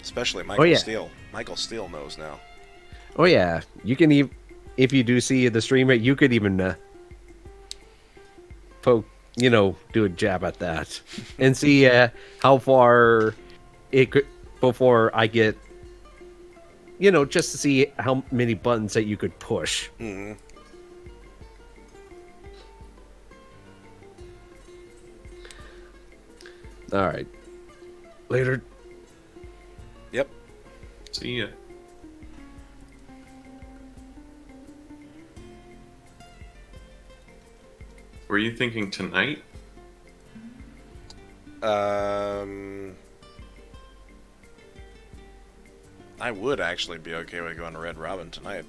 Especially Michael yeah. Steele. Michael Steele knows now. Oh yeah, you can even if you do see the streamer, you could even poke, do a jab at that and see how far it could before I get, just to see how many buttons that you could push. Mm-hmm. All right. Later. Yep. See ya. Were you thinking tonight? I would actually be okay with going to Red Robin tonight.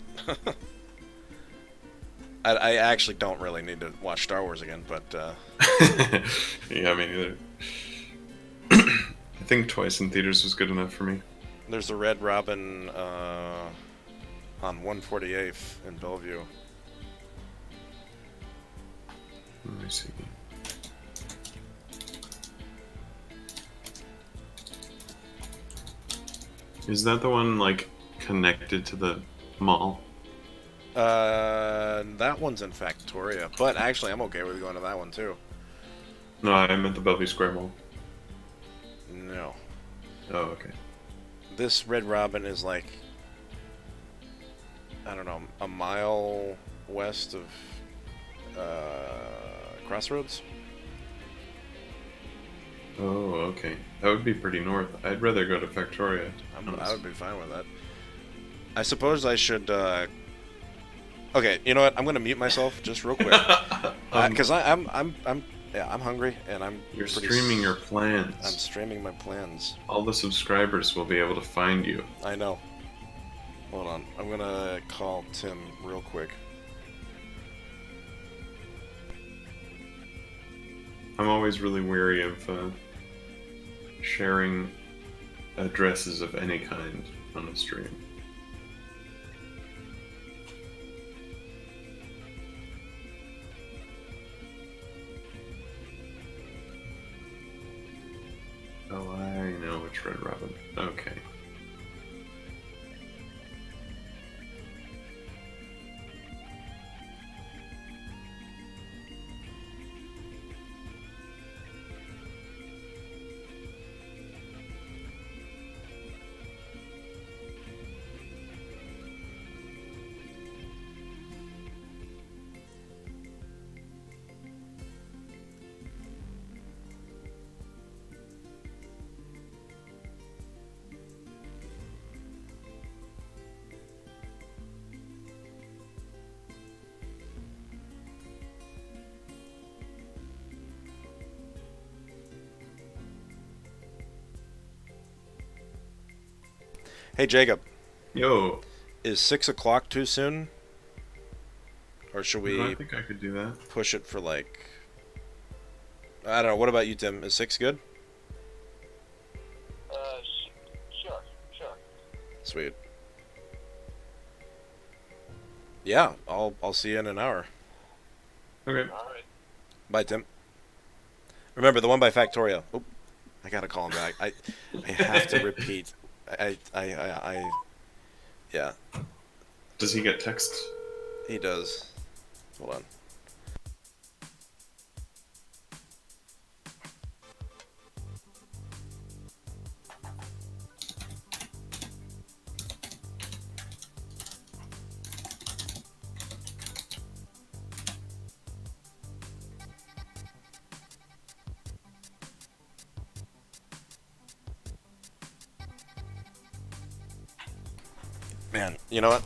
I actually don't really need to watch Star Wars again, but Yeah, me neither. I think twice in theaters was good enough for me. there's a Red Robin on 148th in Bellevue. Let me see. Is that the one like connected to the mall? That one's in Factoria, but actually I'm okay with going to that one too. No, I'm at the Bellevue Square Mall. No. Oh, okay. This Red Robin is like, I don't know, a mile west of Crossroads. Oh, okay. That would be pretty north. I'd rather go to Factoria. I would be fine with that. I suppose I should. Okay, you know what? I'm gonna mute myself just real quick because I'm hungry and I'm. You're streaming your plans. I'm streaming my plans. All the subscribers will be able to find you. I know. Hold on. I'm gonna call Tim real quick. I'm always really wary of sharing addresses of any kind on a stream. Oh, I know which Red Robin. Okay. Hey Jacob. Yo. Is 6 o'clock too soon? Or should we? No, I think I could do that. Push it for like. I don't know. What about you, Tim? Is 6 good? Sure. Sweet. Yeah, I'll see you in an hour. Okay. All right. Bye, Tim. Remember the one by Factorio. Oh, I gotta call him back. I have to repeat. Yeah. Does he get text? He does. Hold on. Man, you know what?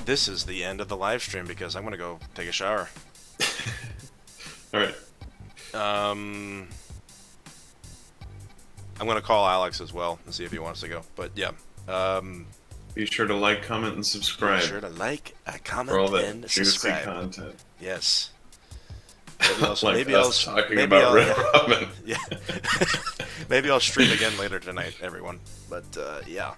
This is the end of the live stream because I'm gonna go take a shower. Alright. I'm gonna call Alex as well and see if he wants to go. But yeah. Be sure to like, comment, and subscribe. Be sure to like, comment, for all that and juicy subscribe. content. Yes. Like maybe us talking maybe about I'll, Red Robin. Yeah. Maybe I'll stream again later tonight, everyone. But yeah.